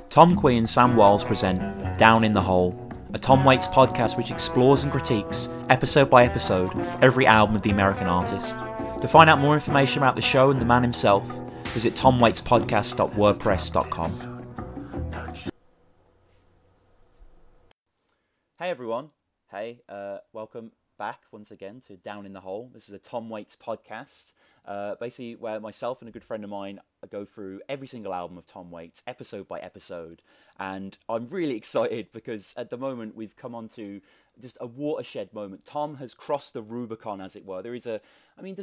Tom Quee and Sam Wiles present Down in the Hole, a Tom Waits podcast which explores and critiques, episode by episode, every album of the American artist. To find out more information about the show and the man himself, visit tomwaitspodcast.wordpress.com. Hey everyone, welcome back once again to Down in the Hole. This is a Tom Waits podcast, basically where myself and a good friend of mine go through every single album of Tom Waits, episode by episode. And I'm really excited because at the moment we've come on to just a watershed moment. Tom has crossed the Rubicon, as it were. There's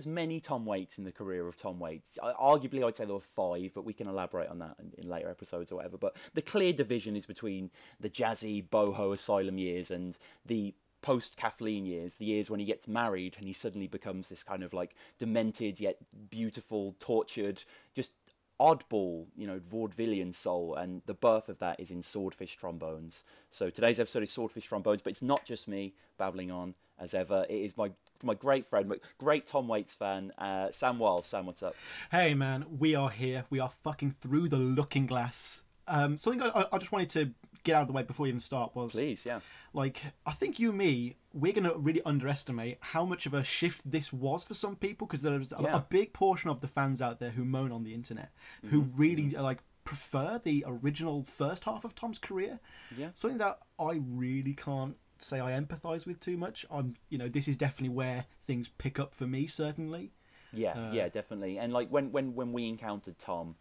many Tom Waits in the career of Tom Waits. Arguably, I'd say there were 5, but we can elaborate on that in later episodes or whatever. But the clear division is between the jazzy boho asylum years and the post-Kathleen years, the years when he gets married and he suddenly becomes this kind of like demented yet beautiful, tortured, just oddball, vaudevillian soul, and the birth of that is in Swordfishtrombones. So today's episode is Swordfishtrombones, but it's not just me babbling on as ever. It is my great friend, great Tom Waits fan, Sam Wiles. Sam, what's up? Hey man, we are here. We are fucking through the looking glass. Something I just wanted to get out of the way before we even start was... Please, yeah. Like, I think you and me, we're going to really underestimate how much of a shift this was for some people, because there's a big portion of the fans out there who moan on the internet, who really, prefer the original first half of Tom's career. Yeah. Something that I really can't say I empathise with too much. This is definitely where things pick up for me, certainly. Yeah, definitely. And like when we encountered Tom,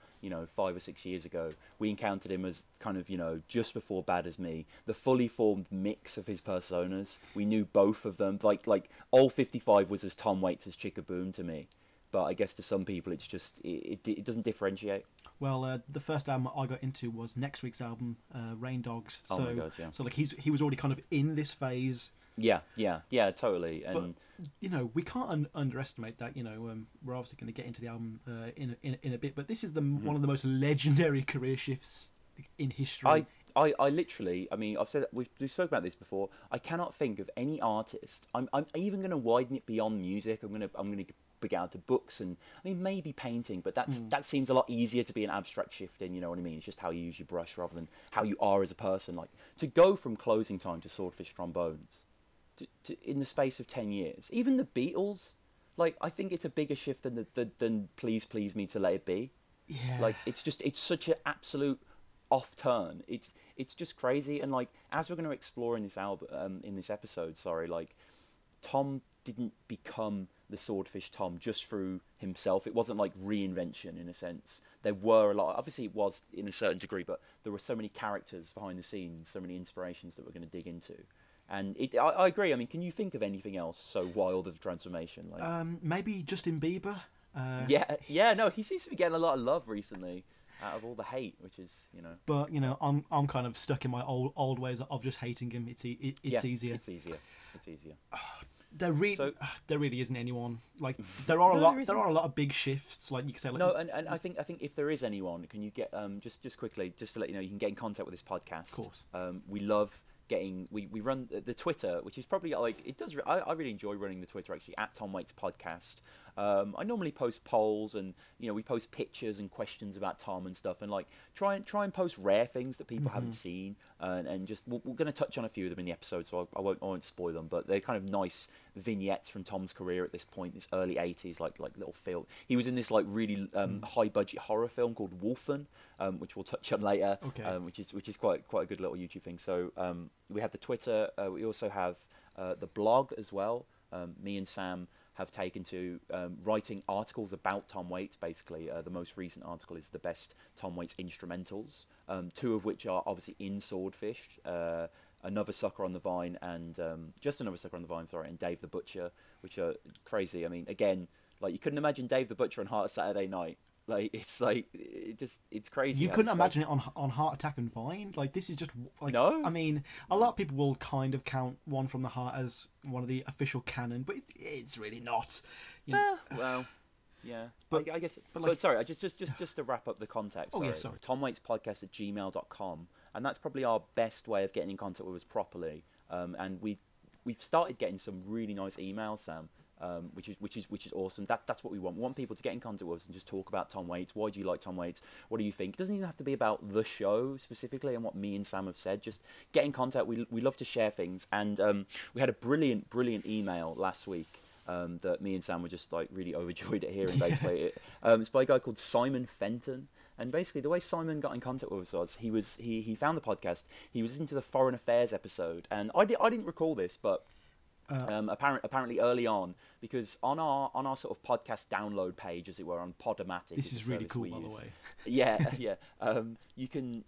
5 or 6 years ago, we encountered him as kind of, just before Bad As Me, the fully formed mix of his personas. We knew both of them. Like Old 55 was as Tom Waits as Chickaboom to me. But I guess to some people it's just, it doesn't differentiate. Well, the first album I got into was next week's album, Rain Dogs. Oh my God, yeah. So like he was already kind of in this phase. Yeah, totally. And but, we can't underestimate that. We're obviously going to get into the album in a bit, but this is one of the most legendary career shifts in history. I literally, I've said we've spoken about this before. I cannot think of any artist. I'm even going to widen it beyond music. I'm going to get out to books and maybe painting, but that seems a lot easier to be an abstract shift in. You know what I mean? It's just how you use your brush rather than how you are as a person. Like to go from Closing Time to Swordfishtrombones. In the space of 10 years, even the Beatles, I think it's a bigger shift than Please Please Me to Let It Be. Yeah. It's such an absolute off turn. It's just crazy. And as we're going to explore in this album, in this episode, Tom didn't become the Swordfish Tom just through himself. It wasn't like reinvention in a sense. There were a lot. Obviously, it was in a certain degree, but there were so many characters behind the scenes, so many inspirations that we're going to dig into. And I agree. Can you think of anything else so wild of a transformation? Maybe Justin Bieber. No, he seems to be getting a lot of love recently, out of all the hate, which is, But I'm kind of stuck in my old ways of just hating him. It's easier. It's easier. There really isn't anyone there are a lot of big shifts. You could say no, and I think if there is anyone, can you get just quickly just to let you know, you can get in contact with this podcast. Of course. We love. We run the Twitter, which is probably it does. I really enjoy running the Twitter actually at TomWaitsPodcast. I normally post polls and we post pictures and questions about Tom and stuff, and try and post rare things that people haven't seen, and just we're going to touch on a few of them in the episode, so I won't spoil them, but they're kind of nice vignettes from Tom's career at this point, this early 80s, like little film. He was in this really high budget horror film called Wolfen, which we'll touch on later. Okay. Which is quite a good little YouTube thing. So we have the Twitter. We also have the blog as well. Me and Sam have taken to writing articles about Tom Waits. Basically, the most recent article is the best Tom Waits instrumentals. 2 of which are obviously in Swordfish. Another Sucker on the Vine and Just Another Sucker on the Vine, sorry, and Dave the Butcher, which are crazy. Again, you couldn't imagine Dave the Butcher on Heart of Saturday Night. It's crazy. You couldn't imagine it on Heart Attack and Vine. This is just no. A lot of people will kind of count One from the Heart as one of the official canon, but it's really not. Well, yeah. But I guess. But sorry, just to wrap up the context. Oh yeah, sorry. TomWaitsPodcast@gmail.com, and that's probably our best way of getting in contact with us properly. And we've started getting some really nice emails, Sam. which is awesome. That's what we want. We want people to get in contact with us and just talk about Tom Waits. Why do you like Tom Waits? What do you think? It doesn't even have to be about the show specifically and what me and Sam have said. Just get in contact. We love to share things. And we had a brilliant email last week that me and Sam were just like really overjoyed at hearing. Basically, it's by a guy called Simon Fenton. And basically, the way Simon got in contact with us was he found the podcast. He was into the Foreign Affairs episode, and I didn't recall this, but apparently early on, because on our sort of podcast download page, as it were, on Podomatic. This is really cool, by the way. Yeah. You can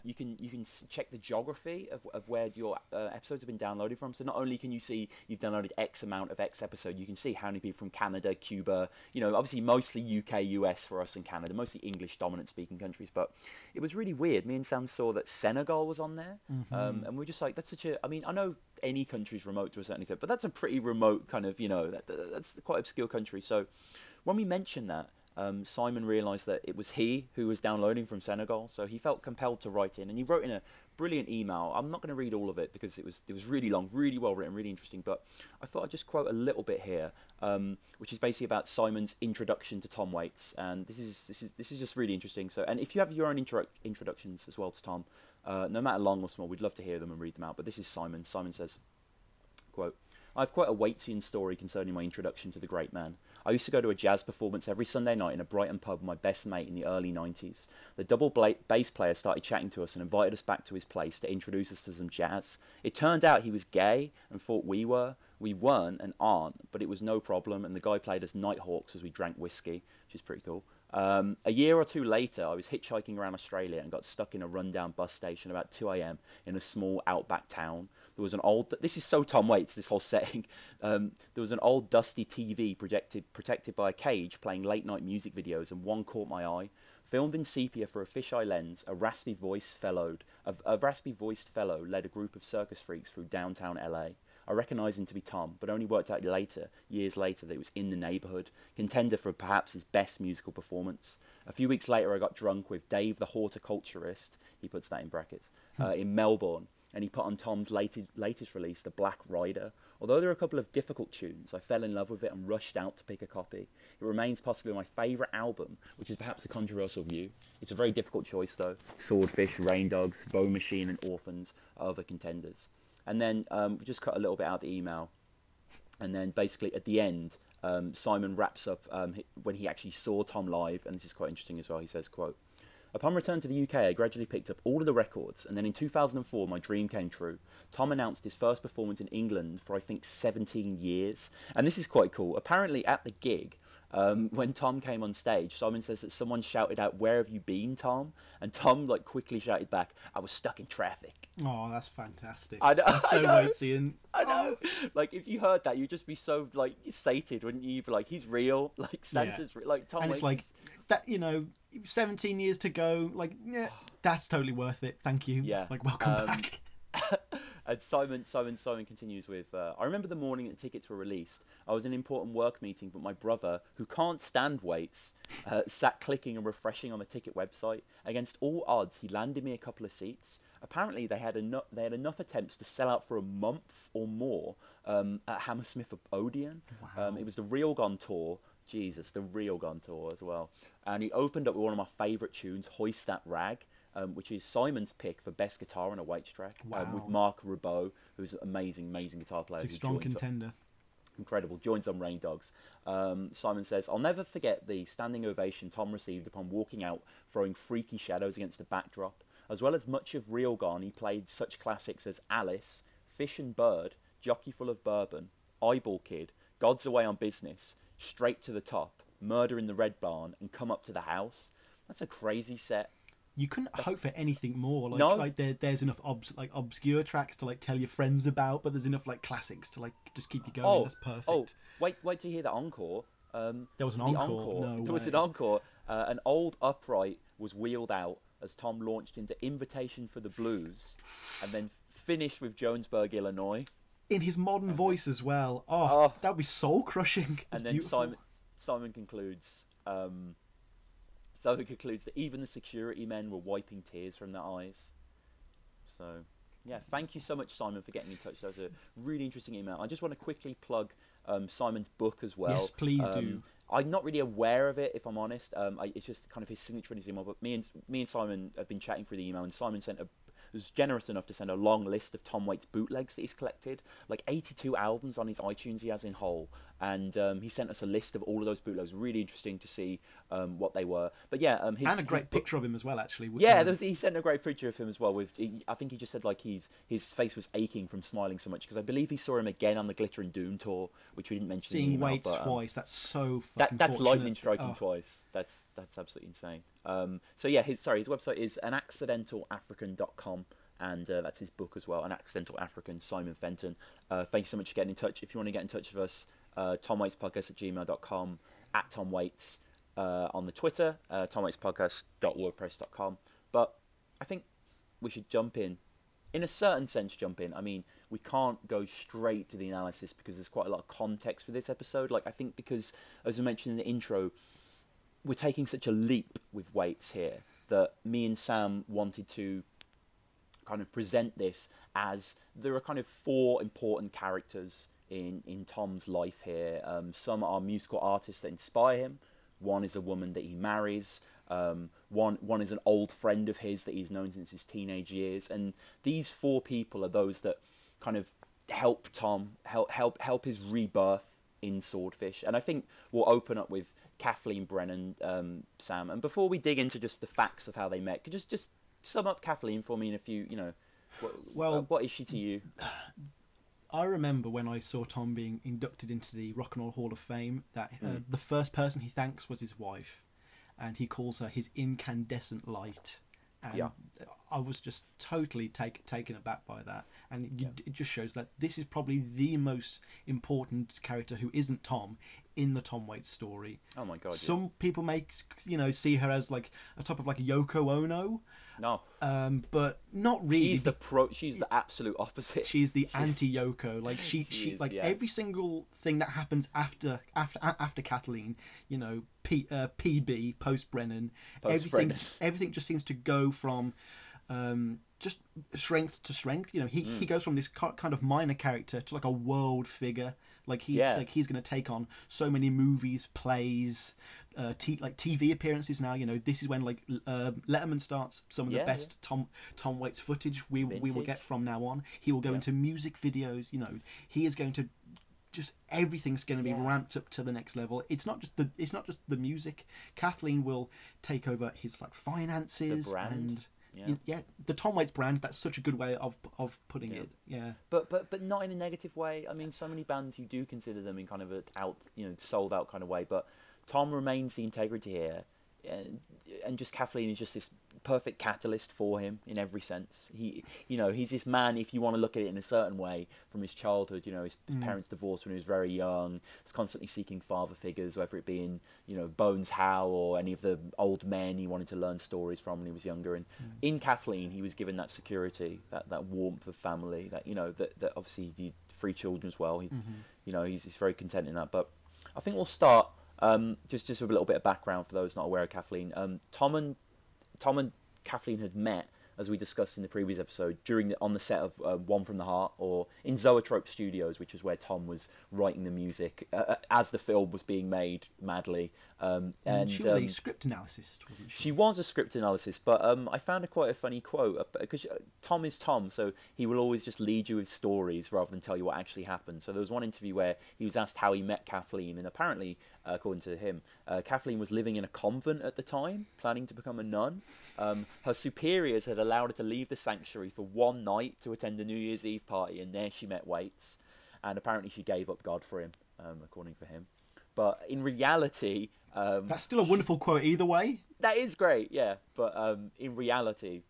check the geography of where your episodes have been downloaded from. So not only can you see you've downloaded X amount of X episode, you can see how many people from Canada, Cuba, obviously mostly UK, US for us in Canada, mostly English dominant speaking countries. But it was really weird. Me and Sam saw that Senegal was on there, and we were just like, that's such a. I mean, I know any country's remote to a certain extent, but that's a pretty remote kind of, that's quite obscure country. So when we mentioned that, Simon realised that it was he who was downloading from Senegal, so he felt compelled to write in, and he wrote in a brilliant email. I'm not going to read all of it because it was really long, really well written, really interesting, but I thought I'd just quote a little bit here, which is basically about Simon's introduction to Tom Waits, and this is just really interesting. So, and if you have your own introductions as well to Tom, no matter long or small, we'd love to hear them and read them out. But this is Simon. Simon says, quote, I have quite a Waitsian story concerning my introduction to the great man. I used to go to a jazz performance every Sunday night in a Brighton pub with my best mate in the early 90s. The double bass player started chatting to us and invited us back to his place to introduce us to some jazz. It turned out he was gay and thought we were. We weren't and aren't, but it was no problem, and the guy played us Nighthawks as we drank whiskey, which is pretty cool. A year or two later, I was hitchhiking around Australia and got stuck in a rundown bus station about 2 a.m. in a small outback town. There was an old... This is so Tom Waits, this whole setting. There was an old dusty TV protected by a cage playing late-night music videos, and one caught my eye. Filmed in sepia for a fisheye lens, a raspy-voiced fellow led a group of circus freaks through downtown LA. I recognised him to be Tom, but only worked out years later, that it was In the Neighbourhood, contender for perhaps his best musical performance. A few weeks later, I got drunk with Dave the Horticulturist, he puts that in brackets, in Melbourne, and he put on Tom's latest release, The Black Rider. Although there are a couple of difficult tunes, I fell in love with it and rushed out to pick a copy. It remains possibly my favourite album, which is perhaps a controversial view. It's a very difficult choice though. Swordfish, Rain Dogs, Bow Machine and Orphans are other contenders. And then we just cut a little bit out of the email. And then basically at the end, Simon wraps up when he actually saw Tom live, and this is quite interesting as well. He says, quote, upon return to the UK, I gradually picked up all of the records, and then in 2004, my dream came true. Tom announced his first performance in England for, I think, 17 years. And this is quite cool. Apparently at the gig, when Tom came on stage, Simon says that someone shouted out, where have you been, Tom? And Tom like quickly shouted back, I was stuck in traffic. Oh, that's fantastic. I know, that's so Waitsian. I know. Like, if you heard that, you'd just be so, like, sated, wouldn't you? You'd be like, he's real. Like, Santa's real. Like, Tom Waits. And it's like, that, 17 years to go. Like, yeah, that's totally worth it. Thank you. Yeah. Like, welcome back. And Simon continues with, I remember the morning that tickets were released. I was in an important work meeting, but my brother, who can't stand Waits, sat clicking and refreshing on the ticket website. Against all odds, he landed me a couple of seats. Apparently, they had enough attempts to sell out for a month or more at Hammersmith Odeon. Wow. It was the Real Gone tour. Jesus, the Real Gone tour as well. And he opened up with one of my favourite tunes, Hoist That Rag, which is Simon's pick for best guitar on a Waits track, with Mark Ribot, who's an amazing guitar player. It's a strong contender. Incredible. Joins on Rain Dogs. Simon says, I'll never forget the standing ovation Tom received upon walking out, throwing freaky shadows against the backdrop. As well as much of Real Gone, he played such classics as Alice, Fish and Bird, Jockey Full of Bourbon, Eyeball Kid, God's Away on Business, Straight to the Top, Murder in the Red Barn, and Come Up to the House. That's a crazy set. You couldn't hope for anything more. Like, no. Like there's enough obscure tracks to like tell your friends about, but there's enough like classics to like just keep you going. Oh, that's perfect. Oh, wait to hear the encore. There was an encore. No there was an encore. An old upright was wheeled out as Tom launched into Invitation for the Blues, and then finished with Jonesburg, Illinois. In his modern voice as well. Oh, that would be soul crushing. And then Simon concludes. Simon concludes that even the security men were wiping tears from their eyes. So, yeah, thank you so much, Simon, for getting in touch. That was a really interesting email. I just want to quickly plug Simon's book as well. Yes, please do. I'm not really aware of it, if I'm honest. It's just kind of his signature in his email. But me and Simon have been chatting through the email, and Simon was generous enough to send a long list of Tom Waits bootlegs that he's collected, like 82 albums on his iTunes he has in whole, and he sent us a list of all of those bootlegs. Really interesting to see what they were. But yeah, and a great picture of him as well, actually. Yeah, he sent a great picture of him as well. I think he just said like his face was aching from smiling so much, because I believe he saw him again on the Glitter and Doom tour, which we didn't mention. Seeing in the email, Waits but, twice, that's so fucking that's fortunate. lightning striking twice. That's absolutely insane. So yeah, his website is anaccidentalafrican.com. And that's his book as well, An Accidental African, Simon Fenton. Thank you so much for getting in touch. If you want to get in touch with us, TomWaitsPodcast@gmail.com, @TomWaits on the Twitter, TomWaitsPodcast.wordpress.com. But I think we should jump in a certain sense. I mean, we can't go straight to the analysis because there's quite a lot of context with this episode. Like, I think because, as we mentioned in the intro, we're taking such a leap with Waits here that me and Sam wanted to kind of present this as there are kind of four important characters in Tom's life here. Some are musical artists that inspire him. One is a woman that he marries. One is an old friend of his that he's known since his teenage years. And these four people are those that kind of help Tom help his rebirth in Swordfish. And I think we'll open up with Kathleen Brennan, Sam. And before we dig into just the facts of how they met, could you just sum up Kathleen for me in a few, what is she to you? I remember when I saw Tom being inducted into the Rock and Roll Hall of Fame, that the first person he thanks was his wife, and he calls her his incandescent light. And I was just totally taken aback by that. And it just shows that this is probably the most important character who isn't Tom in the Tom Waits story. Oh my God. Some people see her as like a type of like Yoko Ono. No. But not really. She's the absolute opposite. She's the anti-Yoko. Like she every single thing that happens after Kathleen, PB post Brennan, everything just seems to go from just strength to strength. He goes from this kind of minor character to like a world figure. Like he's going to take on so many movies, plays, TV appearances now. This is when Letterman starts some of the best Tom Waits footage we will get from now on. He will go into music videos. He is going to just everything's going to be ramped up to the next level. It's not just the music. Kathleen will take over his finances, the brand. The Tom Waits brand. That's such a good way of putting it. Yeah, but not in a negative way. I mean, so many bands you do consider them in kind of sold out kind of way, but Tom remains the integrity here, and just Kathleen is just this perfect catalyst for him in every sense. He's this man, if you want to look at it in a certain way, from his childhood. His parents divorced when he was very young. He's constantly seeking father figures, whether it be in Bones Howe or any of the old men he wanted to learn stories from when he was younger. And in Kathleen, he was given that security, that warmth of family. That obviously he had 3 children as well. He's very content in that. But I think we'll start. Just with a little bit of background for those not aware of Kathleen. Tom and Kathleen had met, as we discussed in the previous episode, on the set of One from the Heart, or in Zoetrope Studios, which is where Tom was writing the music as the film was being made madly. And she was a script analyst, wasn't she? She was a script analyst, but I found quite a funny quote, because Tom is Tom, so he will always just lead you with stories rather than tell you what actually happened. So there was one interview where he was asked how he met Kathleen, and apparently, according to him, Kathleen was living in a convent at the time, planning to become a nun. Her superiors had allowed her to leave the sanctuary for one night to attend a New Year's Eve party, and there she met Waits. And apparently she gave up God for him, according to him. But in reality... that's still a wonderful quote either way. That is great, yeah. But in reality,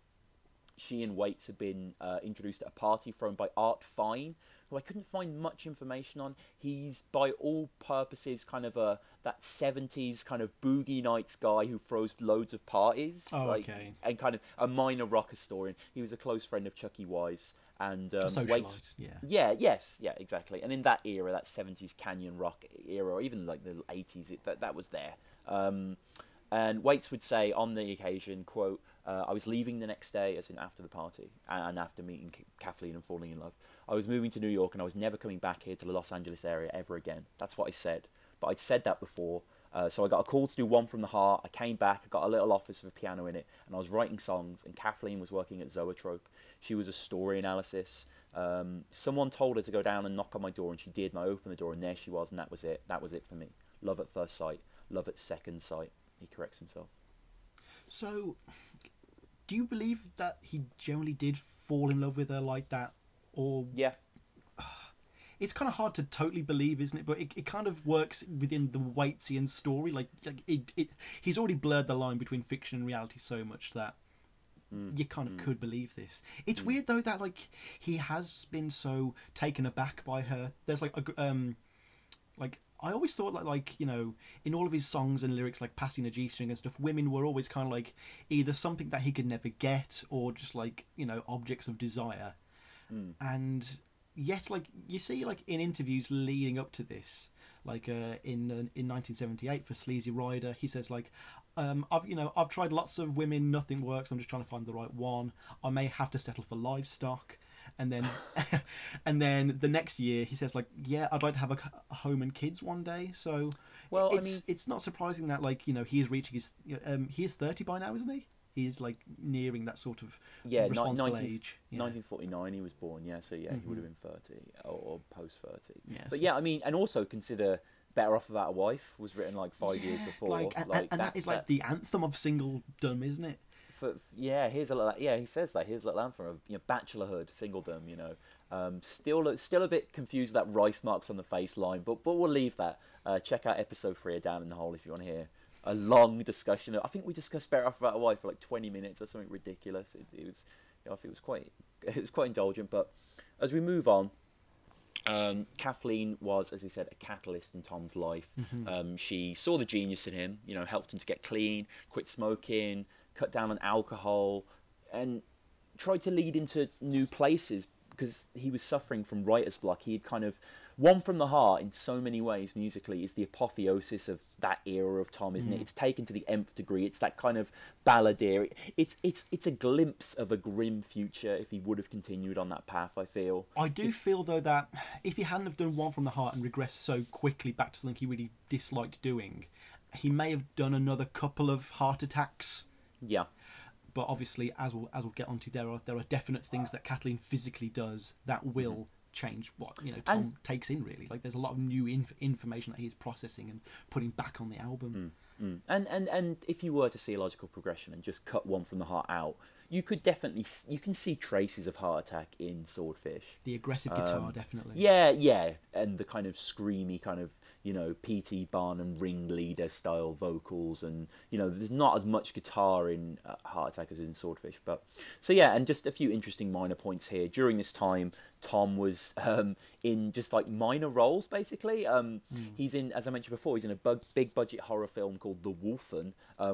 she and Waits had been introduced at a party thrown by Art Fine, who I couldn't find much information on. He's, by all purposes, kind of that 70s kind of boogie nights guy who throws loads of parties. Oh, okay. And kind of a minor rock historian. He was a close friend of Chucky Wise. And Waits, yeah, exactly. And in that era, that 70s canyon rock era, or even like the 80s, that was there. And Waits would say on the occasion, quote, I was leaving the next day, as in after the party, and after meeting Kathleen and falling in love. I was moving to New York, and I was never coming back here to the Los Angeles area ever again. That's what I said. But I'd said that before. So I got a call to do One from the Heart. I came back, I got a little office with a piano in it, and I was writing songs, and Kathleen was working at Zoetrope. She was a story analysis. Someone told her to go down and knock on my door, and she did, and I opened the door, and there she was, and that was it. That was it for me. Love at first sight. Love at second sight. He corrects himself. So, do you believe that he generally did fall in love with her like that? Or yeah. It's kind of hard to totally believe, isn't it? But it kind of works within the Waitsian story. Like he's already blurred the line between fiction and reality so much that you kind of could believe this. It's weird though that like he has been so taken aback by her. There's like I always thought that like, you know, in all of his songs and lyrics like Passing the G-string and stuff, women were always kind of like either something that he could never get or just like, you know, objects of desire. And yet, like, you see, like, in interviews leading up to this, like in 1978 for Sleazy Rider, he says, like, I've tried lots of women, nothing works, I'm just trying to find the right one. I may have to settle for livestock. And then and then the next year he says, like, yeah, I'd like to have a home and kids one day. So, well, it's not surprising that, like, you know, he's reaching his he is 30 by now, isn't he? He's like nearing that sort of responsible age. 1949 he was born, so he would have been 30 or post 30. Yes. But yeah, I mean, and also consider Better Off Without a Wife was written like 5 years before. And that is like the anthem of singledom, isn't it? Here's a little. Yeah, he says that. Here's a little anthem of bachelorhood, singledom. Still a bit confused with that rice marks on the face line, but we'll leave that. Check out episode 3 of Down in the Hole if you want to hear a long discussion. I think we discussed Better Off Without a Wife for like 20 minutes or something ridiculous. It was, I think it was quite indulgent. But as we move on, Kathleen was, as we said, a catalyst in Tom's life. She saw the genius in him. Helped him to get clean, quit smoking, cut down on alcohol, and tried to lead him to new places because he was suffering from writer's block. He had kind of One from the Heart in so many ways musically is the apotheosis of that era of Tom, isn't it? It's taken to the nth degree. It's that kind of balladeer. It's a glimpse of a grim future if he would have continued on that path, I feel. I do feel, though, that if he hadn't have done One from the Heart and regressed so quickly back to something he really disliked doing, he may have done another couple of heart attacks. Yeah. But obviously, as we'll get onto, there are definite things that Kathleen physically does that will change what Tom takes in, really. Like, there's a lot of new information that he's processing and putting back on the album. And if you were to see a logical progression and just cut One from the Heart out, you can see traces of Heart Attack in Swordfish. The aggressive guitar, definitely. Yeah, and the kind of screamy kind of P.T. Barnum ringleader style vocals, and there's not as much guitar in Heart Attack as in Swordfish. But so yeah, and just a few interesting minor points here. During this time, Tom was in just like minor roles, basically. He's in, as I mentioned before, he's in a big budget horror film called The Wolfen,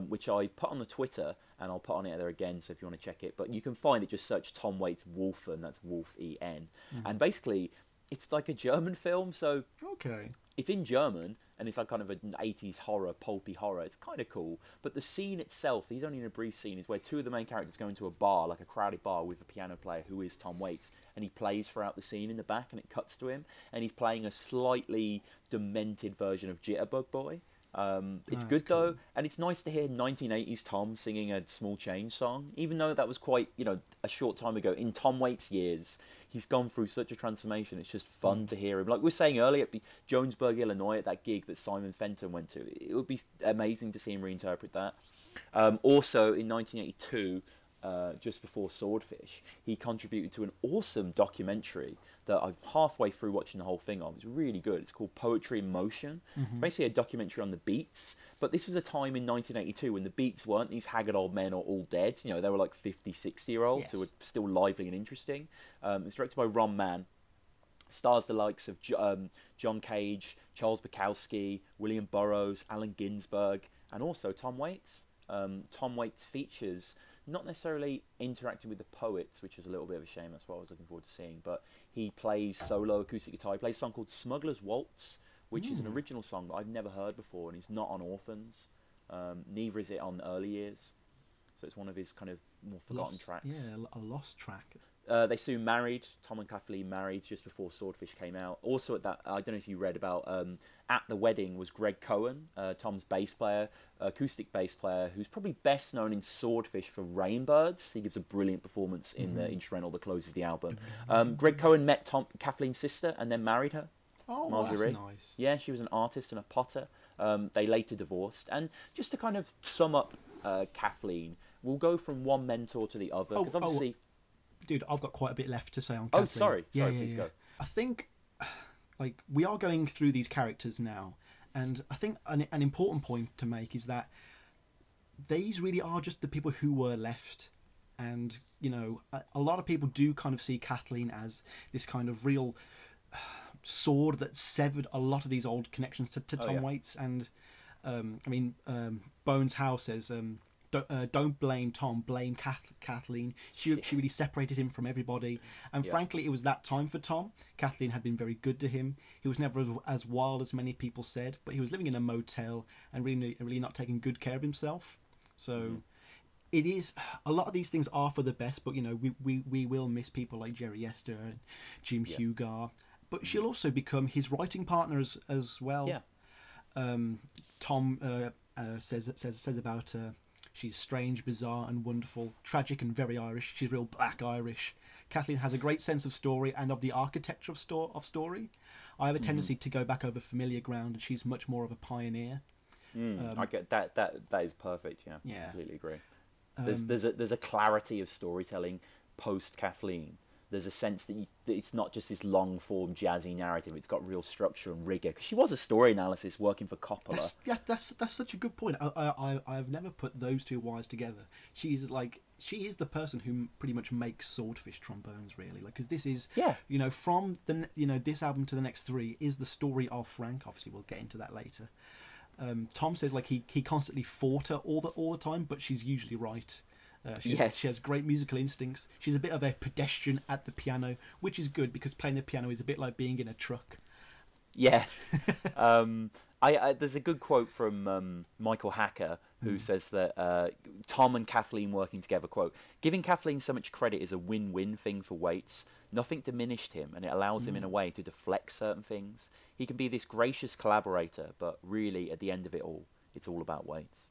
which I put on the Twitter, and I'll put on it there again, so if you want to check it. But you can find it, just search Tom Waits Wolfen, that's Wolf E-N. And basically, it's like a German film, so okay, it's in German, and it's like kind of an 80s horror, pulpy horror. It's kind of cool. But the scene itself, he's only in a brief scene, is where two of the main characters go into a bar, like a crowded bar, with a piano player who is Tom Waits, and he plays throughout the scene in the back, and it cuts to him, and he's playing a slightly demented version of Jitterbug Boy. It's good, cool, though, and it's nice to hear 1980s Tom singing a Small Change song, even though that was quite, a short time ago. In Tom Waits' years, he's gone through such a transformation. It's just fun to hear him. Like we were saying earlier, at Jonesburg, Illinois, at that gig that Simon Fenton went to, it would be amazing to see him reinterpret that. Also, in 1982, just before Swordfish, he contributed to an awesome documentary that I'm halfway through watching the whole thing of. It's really good. It's called Poetry in Motion. It's basically a documentary on the Beats, but this was a time in 1982 when the Beats weren't these haggard old men or all dead. They were like 50, 60-year-olds who were still lively and interesting. It's directed by Ron Mann. Stars the likes of John Cage, Charles Bukowski, William Burroughs, Allen Ginsberg, and also Tom Waits. Tom Waits features not necessarily interacting with the poets, which is a little bit of a shame. That's what I was looking forward to seeing. But he plays solo acoustic guitar. He plays a song called Smuggler's Waltz, which is an original song that I've never heard before, and he's not on Orphans. Neither is it on Early Years. So it's one of his kind of more forgotten tracks. Yeah, a lost track. They soon married. Tom and Kathleen married just before Swordfish came out. Also, at that, I don't know if you read about at the wedding was Greg Cohen, Tom's bass player, acoustic bass player, who's probably best known in Swordfish for Rainbirds. He gives a brilliant performance in the instrumental that closes the album. Greg Cohen met Kathleen's sister and then married her. Oh, Marjorie. That's nice. Yeah, she was an artist and a potter. They later divorced. And just to kind of sum up Kathleen, we'll go from one mentor to the other because obviously. Dude, I've got quite a bit left to say on Kathleen. Oh, sorry, please go. I think, like, we are going through these characters now, and I think an important point to make is that these really are just the people who were left, and, you know, a lot of people do kind of see Kathleen as this kind of real sword that severed a lot of these old connections to Tom Waits, and, Bones Howe says... Don't blame Tom, blame Kathleen. She really separated him from everybody. And frankly, it was that time for Tom. Kathleen had been very good to him. He was never as wild as many people said, but he was living in a motel and really not taking good care of himself. So it is, a lot of these things are for the best, but, you know, we will miss people like Jerry Esther and Jim Hugar. But she'll also become his writing partner as well. Yeah. Tom says about... she's strange, bizarre, and wonderful, tragic and very Irish. She's real black Irish. Kathleen has a great sense of story and of the architecture of story. I have a tendency to go back over familiar ground, and she's much more of a pioneer. I get that. That is perfect. Yeah, completely agree. There's a clarity of storytelling post Kathleen. There's a sense that it's not just this long form jazzy narrative. It's got real structure and rigor. Because she was a story analyst working for Coppola. That's such a good point. I've never put those two wires together. She is the person who pretty much makes Swordfishtrombones, really. Like, because this is you know, from the this album to the next three is the story of Frank. Obviously, we'll get into that later. Tom says like he constantly fought her all the time, but she's usually right. She has great musical instincts. She's a bit of a pedestrian at the piano, which is good because playing the piano is a bit like being in a truck. Yes. There's a good quote from Michael Hacker who says that Tom and Kathleen working together, quote, giving Kathleen so much credit is a win-win thing for Waits. Nothing diminished him, and it allows him in a way to deflect certain things. He can be this gracious collaborator, but really, at the end of it all, it's all about Waits.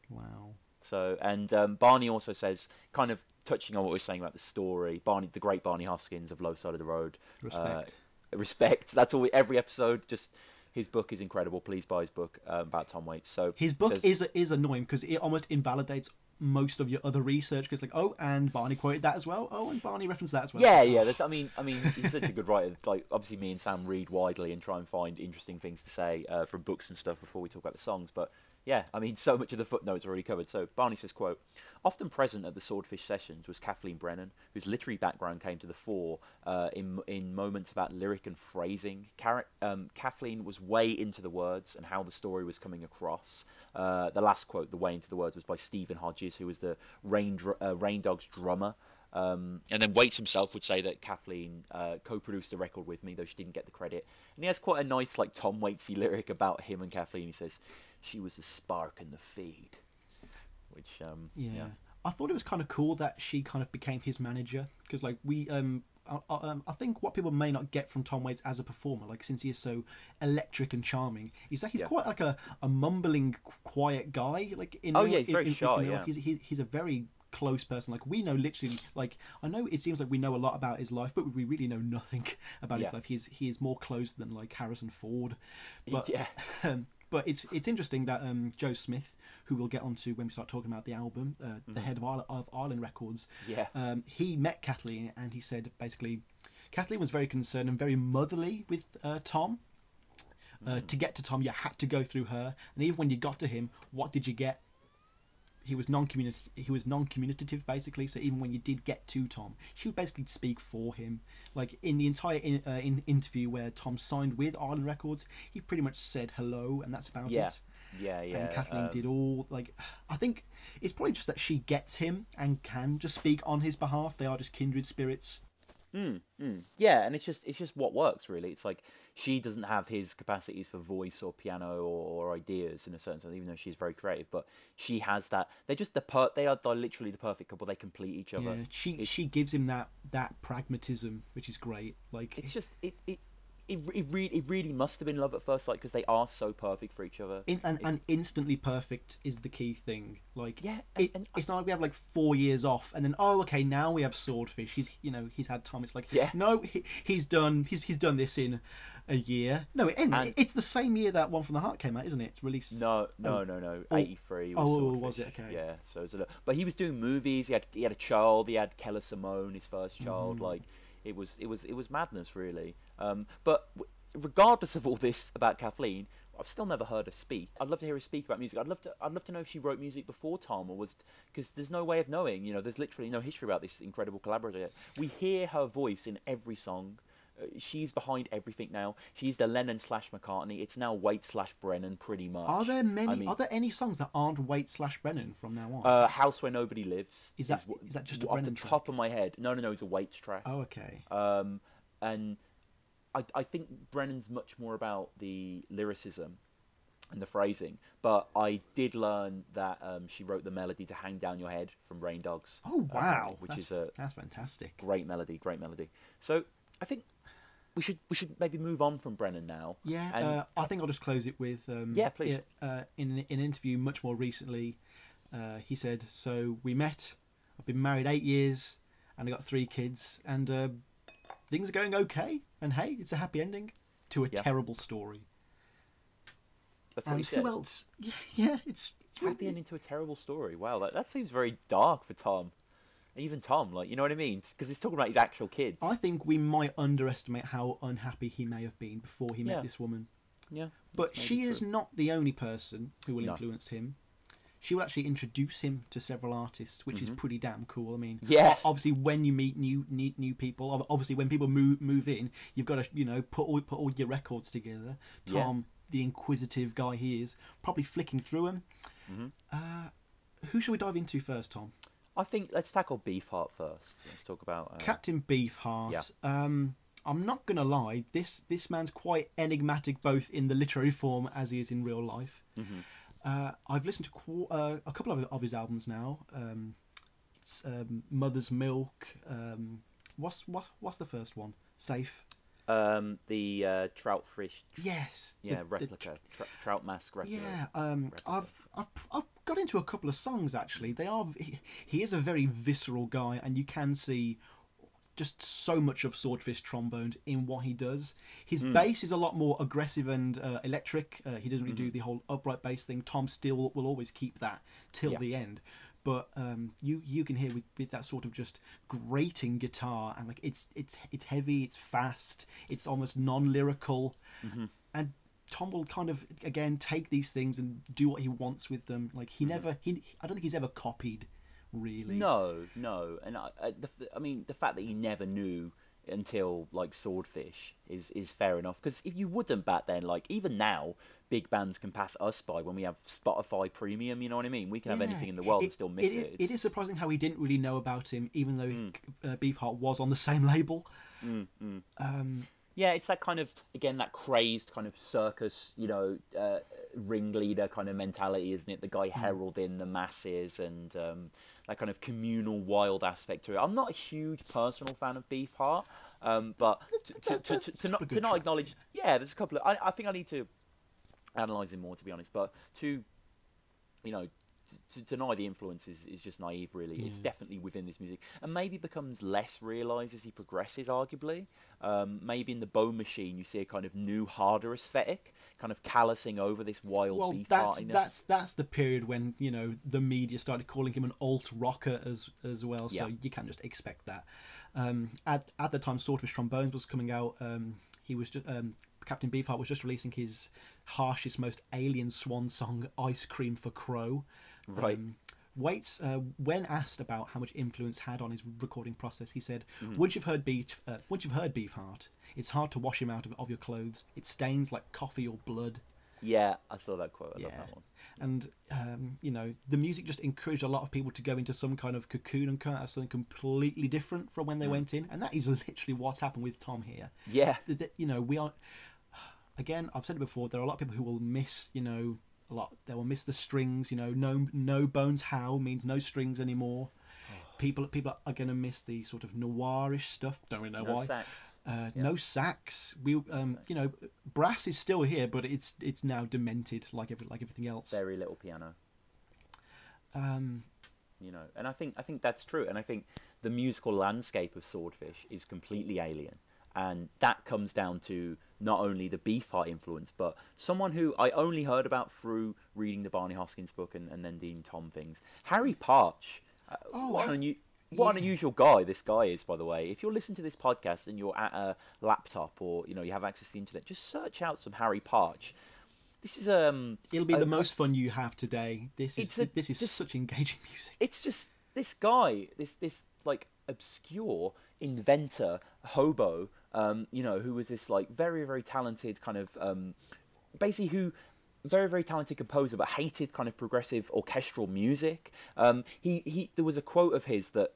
Wow. So, and Barney also says, kind of touching on what we were saying about the story, the great Barney Hoskins of Low Side of the Road. Respect. That's all. Every episode, just his book is incredible. Please buy his book about Tom Waits. So his book is annoying because it almost invalidates most of your other research because and Barney quoted that as well. Oh, and Barney referenced that as well. Yeah. I mean, he's such a good writer. Like, obviously, me and Sam read widely and try and find interesting things to say from books and stuff before we talk about the songs. But yeah, I mean, so much of the footnotes are already covered. So Barney says, quote, often present at the Swordfish sessions was Kathleen Brennan, whose literary background came to the fore in moments about lyric and phrasing. Kathleen was way into the words and how the story was coming across. The last quote, the way into the words, was by Stephen Hodges, who was the Rain Dogs drummer. And then Waits himself would say that Kathleen co-produced the record with me, though she didn't get the credit. And he has quite a nice, like, Tom Waitsy lyric about him and Kathleen. He says, she was the spark in the feed. Which, yeah. I thought it was kind of cool that she kind of became his manager. Because, like, I think what people may not get from Tom Waits as a performer, like, since he is so electric and charming, is that he's quite like a mumbling, quiet guy. Like, he's very shy, He's a very close person. Like, we know literally, like, I know it seems like we know a lot about his life, but we really know nothing about his life. He is more close than, like, Harrison Ford. But, but it's interesting that Joe Smith, who we'll get onto when we start talking about the album, the head of Island Records, he met Kathleen and he said basically Kathleen was very concerned and very motherly with Tom. To get to Tom, you had to go through her, and even when you got to him, what did you get? He was non-communicative, basically. So even when you did get to Tom, she would basically speak for him. Like in the entire interview where Tom signed with Island Records, he pretty much said hello, and that's about it. Yeah. And Kathleen did all, like, I think it's probably just that she gets him and can just speak on his behalf. They are just kindred spirits. Yeah, and it's just what works really. It's like she doesn't have his capacities for voice or piano or ideas in a certain sense, even though she's very creative. But she has that. They're just they're literally the perfect couple. They complete each other. Yeah, she gives him that pragmatism, which is great. Like it's just it really must have been love at first sight because they are so perfect for each other. And instantly perfect is the key thing. Like yeah, it's not like we have like 4 years off and then okay, now we have Swordfish. He's had time. It's like no, he's done this in a year. No, it's the same year that One from the Heart came out, isn't it? It's released. No. 83. Was it? Okay. Yeah. So it was but he was doing movies. He had a child. He had Keller Simone, his first child. Like. It was madness, really. But regardless of all this about Kathleen, I've still never heard her speak. I'd love to hear her speak about music. I'd love to know if she wrote music before Tom, or was, because there's no way of knowing. There's literally no history about this incredible collaborator. We hear her voice in every song. She's behind everything now. She's the Lennon/McCartney. It's now Waits/Brennan, pretty much. Are there are there any songs that aren't Waits/Brennan from now on? House Where Nobody Lives. Is that just a off Brennan the top of my head? No, it's a Waits track. Oh, okay. And I think Brennan's much more about the lyricism and the phrasing, but I did learn that she wrote the melody to "Hang Down Your Head" from Rain Dogs. Oh wow, that's fantastic. Great melody. So I think we should maybe move on from Brennan now. Yeah, and I think I'll just close it with please. In an interview much more recently, he said, "So we met. I've been married 8 years, and I got 3 kids, and things are going okay. And hey, it's a happy ending to a terrible story." That's what he said. Who else? Yeah, it's happy ending to a terrible story. Wow, that seems very dark for Tom. Even Tom, like, you know what I mean? Because he's talking about his actual kids. I think we might underestimate how unhappy he may have been before he met this woman. Yeah. But she is not the only person who will influence him. She will actually introduce him to several artists, which is pretty damn cool. I mean, obviously when you meet new people, obviously when people move in, you've got to put all your records together. Tom, the inquisitive guy he is, probably flicking through them. Who shall we dive into first, Tom? I think let's tackle Beefheart first. Let's talk about Captain Beefheart. Yeah. I'm not gonna lie, this man's quite enigmatic both in the literary form as he is in real life. I've listened to a couple of his albums now. It's Mother's Milk. What's the first one? Safe. The Troutfish. Yes. Yeah, replica. Trout mask replica. Yeah. I've got into a couple of songs actually. He is a very visceral guy, and you can see just so much of Swordfishtrombones in what he does. His bass is a lot more aggressive and electric. He doesn't really do the whole upright bass thing. Tom still will always keep that till the end. But you can hear with that sort of just grating guitar, and like it's heavy, it's fast, it's almost non-lyrical, and Tom will kind of again take these things and do what he wants with them. Like I don't think he's ever copied, really. No, and I mean the fact that he never knew until like Swordfish is fair enough, because if you wouldn't back then, like even now big bands can pass us by when we have Spotify Premium, you know what I mean? We can have anything in the world and still miss it. It is surprising how we didn't really know about him, even though Beefheart was on the same label. Yeah, it's that kind of, again, that crazed kind of circus, ringleader kind of mentality, isn't it? The guy heralding the masses and that kind of communal wild aspect to it. I'm not a huge personal fan of Beefheart, but to not acknowledge, there's a couple of, I think I need to analyze him more, to be honest, but to deny the influence is just naive, really. It's definitely within this music, and maybe becomes less realised as he progresses, arguably. Maybe in the Bone Machine you see a kind of new, harder aesthetic, kind of callousing over this wild beefheartiness. That's the period when the media started calling him an alt rocker as well, so you can't just expect that. At the time Swordfishtrombones was coming out, he was just Captain Beefheart was just releasing his harshest, most alien swan song, "Ice Cream for Crow." Right. Waits, when asked about how much influence had on his recording process, he said, once you've heard Beefheart, it's hard to wash him out of your clothes. It stains like coffee or blood. Yeah, I saw that quote. I Yeah. love that one. And you know, the music just encouraged a lot of people to go into some kind of cocoon and come out of something completely different from when they went in, and that is literally what's happened with Tom here. Yeah. You know, we are, again, I've said it before, there are a lot of people who will miss, you know, a lot. They will miss the strings. You know, no bones how means no strings anymore. People are going to miss the sort of noirish stuff. Don't really know why. Sax. No sax. You know, brass is still here, but it's now demented like everything else. Very little piano. You know, and I think that's true. And I think the musical landscape of Swordfish is completely alien, and that comes down to not only the Beefheart influence, but someone who I only heard about through reading the Barney Hoskins book and then the Tom things. Harry Partch. What an unusual guy this guy is, by the way. If you're listening to this podcast and you're at a laptop or you know you have access to the internet, just search out some Harry Partch. This is it'll be the most fun you have today. This is such engaging music. It's just this guy, this like obscure inventor hobo, you know, who was this like very, very talented kind of basically who very, very talented composer, but hated kind of progressive orchestral music. There was a quote of his that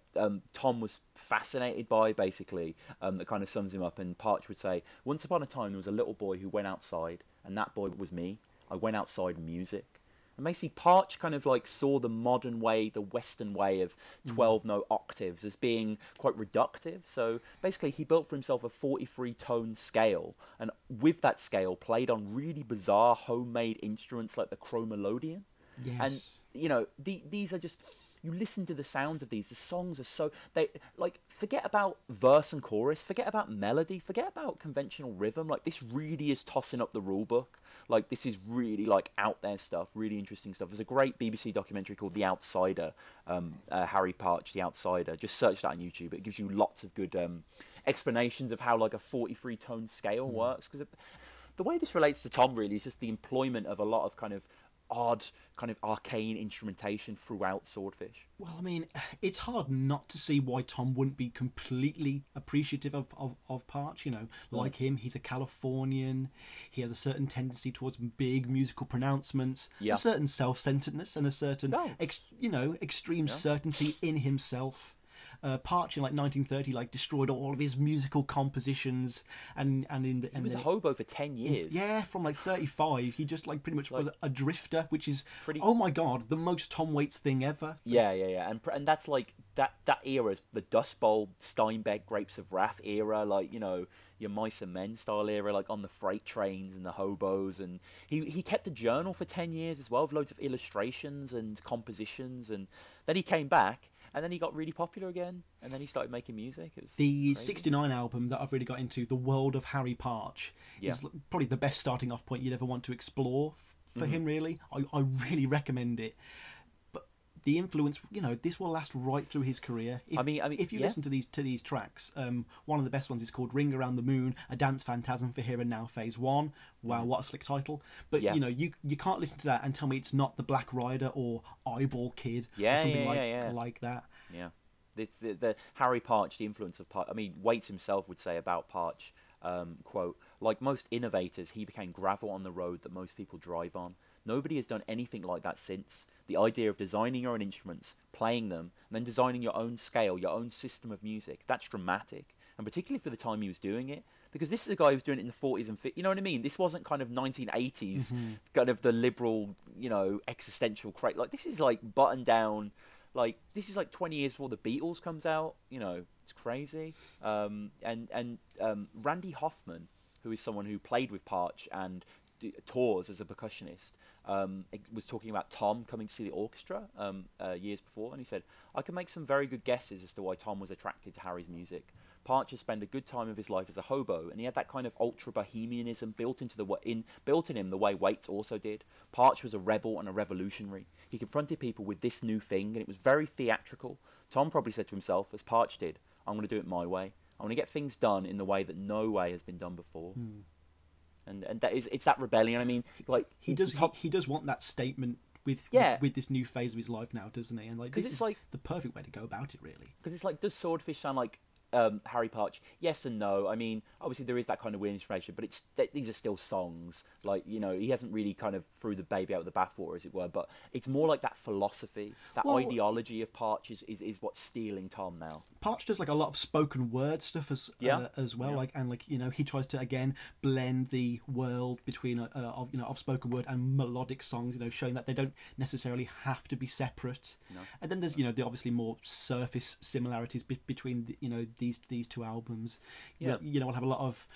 Tom was fascinated by, basically, that kind of sums him up. And Partch would say, "Once upon a time, there was a little boy who went outside, and that boy was me. I went outside music." And basically, Partch kind of like saw the modern way, the Western way of 12-note octaves as being quite reductive. So basically, he built for himself a 43-tone scale, and with that scale, played on really bizarre homemade instruments like the chromelodion. Yes. And you know, these are just. You listen to the sounds of these. The songs are so forget about verse and chorus, forget about melody, forget about conventional rhythm. Like this really is tossing up the rule book. Like this is really like out there stuff, really interesting stuff. There's a great BBC documentary called The Outsider, Harry Partch, The Outsider. Just search that on YouTube. It gives you lots of good explanations of how like a 43-tone scale works. Because the way this relates to Tom really is just the employment of a lot of kind of odd, kind of arcane instrumentation throughout Swordfish. Well, I mean, it's hard not to see why Tom wouldn't be completely appreciative of Partch. You know, like him, he's a Californian. He has a certain tendency towards big musical pronouncements, a certain self-centeredness, and a certain, extreme certainty in himself. Partch in like 1930 like destroyed all of his musical compositions and he was a hobo for 10 years. From like 35 he just like pretty much was a drifter, which is oh my god, the most Tom Waits thing ever. And that's like that era is the Dust Bowl, Steinbeck, Grapes of Wrath era, like, you know, your Mice and Men style era, like on the freight trains and the hobos. And he kept a journal for 10 years as well with loads of illustrations and compositions, and then he came back. And then he got really popular again, and then he started making music. It was the crazy. 69 album that I've really got into, The World of Harry Partch, is probably the best starting off point you'd ever want to explore for him, really. I really recommend it. But the influence, you know, this will last right through his career. If you listen to these tracks, one of the best ones is called Ring Around the Moon, A Dance Phantasm for Here and Now Phase 1. Wow, what a slick title. But, you know, you can't listen to that and tell me it's not the Black Rider or Eyeball Kid or something like that. Yeah. It's the Harry Partch, the influence of Partch. I mean, Waits himself would say about Partch, quote, "Like most innovators, he became gravel on the road that most people drive on. Nobody has done anything like that since. The idea of designing your own instruments, playing them, and then designing your own scale, your own system of music, that's dramatic. And particularly for the time he was doing it, because this is a guy who was doing it in the 40s and 50s. You know what I mean? This wasn't kind of 1980s, kind of the liberal, you know, existential crate. Like, this is like button down. Like, this is like 20 years before the Beatles comes out. You know, it's crazy. And Randy Hoffman, who is someone who played with Partch and tours as a percussionist, was talking about Tom coming to see the orchestra years before, and he said, "I can make some very good guesses as to why Tom was attracted to Harry's music. Partch has spent a good time of his life as a hobo, and he had that kind of ultra bohemianism built in him the way Waits also did. Partch was a rebel and a revolutionary. He confronted people with this new thing, and it was very theatrical. Tom probably said to himself, as Partch did, I'm going to do it my way. I want to get things done in the way that no way has been done before." And it's that rebellion. I mean, like he does want that statement with this new phase of his life now, doesn't he? And like, this is like the perfect way to go about it, really. Because it's like, does Swordfish sound like Harry Parch, yes and no. I mean, obviously there is that kind of weird inspiration, but these are still songs. Like, you know, he hasn't really kind of threw the baby out with the bathwater, as it were. But it's more like that philosophy, that ideology of Parch is what's stealing Tom now. Parch does like a lot of spoken word stuff as well. Yeah. Like, and like, you know, he tries to again blend the world between of spoken word and melodic songs. You know, showing that they don't necessarily have to be separate. No. And then there's, you know, the obviously more surface similarities between these two albums. Yeah. You know, we'll have a lot of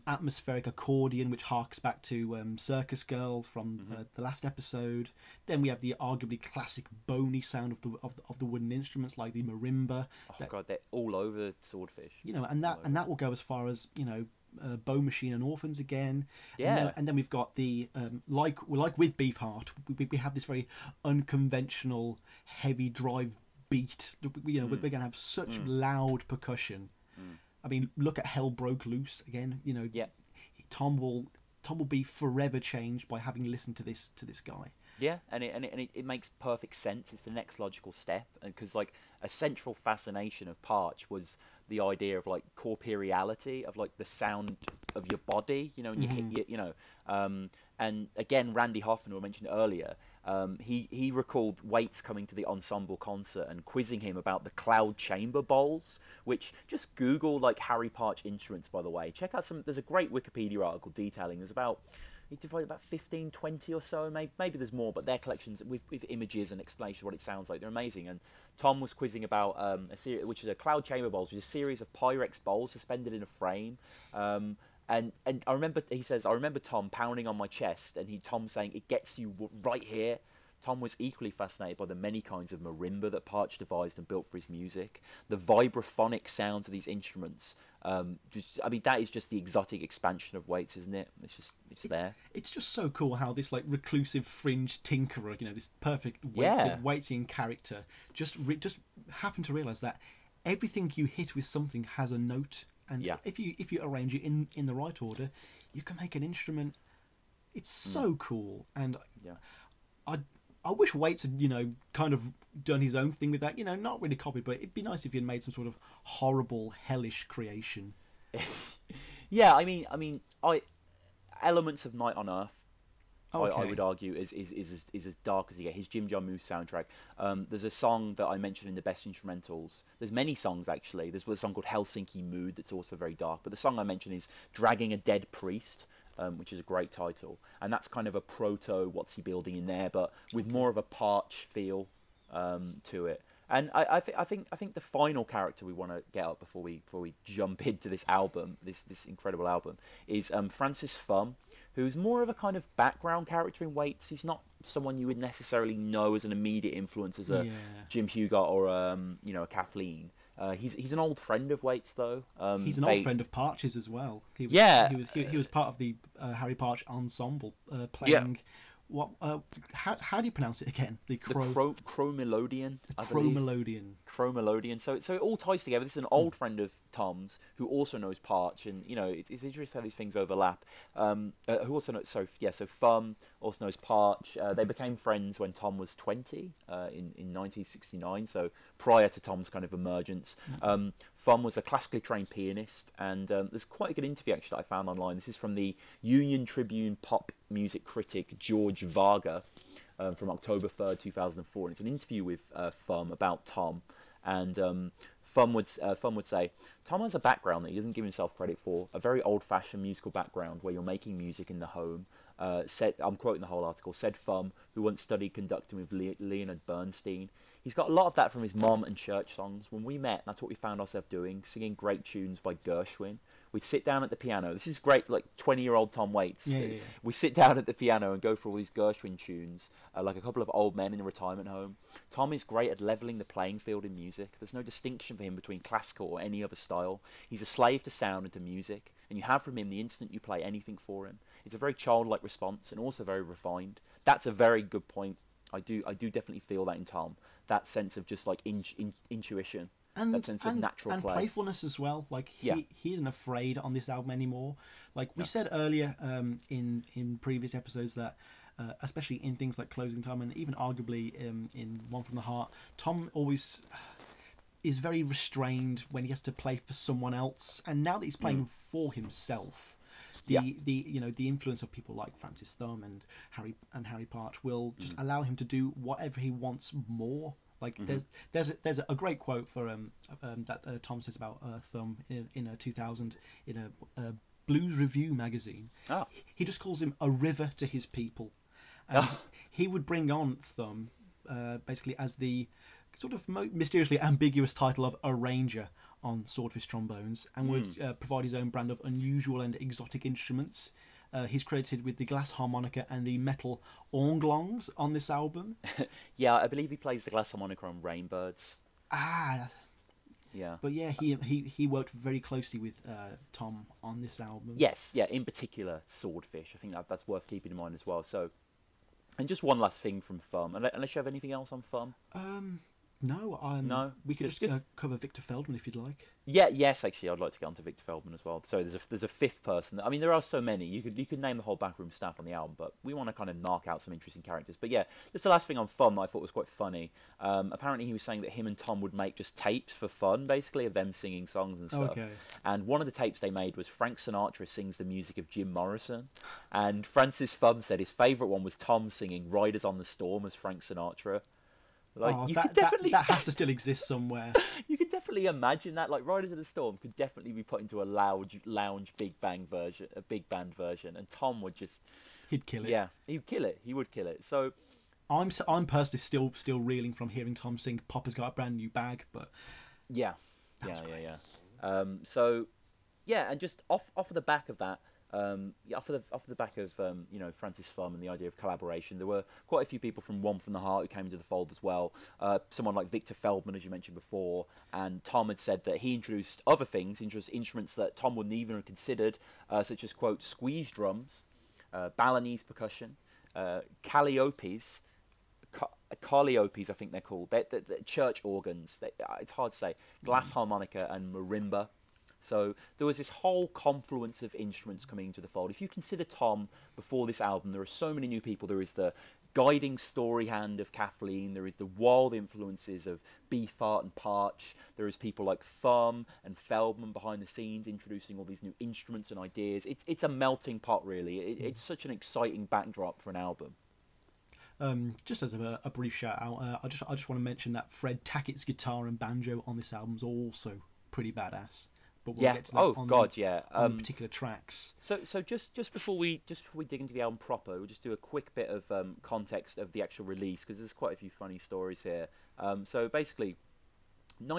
atmospheric accordion, which harks back to Circus Girl from the last episode. Then we have the arguably classic bony sound of the wooden instruments like the marimba. Oh God, they're all over Swordfish. You know, and that will go as far as, you know, Bow Machine and Orphans again. Yeah. And then we've got the like with Beefheart, we have this very unconventional heavy drive beat. You know, we're going to have such loud percussion. I mean, look at Hell Broke Loose again. You know, Tom will be forever changed by having listened to this guy. Yeah, and it makes perfect sense. It's the next logical step, because like a central fascination of Parch was the idea of like corporeality, of like the sound of your body, you know, and you know, and again, Randy Hoffman, who I mentioned earlier, he recalled Waits coming to the ensemble concert and quizzing him about the cloud chamber bowls, which, just Google like Harry Parch instruments, by the way. Check out there's a great Wikipedia article detailing, there's about, he divided about 15, 20 or so, maybe there's more, but their collections with images and explanation of what it sounds like, they're amazing. And Tom was quizzing about a series, which is a cloud chamber bowls, which is a series of Pyrex bowls suspended in a frame. And I remember, he says, I remember Tom pounding on my chest, and Tom saying, it gets you right here. Tom was equally fascinated by the many kinds of marimba that Parch devised and built for his music. The vibraphonic sounds of these instruments. I mean, that is just the exotic expansion of Waits, isn't it? It's there. It's just so cool how this like reclusive fringe tinkerer, you know, this perfect Waitsian character, just happened to realise that everything you hit with something has a note, and if you arrange it in the right order, you can make an instrument. It's so cool, and I wish Waits had, you know, kind of done his own thing with that. You know, not really copied, but it'd be nice if he had made some sort of horrible, hellish creation. Yeah, I mean, elements of Night on Earth, I would argue, is as dark as you get. His Jim Jarmusch soundtrack. There's a song that I mentioned in the best instrumentals. There's many songs, actually. There's a song called Helsinki Mood that's also very dark. But the song I mentioned is Dragging a Dead Priest, which is a great title, and that's kind of a proto what's he building in there, but with more of a Parch feel to it. And I think the final character we want to get up before we jump into this album, this incredible album, is Francis Thumb, who's more of a kind of background character in Waits. He's not someone you would necessarily know as an immediate influence as a Jim Hugart or you know, a Kathleen. He's an old friend of Waits, though. He's an old friend of Parch's as well. He was part of the Harry Parch ensemble, playing what? How do you pronounce it again? The Chromelodion. Chromelodion. So it all ties together. This is an old friend of Tom's who also knows Parch, and you know it's interesting how these things overlap. Who also knows? So Thumb also knows Parch. They became friends when Tom was 20 in 1969. So prior to Tom's kind of emergence. Thumb was a classically trained pianist, and there's quite a good interview actually that I found online. This is from the Union Tribune pop music critic George Varga from October 3rd, 2004. And it's an interview with Thumb about Tom, and Thumb would say, Tom has a background that he doesn't give himself credit for, a very old-fashioned musical background where you're making music in the home. I'm quoting the whole article, said Thumb, who once studied conducting with Leonard Bernstein. He's got a lot of that from his mom and church songs. When we met, that's what we found ourselves doing, singing great tunes by Gershwin. We'd sit down at the piano. This is great, like 20-year-old Tom Waits. Yeah. We sit down at the piano and go through all these Gershwin tunes, like a couple of old men in a retirement home. Tom is great at leveling the playing field in music. There's no distinction for him between classical or any other style. He's a slave to sound and to music, and you have from him the instant you play anything for him. It's a very childlike response and also very refined. That's a very good point. I do definitely feel that in Tom. That sense of just like intuition, and that sense of natural play. Playfulness as well. Like he isn't afraid on this album anymore. Like we said earlier in previous episodes that especially in things like Closing Time and even arguably in One from the Heart, Tom always is very restrained when he has to play for someone else, and now that he's playing for himself, the influence of people like Francis Thumb and Harry Parch will just allow him to do whatever he wants more. Like there's a great quote for that Tom says about Thumb in 2000 in a Blues Review magazine. Oh. He just calls him a river to his people. And he would bring on Thumb basically as the sort of mysteriously ambiguous title of arranger on Swordfishtrombones, and would provide his own brand of unusual and exotic instruments. He's credited with the glass harmonica and the metal orglongs on this album. Yeah, I believe he plays the glass harmonica on Rainbirds. Yeah. But yeah, he worked very closely with Tom on this album. Yes, yeah, in particular Swordfish. I think that's worth keeping in mind as well. So, and just one last thing from Thumb, unless you have anything else on Thumb. No, no. We could just cover Victor Feldman if you'd like. Yeah, yes, actually, I'd like to get onto Victor Feldman as well. So there's a fifth person. I mean, there are so many. You could name the whole backroom staff on the album, but we want to kind of knock out some interesting characters. But yeah, just the last thing on Thumb that I thought was quite funny. Apparently, he was saying that him and Tom would make just tapes for fun, basically, of them singing songs and stuff. Okay. And one of the tapes they made was Frank Sinatra sings the music of Jim Morrison, and Francis Thumb said his favourite one was Tom singing "Riders on the Storm" as Frank Sinatra. Like you could definitely that has to still exist somewhere. You could definitely imagine that. Like Riders of the Storm could definitely be put into a lounge big band version, and Tom would he'd kill it. Yeah, he'd kill it. He would kill it. So I'm personally still reeling from hearing Tom sing "Papa's Got a Brand New Bag," but yeah. So yeah, and just off of the back of that. Off the back of Francis Thumb and the idea of collaboration, there were quite a few people from One from the Heart who came into the fold as well. Someone like Victor Feldman, as you mentioned before, and Tom had said that he introduced other things, instruments that Tom wouldn't even have considered, such as quote squeeze drums, Balinese percussion, calliopes, I think they're called. They're church organs. It's hard to say. Glass harmonica and marimba. So there was this whole confluence of instruments coming into the fold. If you consider Tom before this album, there are so many new people. There is the guiding story hand of Kathleen. There is the wild influences of Beefheart and Parch. There is people like Thumb and Feldman behind the scenes introducing all these new instruments and ideas. It's a melting pot, really. It's such an exciting backdrop for an album. Just as a brief shout out, I just want to mention that Fred Tackett's guitar and banjo on this album is also pretty badass. But we'll get to that on particular tracks. So just before we dig into the album proper, we'll just do a quick bit of context of the actual release, because there's quite a few funny stories here. So basically, April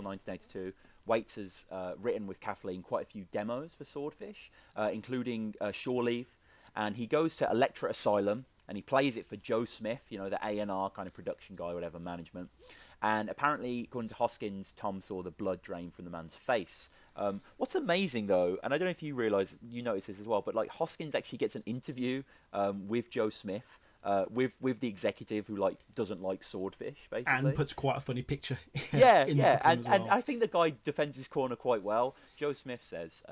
1982, Waits has written with Kathleen quite a few demos for Swordfish, including Shore Leave, and he goes to Electra Asylum and he plays it for Joe Smith, the A&R kind of production guy, whatever, management. And apparently, according to Hoskins, Tom saw the blood drain from the man's face. What's amazing, though, and I don't know if you notice this as well, but like Hoskins actually gets an interview with Joe Smith, with the executive who doesn't like Swordfish, basically, and puts quite a funny picture. And I think the guy defends his corner quite well. Joe Smith says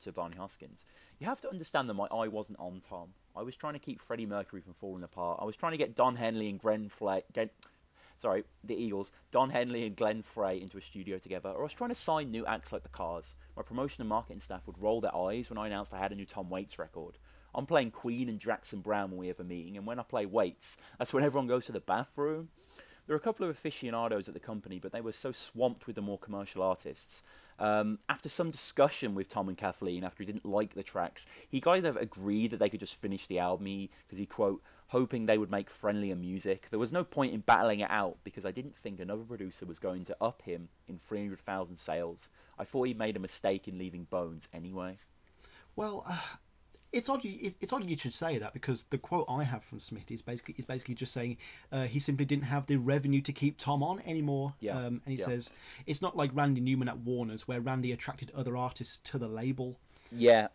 to Barney Hoskins, "You have to understand that my eye wasn't on Tom. I was trying to keep Freddie Mercury from falling apart. I was trying to get Don Henley and the Eagles, Don Henley and Glenn Frey into a studio together, or I was trying to sign new acts like the Cars. My promotion and marketing staff would roll their eyes when I announced I had a new Tom Waits record. I'm playing Queen and Jackson Browne when we have a meeting, and when I play Waits, that's when everyone goes to the bathroom." There were a couple of aficionados at the company, but they were so swamped with the more commercial artists. After some discussion with Tom and Kathleen, after he didn't like the tracks, he kind of agreed that they could just finish the album, because he, quote, hoping they would make friendlier music. There was no point in battling it out, because I didn't think another producer was going to up him in 300,000 sales. I thought he made a mistake in leaving Bones anyway. Well, it's odd you should say that, because the quote I have from Smith is basically just saying he simply didn't have the revenue to keep Tom on anymore. And he says it's not like Randy Newman at Warner's, where Randy attracted other artists to the label. Yeah.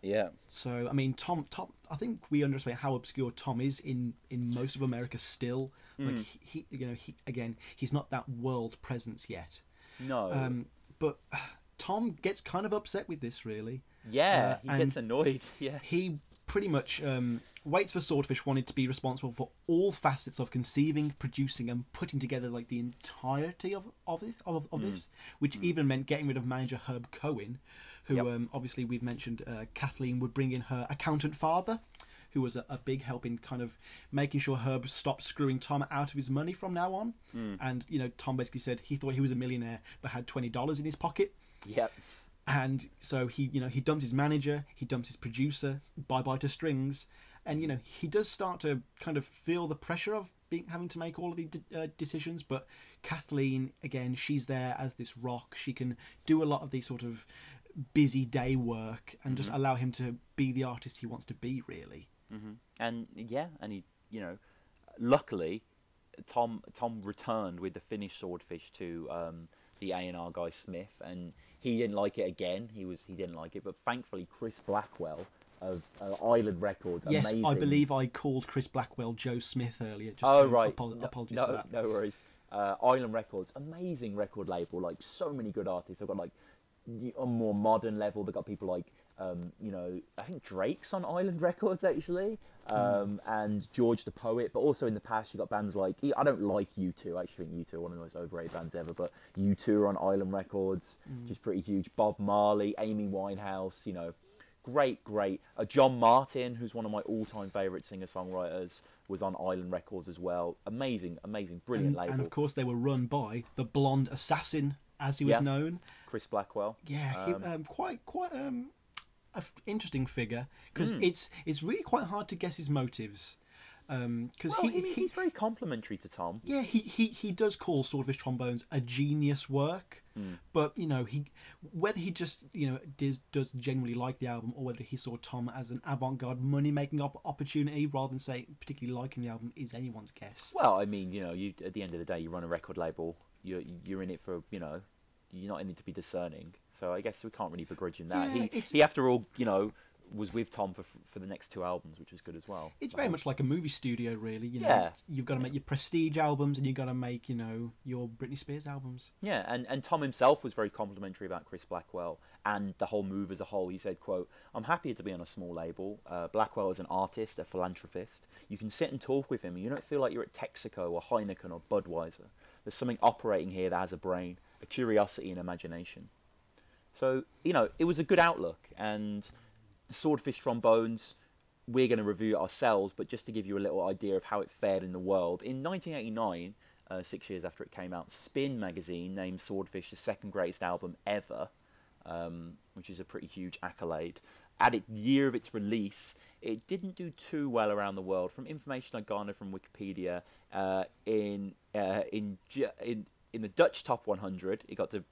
So I mean, Tom, I think we underestimate how obscure Tom is in most of America still. Like he's not that world presence yet. No. But Tom gets kind of upset with this, really. Yeah, he gets annoyed. Yeah. He pretty much Waits for Swordfish wanted to be responsible for all facets of conceiving, producing, and putting together like the entirety of this, which even meant getting rid of manager Herb Cohen, who obviously we've mentioned. Kathleen would bring in her accountant father, who was a big help in kind of making sure Herb stopped screwing Tom out of his money from now on. And Tom basically said he thought he was a millionaire but had $20 in his pocket. Yep. And so he dumped his manager, he dumped his producer, bye to Strings, and he does start to kind of feel the pressure of having to make all of the decisions. But Kathleen, again, she's there as this rock. She can do a lot of the sort of busy day work and just allow him to be the artist he wants to be, really. And he, luckily, Tom returned with the finished Swordfish to the A&R guy Smith, and he didn't like it again. He didn't like it, but thankfully Chris Blackwell of Island Records. Yes, amazing. I believe I called Chris Blackwell Joe Smith earlier. Right. Apologies for that. No worries. Island Records, amazing record label. Like so many good artists. They've got like a more modern level. They've got people like I think Drake's on Island Records actually, and George the Poet. But also in the past, you got bands like I don't like U2. I actually think U2 are one of the most overrated bands ever. But U2 are on Island Records, which is pretty huge. Bob Marley, Amy Winehouse. Great. John Martin, who's one of my all-time favourite singer-songwriters, was on Island Records as well. Amazing, brilliant label. And of course, they were run by the Blonde Assassin, as he was known, Chris Blackwell. Yeah, he, quite an interesting figure, because it's really quite hard to guess his motives. Because he's very complimentary to Tom. Yeah, he does call Swordfishtrombones a genius work, but whether he just does genuinely like the album, or whether he saw Tom as an avant-garde money-making opportunity rather than say particularly liking the album is anyone's guess. Well, I mean, you at the end of the day, you run a record label. You're in it for you're not in it to be discerning. So I guess we can't really begrudge him that. Yeah, he after all was with Tom for the next two albums, which was good as well. It's very much like a movie studio, really. Yeah. You've got to make your prestige albums, and you've got to make, your Britney Spears albums. Yeah, and Tom himself was very complimentary about Chris Blackwell and the whole move as a whole. He said, quote, "I'm happy to be on a small label. Blackwell is an artist, a philanthropist. You can sit and talk with him, and you don't feel like you're at Texaco or Heineken or Budweiser. There's something operating here that has a brain, a curiosity and imagination." So, it was a good outlook, and Swordfishtrombones, we're going to review it ourselves, but just to give you a little idea of how it fared in the world. In 1989, 6 years after it came out, Spin magazine named Swordfish the second greatest album ever, which is a pretty huge accolade. At the year of its release, it didn't do too well around the world. From information I garnered from Wikipedia, in the Dutch Top 100, it got to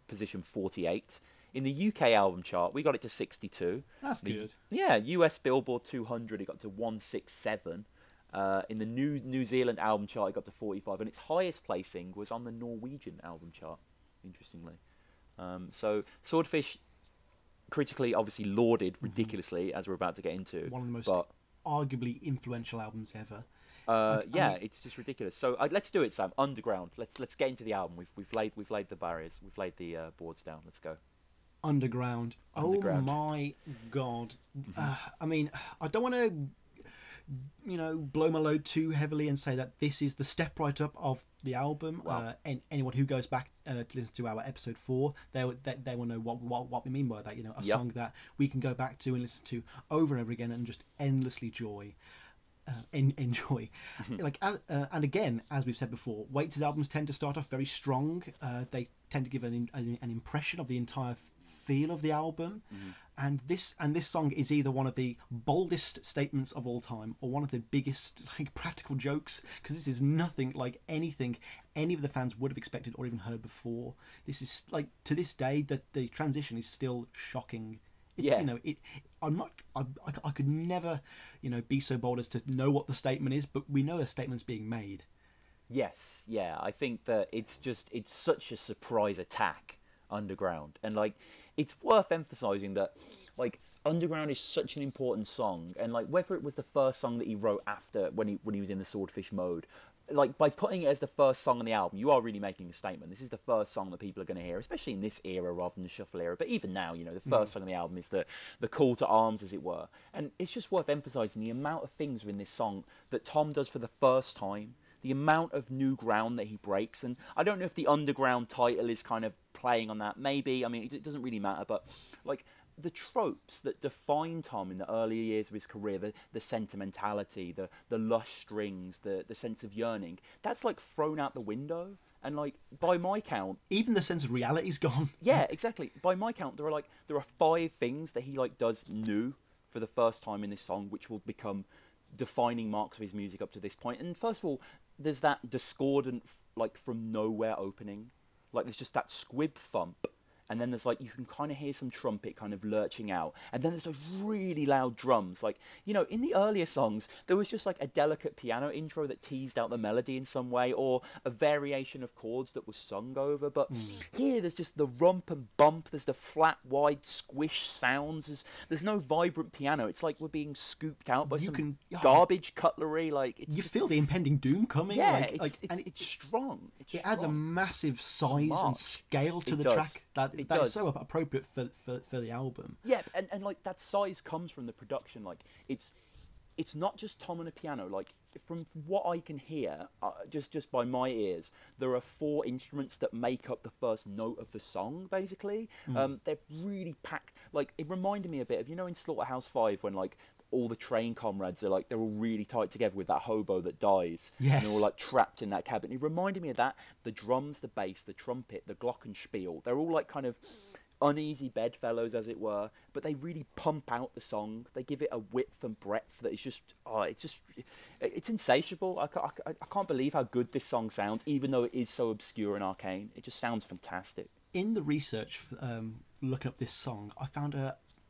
position 48. In the UK album chart, we got it to 62. That's good. Yeah, US Billboard 200, it got to 167. In the New Zealand album chart, it got to 45. And its highest placing was on the Norwegian album chart, interestingly. So Swordfish, critically, obviously lauded ridiculously, as we're about to get into. One of the most arguably influential albums ever. It's just ridiculous. So let's do it, Sam. Underground. Let's get into the album. We've laid the barriers. We've laid the boards down. Let's go. Underground. Oh my God. I mean, I don't want to, blow my load too heavily and say that this is the step right up of the album. Wow. And anyone who goes back to listen to our episode 4, they will know what we mean by that. A song that we can go back to and listen to over and over again and just endlessly enjoy. And again, as we've said before, Waits' albums tend to start off very strong. They tend to give an impression of the entire feel of the album, and this song is either one of the boldest statements of all time or one of the biggest practical jokes, because this is nothing like anything any of the fans would have expected or even heard before. This is to this day that the transition is still shocking. I could never be so bold as to know what the statement is, but we know a statement's being made. Yes, yeah, I think that it's such a surprise attack, Underground, and it's worth emphasizing that Underground is such an important song, and whether it was the first song that he wrote after when he was in the Swordfish mode, like by putting it as the first song on the album, you are really making a statement. This is the first song that people are going to hear, especially in this era rather than the shuffle era. But even now, you know, the first song on the album is the call to arms, as it were. And it's just worth emphasising the amount of things in this song that Tom does for the first time, the amount of new ground that he breaks. And I don't know if the Underground title is kind of playing on that. Maybe. I mean, it doesn't really matter. But like the tropes that define Tom in the earlier years of his career, the sentimentality, the lush strings, the sense of yearning, that's like thrown out the window. And like by my count, even the sense of reality's gone. Yeah, exactly. By my count, there are 5 things that he like does new for the first time in this song, which will become defining marks of his music up to this point. And first of all, there's that discordant, like from nowhere opening, like there's just that squib thump. And then there's like, you can kind of hear some trumpet kind of lurching out. And then there's those really loud drums. Like, you know, in the earlier songs, there was just like a delicate piano intro that teased out the melody in some way, or a variation of chords that was sung over. But here there's just the rump and bump. There's the flat, wide, squish sounds. There's no vibrant piano. It's like we're being scooped out by garbage cutlery. Like it's you feel the impending doom coming. Yeah, it's strong. It adds a massive size and scale to the track. That is so appropriate for the album. Yeah, and like that size comes from the production. Like it's not just Tom and a piano. Like from what I can hear, just by my ears, there are 4 instruments that make up the first note of the song. Basically, they're really packed. Like it reminded me a bit of, you know, in Slaughterhouse-5 when like all the train comrades are like, they're all really tight together with that hobo that dies. Yes. And they're all like trapped in that cabin. It reminded me of that. The drums, the bass, the trumpet, the glockenspiel, they're all like kind of uneasy bedfellows, as it were, but they really pump out the song. They give it a width and breadth that is just, it's insatiable. I can't believe how good this song sounds, even though it is so obscure and arcane. It just sounds fantastic. In the research, looking up this song, I found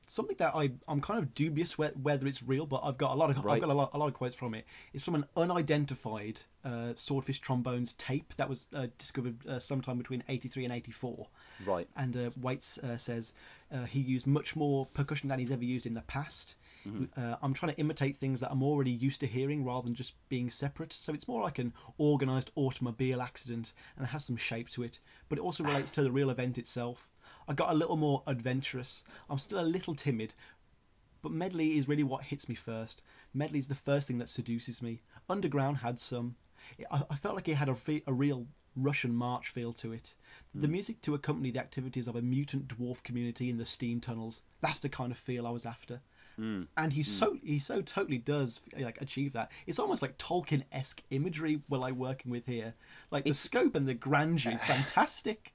something that I'm kind of dubious whether it's real, but I've got a lot of quotes from it. It's from an unidentified Swordfishtrombones tape that was discovered sometime between 83 and 84. Right. And Waits says he used much more percussion than he's ever used in the past. I'm trying to imitate things that I'm already used to hearing rather than just being separate. So it's more like an organised automobile accident, and it has some shape to it, but it also relates to the real event itself. I got a little more adventurous. I'm still a little timid, but medley is really what hits me first. Medley is the first thing that seduces me. Underground had some. I felt like it had a real Russian march feel to it. The music to accompany the activities of a mutant dwarf community in the steam tunnels. That's the kind of feel I was after. And he so totally does like achieve that. It's almost like Tolkien-esque imagery we're like working with here. Like the scope and the grandeur is fantastic.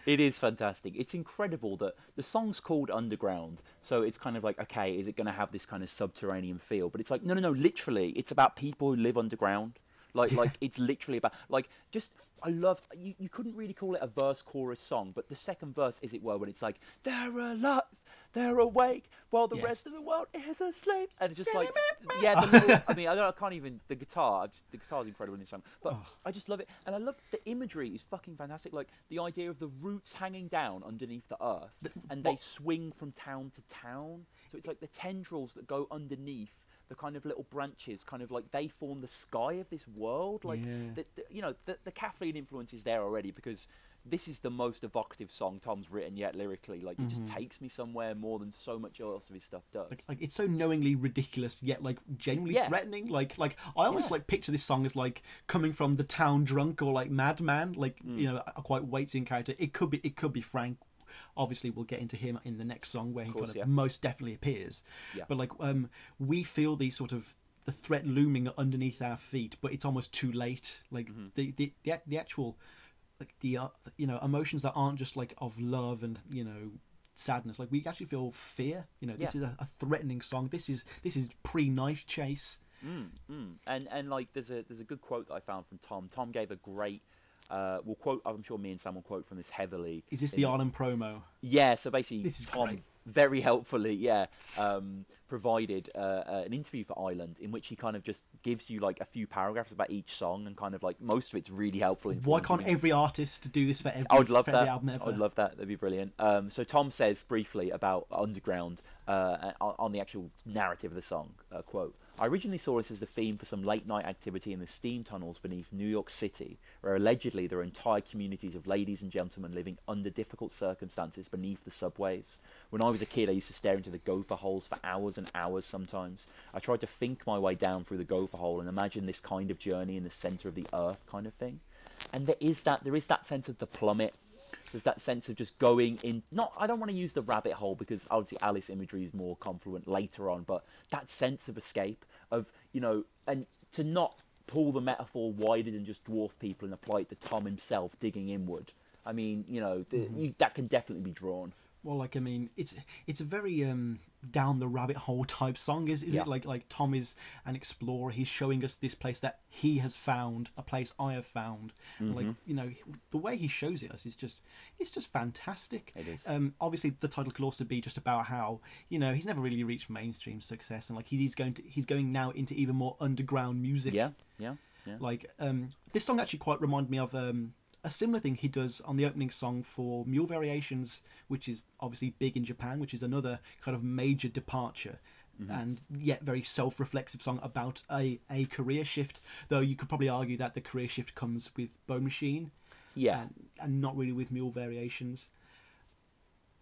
It is fantastic. It's incredible that the song's called Underground, so it's kind of like, okay, is it going to have this kind of subterranean feel? But it's like, no, literally, it's about people who live underground. Like it's literally about, like, just, I love, you couldn't really call it a verse chorus song, but the second verse, as it were, when it's like, they're alive, they're awake, while the rest of the world is asleep. And it's just like, yeah, the little, I mean, I can't even, the guitar's incredible in this song, but I just love it. And I love the imagery is fucking fantastic. Like the idea of the roots hanging down underneath the earth, and they swing from town to town. So it's like the tendrils that go underneath the kind of little branches, kind of like they form the sky of this world. Like, the Kathleen influence is there already, because this is the most evocative song Tom's written yet lyrically. Like, it just takes me somewhere more than so much else of his stuff does. Like it's so knowingly ridiculous yet like genuinely threatening. Like I almost like picture this song as like coming from the town drunk or like madman. Like you know, a quite Waitsian character. It could be Frank. Obviously, we'll get into him in the next song where he kind of most definitely appears. Yeah. But like, we feel the sort of the threat looming underneath our feet, but it's almost too late. Like the actual, like the emotions that aren't just like of love and sadness. Like we actually feel fear. This is a threatening song. This is pre-knife chase. And like there's a good quote that I found from Tom. Tom gave a great. We'll quote. I'm sure me and Sam will quote from this heavily. Is this the Arnhem promo? Yeah. So basically, this is Tom great. Very helpfully, provided an interview for Island in which he kind of just gives you like a few paragraphs about each song, and kind of like most of it's really helpful. Why can't every artist do this for every? I would love that. Album ever? I would love that. That'd be brilliant. So Tom says briefly about Underground on the actual narrative of the song. Quote. I originally saw this as the theme for some late-night activity in the steam tunnels beneath New York City, where allegedly there are entire communities of ladies and gentlemen living under difficult circumstances beneath the subways. When I was a kid, I used to stare into the gopher holes for hours and hours sometimes. I tried to think my way down through the gopher hole and imagine this kind of journey in the centre of the earth kind of thing. And there is that sense of the plummet. There's that sense of just going in, I don't want to use the rabbit hole because obviously Alice imagery is more confluent later on, but that sense of escape, of, and to not pull the metaphor wider than just dwarf people and apply it to Tom himself digging inward. I mean, that can definitely be drawn. Well, like, I mean, it's a very down the rabbit hole type song, is it? Like Tom is an explorer. He's showing us this place that he has found, a place I have found. Like, the way he shows it us is just fantastic. It is. Obviously, the title could also be just about how he's never really reached mainstream success, and like he's going now into even more underground music. Yeah. Like this song actually quite reminded me of a similar thing he does on the opening song for Mule Variations, which is obviously big in Japan, which is another kind of major departure, and yet very self-reflexive song about a career shift, though you could probably argue that the career shift comes with Bone Machine, and not really with Mule Variations.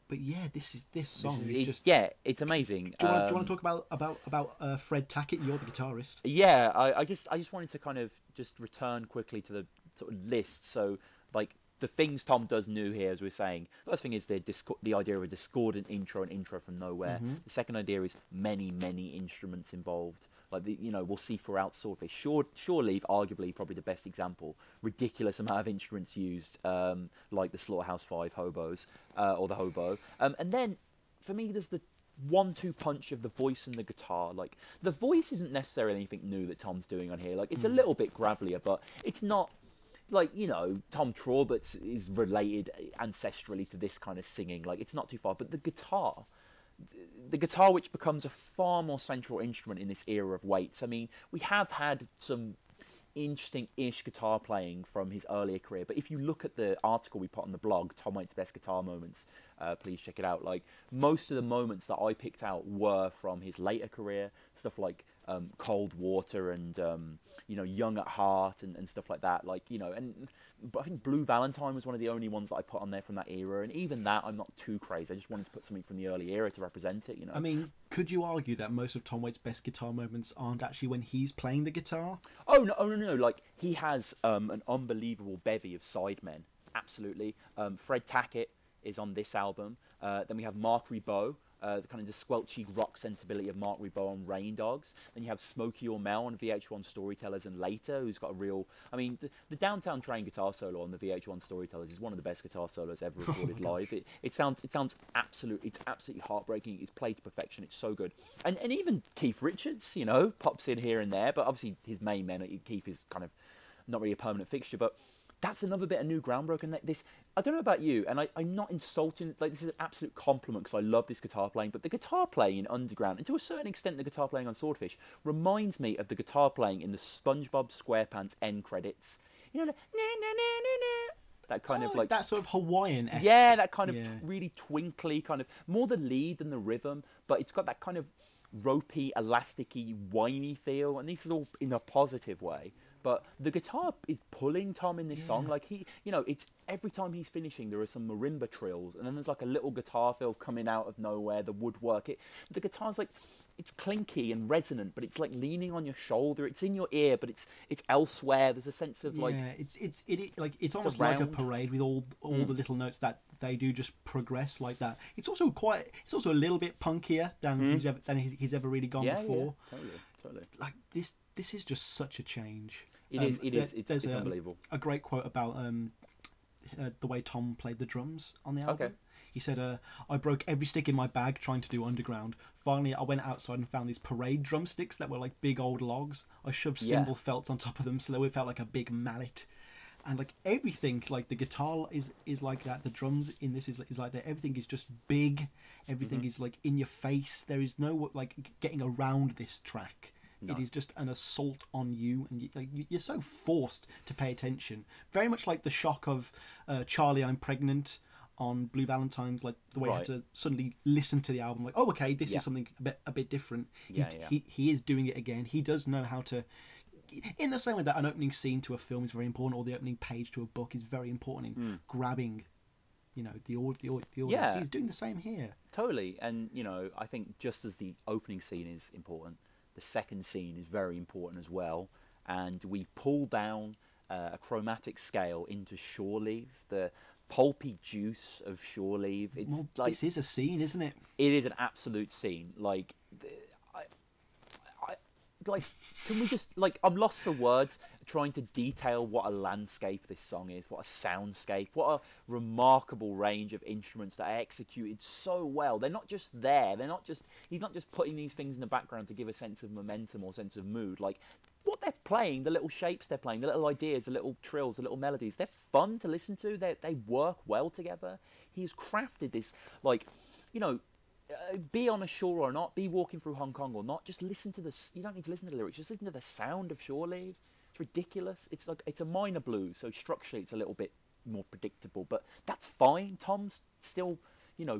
But yeah, this song is just... Yeah, it's amazing. Do you want to talk about Fred Tackett? You're the guitarist. Yeah, I just wanted to kind of just return quickly to the sort of list. So, like, the things Tom does new here, as we're saying. First thing is the idea of a discordant intro, an intro from nowhere. The second idea is many instruments involved. Like, we'll see throughout Swordfish. Shore Leave, arguably probably the best example. Ridiculous amount of instruments used, like the Slaughterhouse 5 hobos, or the hobo. And then, for me, there's the 1-2 punch of the voice and the guitar. Like, the voice isn't necessarily anything new that Tom's doing on here. Like, it's a little bit gravelier, but it's not... Like, Tom Traubert's is related ancestrally to this kind of singing. Like, it's not too far. But the guitar, which becomes a far more central instrument in this era of Waits. I mean, we have had some interesting-ish guitar playing from his earlier career. But if you look at the article we put on the blog, Tom Waits' Best Guitar Moments, please check it out. Like, most of the moments that I picked out were from his later career. Stuff like Cold Water and... Young at Heart and stuff like that. Like, but I think Blue Valentine was one of the only ones that I put on there from that era. And even that, I'm not too crazy. I just wanted to put something from the early era to represent it, I mean, could you argue that most of Tom Waits' best guitar moments aren't actually when he's playing the guitar? Oh, no. Like, he has an unbelievable bevy of sidemen. Absolutely. Fred Tackett is on this album. Then we have Mark Ribot. The kind of the squelchy rock sensibility of Mark Ribot on Rain Dogs. Then you have Smokey Ormel on VH1 Storytellers and Later, who's got a real... I mean, the Downtown Train guitar solo on the VH1 Storytellers is one of the best guitar solos ever recorded live. It sounds absolutely heartbreaking. It's played to perfection. It's so good. And even Keith Richards, pops in here and there, but obviously his main man, Keith, is kind of not really a permanent fixture, but that's another bit of new groundbreaking. This, I don't know about you, and I'm not insulting, like, this is an absolute compliment because I love this guitar playing, but the guitar playing in Underground, and to a certain extent the guitar playing on Swordfish, reminds me of the guitar playing in the SpongeBob SquarePants end credits. That kind of like... that sort of Hawaiian-esque. Yeah, that kind of really twinkly, kind of, more the lead than the rhythm, but it's got that kind of ropey, elasticy, whiny feel, and this is all in a positive way. But the guitar is pulling Tom in this song. Like, it's every time he's finishing, there are some marimba trills, and then there's like a little guitar fill coming out of nowhere, the woodwork. The guitar's like, it's clinky and resonant, but it's like leaning on your shoulder. It's in your ear, but it's elsewhere. There's a sense of like... Yeah, it's almost like a parade with all the little notes that they do just progress like that. It's also a little bit punkier than he's ever really gone before. Yeah, totally. Like, this is just such a change. It's unbelievable. A great quote about the way Tom played the drums on the album. Okay. He said, I broke every stick in my bag trying to do Underground. Finally, I went outside and found these parade drumsticks that were like big old logs. I shoved cymbal felts on top of them so they felt like a big mallet. And like everything, like the guitar is like that. The drums in this is like that. Everything is just big. Everything is like in your face. There is no like getting around this track. No. It is just an assault on you, and you're so forced to pay attention. Very much like the shock of Charlie, I'm Pregnant on Blue Valentine's, like the way you had to suddenly listen to the album, like, oh, okay, this is something a bit different. He is doing it again. He does know how to, in the same way that an opening scene to a film is very important, or the opening page to a book is very important in grabbing, the audience. Yeah. He's doing the same here. Totally. And, I think just as the opening scene is important, the second scene is very important as well. And we pull down a chromatic scale into Shore Leave, the pulpy juice of Shore Leave. It's this is a scene, isn't it? It is an absolute scene. Can we just, I'm lost for words trying to detail what a landscape this song is, what a soundscape, what a remarkable range of instruments that are executed so well. They're not just there. He's not just putting these things in the background to give a sense of momentum or sense of mood. What they're playing, the little shapes they're playing, the little ideas, the little trills, the little melodies, they're fun to listen to. They work well together. He's crafted this, be on a shore or not, be walking through Hong Kong or not, just listen to you don't need to listen to the lyrics, just listen to the sound of Shore Leave. It's ridiculous. It's a minor blues, so structurally it's a little bit more predictable, but that's fine. Tom's still,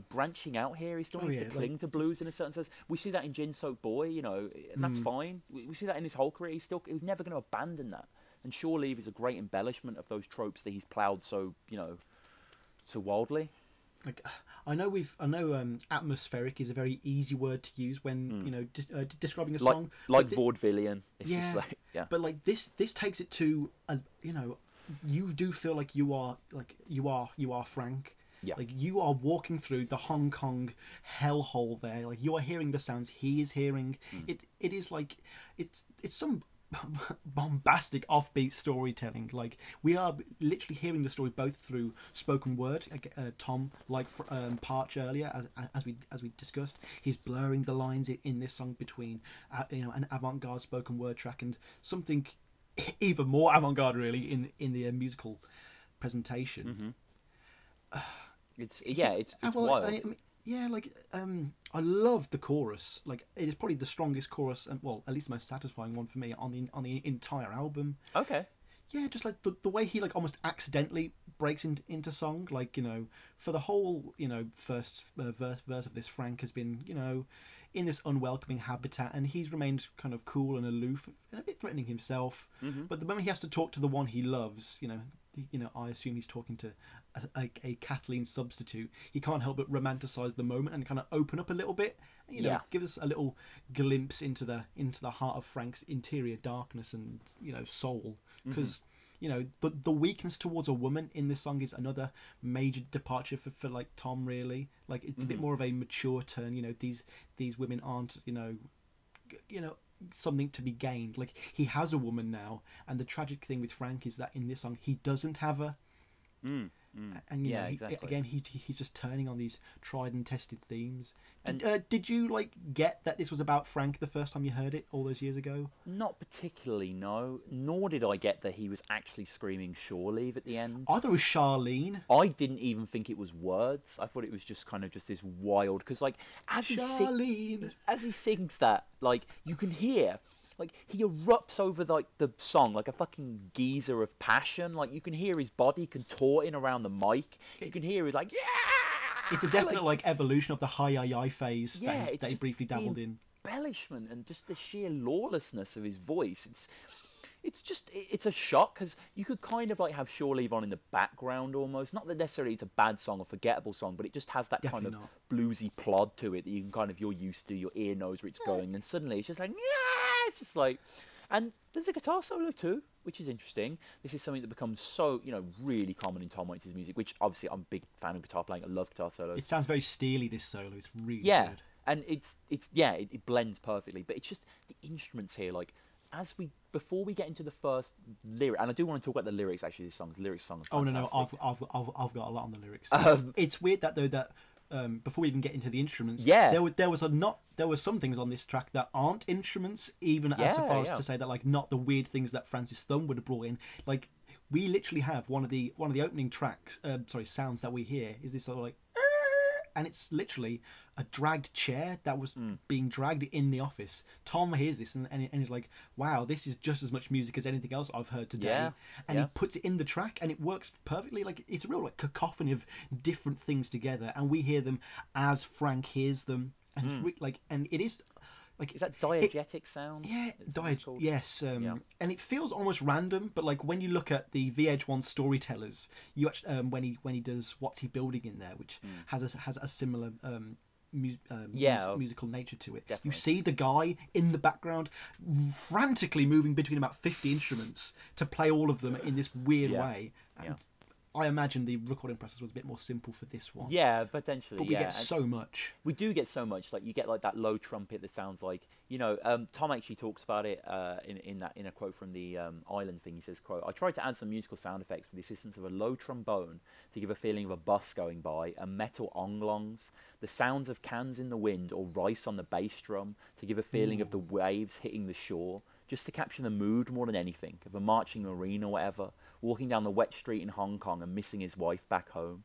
branching out here. He still needs to cling to blues in a certain sense. We see that in Gin Soaked Boy, and that's fine. We see that in his whole career. He was never going to abandon that. And Shore Leave is a great embellishment of those tropes that he's ploughed so wildly. I know atmospheric is a very easy word to use when describing a song, vaudevillian. It's just But this takes it to you do feel like you are Frank. Yeah. You are walking through the Hong Kong hellhole there. You are hearing the sounds he is hearing. It is it's some bombastic offbeat storytelling. We are literally hearing the story both through spoken word, Tom, Parch earlier, as we discussed. He's blurring the lines in this song between an avant-garde spoken word track and something even more avant-garde really in the musical presentation. It's wild. I love the chorus. It is probably the strongest chorus, and at least the most satisfying one for me on the entire album. Okay. Yeah, just the way he almost accidentally breaks into song. For the whole first verse of this, Frank has been in this unwelcoming habitat, and he's remained kind of cool and aloof and a bit threatening himself. But the moment he has to talk to the one he loves, I assume he's talking to a Kathleen substitute. He can't help but romanticize the moment and kind of open up a little bit. Give us a little glimpse into the heart of Frank's interior darkness and soul. Because the weakness towards a woman in this song is another major departure for Tom. Really, it's a bit more of a mature turn. These women aren't something to be gained. He has a woman now, and the tragic thing with Frank is that in this song he doesn't have her. And exactly. Again, he's just turning on these tried and tested themes. Did you get that this was about Frank the first time you heard it all those years ago? Not particularly, no. Nor did I get that he was actually screaming Shore Leave at the end. I thought it was Charlene. I didn't even think it was words. I thought it was just kind of just this wild, because as he sings that, you can hear. He erupts over the song like a fucking geyser of passion. You can hear his body contorting around the mic. You can hear he's yeah. It's a definite evolution of the hi phase that he briefly dabbled in. Embellishment and just the sheer lawlessness of his voice. It's a shock, because you could kind of have Shore Leave on in the background almost. Not that necessarily it's a bad song or forgettable song, but it just has that Definitely kind of bluesy plod to it that you can you're used to. Your ear knows where it's going, and suddenly it's just it's just and there's a guitar solo too, which is interesting. This is something that becomes so really common in Tom Waits' music, which obviously I'm a big fan of guitar playing. I love guitar solos. It sounds very steely, this solo. It's really good. And it blends perfectly. But it's just the instruments here, before we get into the first lyric, and I do want to talk about the lyrics. Actually, this song's lyrics song. Oh no, I've got a lot on the lyrics. It's weird that before we even get into the instruments, there was some things on this track that aren't instruments, even as far as to say that not the weird things that Francis Thumb would have brought in. We literally have one of the opening tracks, sounds that we hear is this sort of and it's literally a dragged chair that was being dragged in the office. Tom hears this and he's like, wow, this is just as much music as anything else I've heard today. And he puts it in the track, and it works perfectly. Like, it's a real like cacophony of different things together, and we hear them as Frank hears them, and it's and it is. Like, is that diegetic sound? Yeah, yes. And it feels almost random, but like when you look at the VH1 storytellers, you actually when he does What's He Building in there, which has a similar musical nature to it. Definitely. You see the guy in the background frantically moving between about 50 instruments to play all of them in this weird way. And I imagine the recording process was a bit more simple for this one. Yeah, potentially. But we get so much. We do get so much. Like, you get like that low trumpet that sounds like, Tom actually talks about it in a quote from the Island thing. He says, quote, "I tried to add some musical sound effects with the assistance of a low trombone to give a feeling of a bus going by, and metal onglongs, the sounds of cans in the wind or rice on the bass drum to give a feeling of the waves hitting the shore, just to capture the mood more than anything, of a marching marine or whatever, walking down the wet street in Hong Kong and missing his wife back home."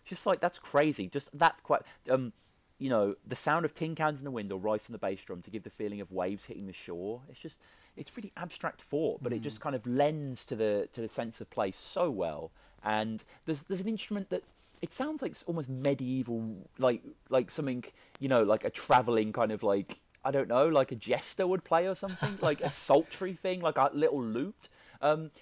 Just like, that's crazy. Just that quite, the sound of tin cans in the wind or rice on the bass drum to give the feeling of waves hitting the shore. It's really abstract thought, but it just kind of lends to the sense of place so well. And there's an instrument that, it sounds like almost medieval, like something, like a traveling kind of like, I don't know, like a jester would play or something, like a sultry thing, like a little lute.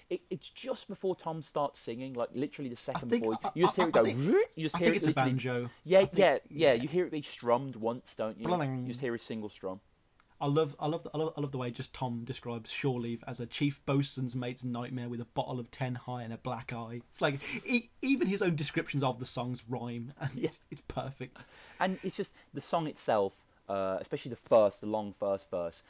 It's just before Tom starts singing, like literally the second before you just hear it go. You just hear it. It's a banjo. Yeah. You hear it be strummed once, don't you? You just hear a single strum. I love the way just Tom describes shore leave as a chief boatswain's mate's nightmare with a bottle of 10 high and a black eye. It's like even his own descriptions of the songs rhyme, and it's perfect. And it's just the song itself. Especially the long first verse,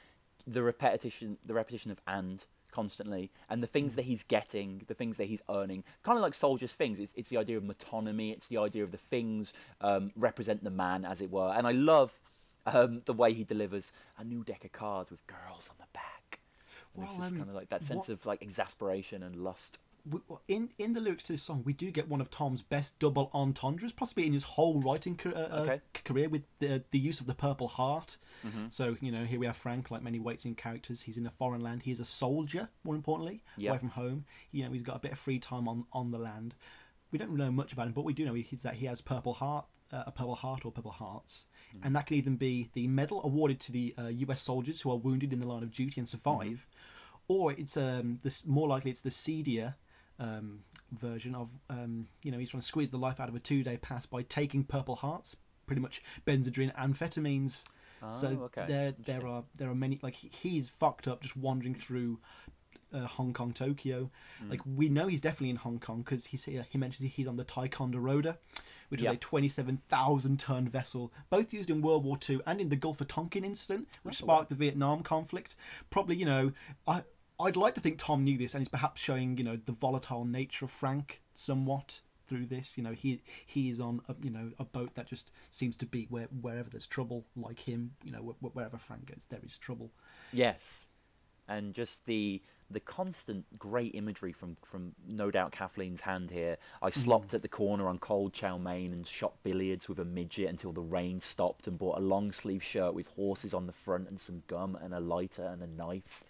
the repetition of "and" constantly, and the things that he's getting, the things that he's earning, kind of like Soldier's things. It's the idea of metonymy. It's the idea of the things represent the man, as it were. And I love the way he delivers a new deck of cards with girls on the back. And it's just kind of like that sense of like exasperation and lust. In the lyrics to this song, we do get one of Tom's best double entendres, possibly in his whole writing career, with the use of the Purple Heart. So, here we have Frank, like many Waitsin characters. He's in a foreign land. He's a soldier, more importantly, away from home. He's got a bit of free time on the land. We don't know much about him, but we do know that he has Purple Heart, a Purple Heart or Purple Hearts. And that can either be the medal awarded to the US soldiers who are wounded in the line of duty and survive, or it's more likely it's the seedier version of he's trying to squeeze the life out of a 2-day pass by taking Purple Hearts, pretty much Benzedrine amphetamines. There are many, like, he's fucked up just wandering through Hong Kong, Tokyo. Like, we know he's definitely in Hong Kong because he mentions he's on the Ticonderoga, which is a 27,000-ton vessel, both used in World War II and in the Gulf of Tonkin incident, which sparked the Vietnam conflict. Probably, I'd like to think Tom knew this, and he's perhaps showing, the volatile nature of Frank somewhat through this. He is on a boat that just seems to be wherever there's trouble, like him. Wherever Frank goes, there is trouble. Yes, and just the constant great imagery from no doubt Kathleen's hand here. I slopped at the corner on cold chow mein and shot billiards with a midget until the rain stopped, and bought a long sleeve shirt with horses on the front and some gum and a lighter and a knife.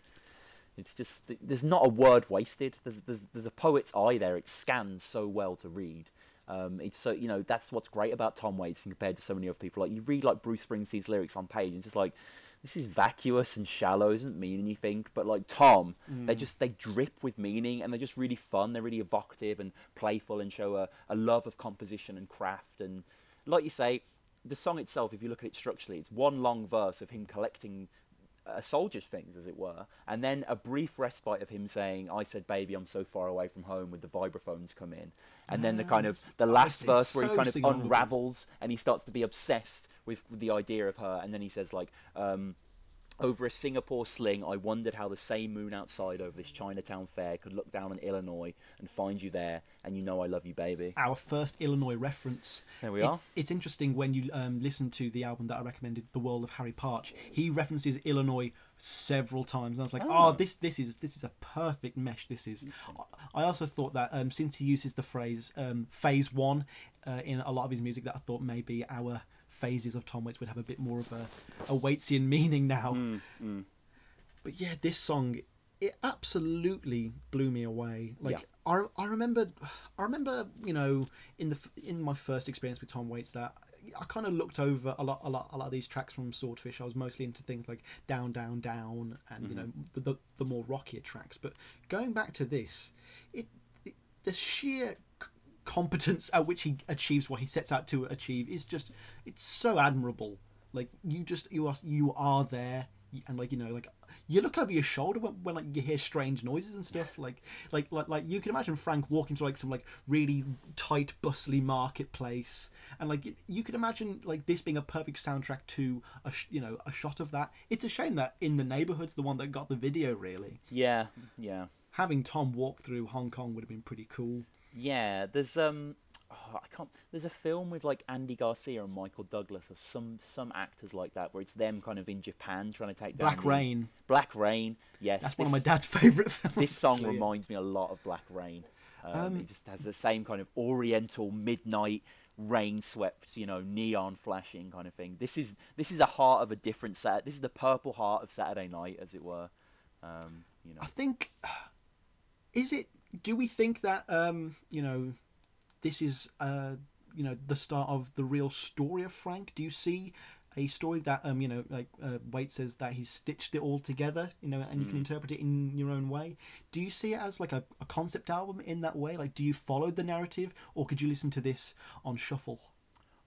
It's just, there's not a word wasted. There's a poet's eye there. It scans so well to read. It's so, that's what's great about Tom Waits compared to so many other people. Like, you read like Bruce Springsteen's lyrics on page, and it's just like, this is vacuous and shallow, doesn't mean anything. But like Tom, they drip with meaning, and they're just really fun. They're really evocative and playful, and show a love of composition and craft. And like you say, the song itself, if you look at it structurally, it's one long verse of him collecting a soldier's things, as it were, and then a brief respite of him saying, "I said, baby, I'm so far away from home," with the vibraphones come in, and then the last verse where he kind of unravels and he starts to be obsessed with the idea of her, and then he says like, "Over a Singapore sling, I wondered how the same moon outside over this Chinatown fair could look down on Illinois and find you there, and I love you, baby." Our first Illinois reference. There we are. It's interesting when you listen to the album that I recommended, The World of Harry Parch. He references Illinois several times, and I was like, this is a perfect mesh. This is. I also thought that since he uses the phrase phase one, in a lot of his music that I thought maybe our phases of Tom Waits would have a bit more of a Waitsian meaning now. But yeah, this song, it absolutely blew me away. Like I remember, in my first experience with Tom Waits, that I kind of looked over a lot of these tracks from Swordfish. I was mostly into things like Down, Down, Down, and the more rockier tracks. But going back to this, the sheer competence at which he achieves what he sets out to achieve is it's so admirable. Like you are there, and like you look over your shoulder when like you hear strange noises and stuff. like you can imagine Frank walking through like some like really tight bustly marketplace, and like you can imagine like this being a perfect soundtrack to a shot of that. It's a shame that In the Neighborhood's the one that got the video, really. Yeah. Having Tom walk through Hong Kong would have been pretty cool. Yeah, there's there's a film with like Andy Garcia and Michael Douglas, or some actors like that, where it's them kind of in Japan trying to take down Black Rain. Yes, that's one of my dad's favourite films. This song reminds me a lot of Black Rain. It just has the same kind of Oriental midnight rain swept, neon flashing kind of thing. This is a heart of a different set. This is the Purple Heart of Saturday Night, as it were. I think. Do we think that this is the start of the real story of Frank? Do you see a story that Waits says that he's stitched it all together, and you can interpret it in your own way? Do you see it as like a concept album in that way? Like, do you follow the narrative, or could you listen to this on shuffle?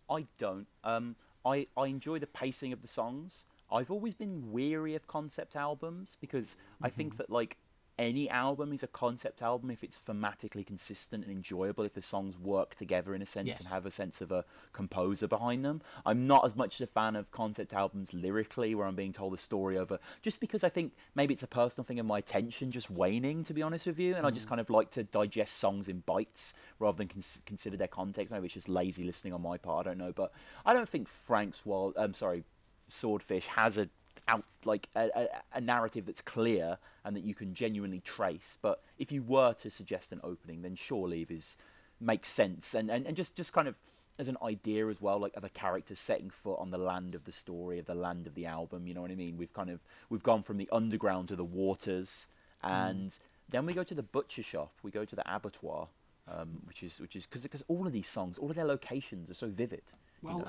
I don't. I enjoy the pacing of the songs. I've always been weary of concept albums because I think that like any album is a concept album if it's thematically consistent and enjoyable, if the songs work together in a sense and have a sense of a composer behind them. I'm not as much a fan of concept albums lyrically, where I'm being told a story over, just because I think maybe it's a personal thing of my attention just waning, to be honest with you, and I just kind of like to digest songs in bites rather than consider their context. Maybe it's just lazy listening on my part, I don't know, but I don't think Swordfish has a narrative that's clear and that you can genuinely trace. But if you were to suggest an opening, then Shore Leave makes sense, and just kind of as an idea as well, like of a character setting foot on the land of the story, of the land of the album. You know what I mean? We've gone from the underground to the waters, and then we go to the butcher shop, we go to the abattoir, which is because all of these songs, all of their locations are so vivid. Well,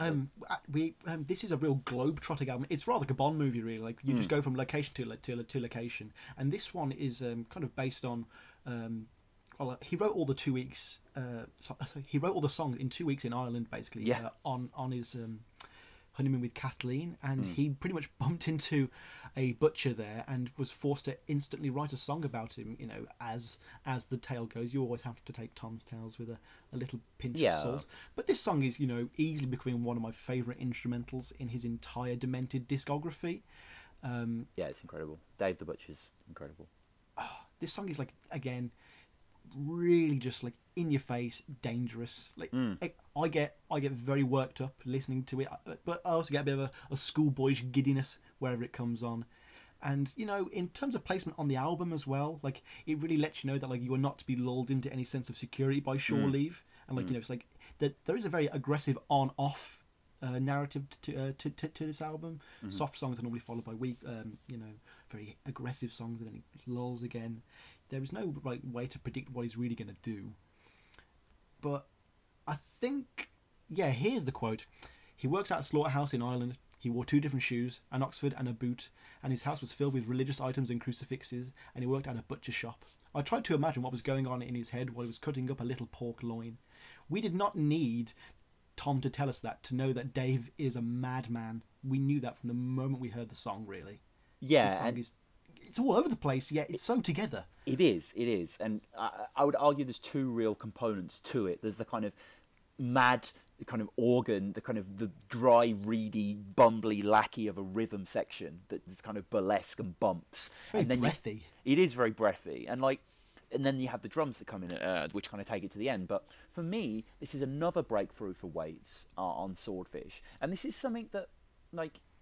this is a real globe-trotting album. It's rather like a Bond movie, really. Like you just go from location to location, and this one is kind of based on. He wrote all the 2 weeks. He wrote all the songs in 2 weeks in Ireland, basically. On his honeymoon with Kathleen, and he pretty much bumped into a butcher there and was forced to instantly write a song about him. As the tale goes, you always have to take Tom's tales with a little pinch of salt. But this song is, easily becoming one of my favourite instrumentals in his entire Demented discography. It's incredible. Dave the Butcher's incredible. This song is again, really just in your face, dangerous. I get very worked up listening to it, but I also get a bit of a schoolboyish giddiness wherever it comes on. And in terms of placement on the album as well, it really lets you know that you are not to be lulled into any sense of security by Shore Leave, and it's that there is a very aggressive on-off narrative to this album. Soft songs are normally followed by weak, very aggressive songs, and then it lulls again. There is no right way to predict what he's really going to do. But I think, here's the quote. He works at a slaughterhouse in Ireland. He wore 2 different shoes, an Oxford and a boot, and his house was filled with religious items and crucifixes, and he worked at a butcher shop. I tried to imagine what was going on in his head while he was cutting up a little pork loin. We did not need Tom to tell us that, to know that Dave is a madman. We knew that from the moment we heard the song, really. Yeah, it's all over the place, yet it's so together. It is. And I would argue there's 2 real components to it. There's the kind of mad kind of organ, the dry, reedy, bumbly lackey of a rhythm section that's kind of burlesque and bumps. Very breathy. It is very breathy. And then you have the drums that come in, which kind of take it to the end. But for me, this is another breakthrough for Waits on Swordfish. And this is something that,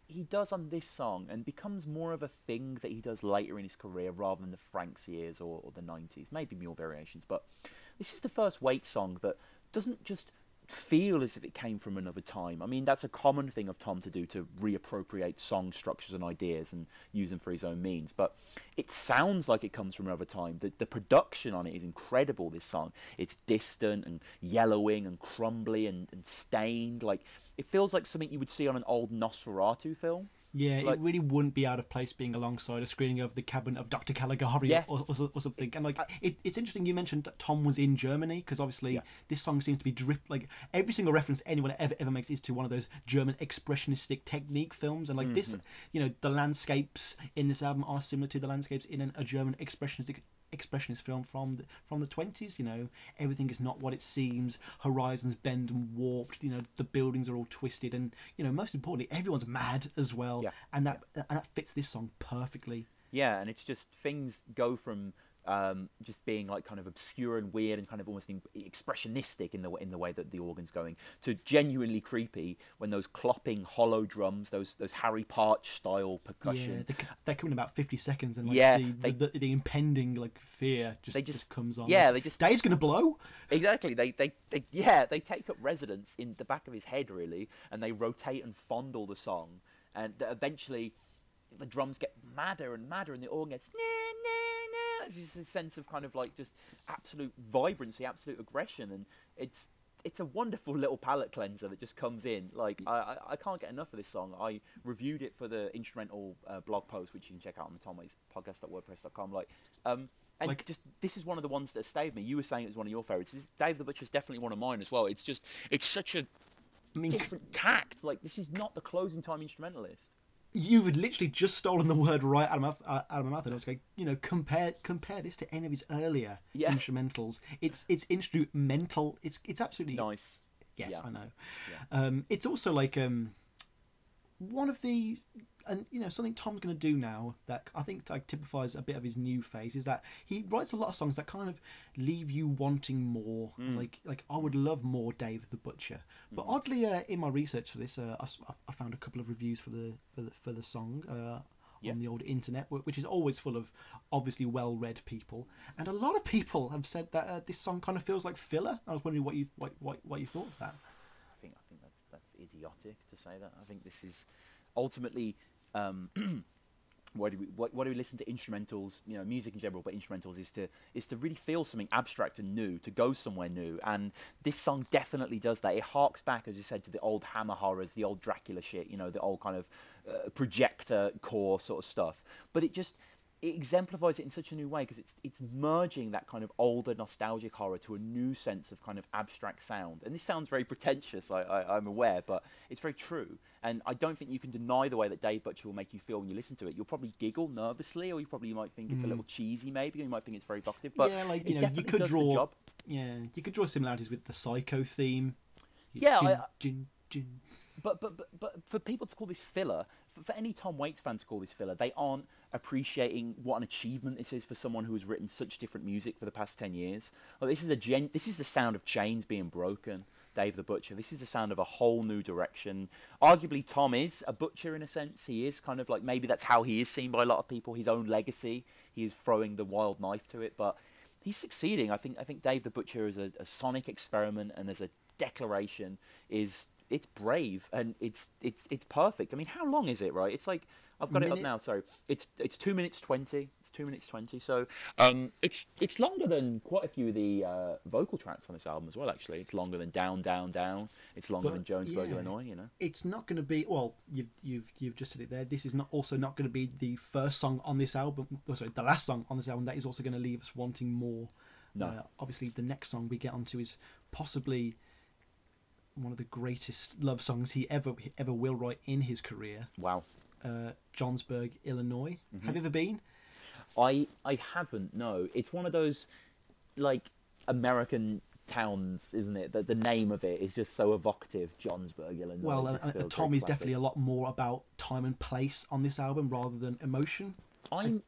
he does on this song and becomes more of a thing that he does later in his career rather than the Frank's years or the 90s. Maybe more variations, but this is the first Waits song that doesn't just feel as if it came from another time. I mean, that's a common thing of Tom to do, to reappropriate song structures and ideas and use them for his own means. But it sounds like it comes from another time. The production on it is incredible, this song. It's distant and yellowing and crumbly and stained. Like, it feels like something you would see on an old Nosferatu film. Yeah, like, it really wouldn't be out of place being alongside a screening of The Cabinet of Dr. Caligari, yeah, or something. And like, it's interesting you mentioned that Tom was in Germany, because obviously this song seems to be like every single reference anyone ever makes is to one of those German expressionistic technique films. And like this, you know, the landscapes in this album are similar to the landscapes in a German expressionist film from the 20s. You know, everything is not what it seems, horizons bend and warped, you know, the buildings are all twisted, and, you know, most importantly, everyone's mad as well. And that fits this song perfectly. Yeah, and it's just, things go from just being like kind of obscure and weird and kind of almost expressionistic in the way that the organ's going, to genuinely creepy when those clopping hollow drums, those Harry Partch style percussion, they're coming about 50 seconds, and like the impending like fear just comes on. Yeah, they just, Dave's gonna blow. Exactly. They take up residence in the back of his head, really, and they rotate and fondle the song, and eventually the drums get madder and madder, and the organ gets it's just a sense of kind of like just absolute vibrancy, absolute aggression, and it's a wonderful little palate cleanser that just comes in. Like, I can't get enough of this song. I reviewed it for the instrumental blog post, which you can check out on the TomWaitsPodcast.wordpress.com. Just, this is one of the ones that stayed with me. You were saying it was one of your favourites. Dave the Butcher's definitely one of mine as well. It's such a different tact. Like, this is not the closing time instrumentalist. You had literally just stolen the word right out of my mouth, and I was going, you know, compare this to any of his earlier instrumentals. It's instrumental. It's absolutely nice. Yes, I know. Yeah. It's also like one of the, and you know, something Tom's going to do now that I think like typifies a bit of his new phase is that he writes a lot of songs that kind of leave you wanting more. Like I would love more Dave the Butcher. But oddly, in my research for this, I found a couple of reviews for the song on the old internet, which is always full of obviously well-read people, and a lot of people have said that this song kind of feels like filler. I was wondering what you thought of that. I think that's idiotic to say that. I think this is ultimately why do we listen to instrumentals, you know, music in general, but instrumentals is to really feel something abstract and new, to go somewhere new, and this song definitely does that. It harks back, as you said, to the old Hammer horrors, the old Dracula shit, you know, the old kind of projector core sort of stuff, but it exemplifies it in such a new way, because it's merging that kind of older nostalgic horror to a new sense of kind of abstract sound. And this sounds very pretentious, I'm aware, but it's very true. And I don't think you can deny the way that Dave Butcher will make you feel when you listen to it. You'll probably giggle nervously, or you might think it's a little cheesy, maybe, or you might think it's very evocative. But yeah, like, you know, you could draw. Yeah, you could draw similarities with the Psycho theme. Yeah, But for people to call this filler, for any Tom Waits fan to call this filler, they aren't appreciating what an achievement this is for someone who has written such different music for the past 10 years. Well, this is the sound of chains being broken, Dave the Butcher. This is the sound of a whole new direction. Arguably, Tom is a butcher in a sense. He is kind of like, maybe that's how he is seen by a lot of people, his own legacy. He is throwing the wild knife to it, but he's succeeding. I think Dave the Butcher as a sonic experiment and as a declaration it's brave, and it's perfect. I mean, how long is it, right? It's like, I've got it up now, so it's 2 minutes 20. It's 2 minutes 20, so it's longer than quite a few of the vocal tracks on this album as well, actually. It's longer than Down, Down, Down. It's longer than Jonesburg, Illinois, you know. It's not going to be, well, you've just said it there, this is also not going to be the first song on this album, the last song on this album that is also going to leave us wanting more. No. Obviously, the next song we get onto is possibly one of the greatest love songs he ever will write in his career. Wow. Johnsburg, Illinois. Have you ever been? I haven't, no. It's one of those, like, American towns, isn't it? The name of it is just so evocative, Johnsburg, Illinois. Well, Tom is definitely a lot more about time and place on this album rather than emotion. I'm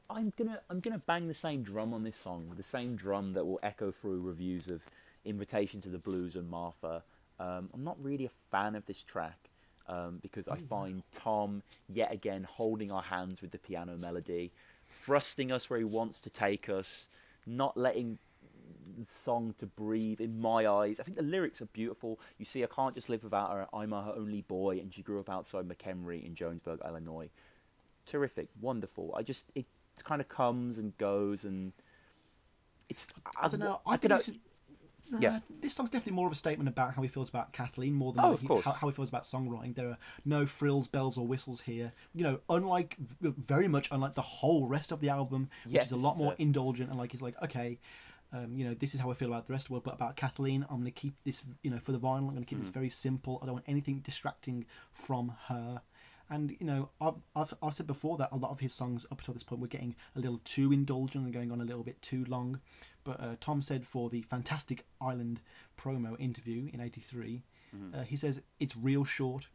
gonna bang the same drum on this song, the same drum that will echo through reviews of Invitation to the Blues and Martha. I'm not really a fan of this track because I find Tom yet again holding our hands with the piano melody, thrusting us where he wants to take us, not letting the song to breathe in my eyes. I think the lyrics are beautiful. You see, I can't just live without her. I'm her only boy, and she grew up outside McHenry in Jonesburg, Illinois. Terrific, wonderful. It kind of comes and goes, and it's. I don't know. This song's definitely more of a statement about how he feels about Kathleen more than how he feels about songwriting. There are no frills, bells, or whistles here. You know, very much unlike the whole rest of the album, which is a lot more indulgent, and he's like, okay, you know, this is how I feel about the rest of the world, but about Kathleen, I'm going to keep this, you know, for the vinyl, I'm going to keep this very simple. I don't want anything distracting from her. And, you know, I've said before that a lot of his songs up until this point were getting a little too indulgent and going on a little bit too long. But Tom said for the Fantastic Island promo interview in '83, he says, it's real short.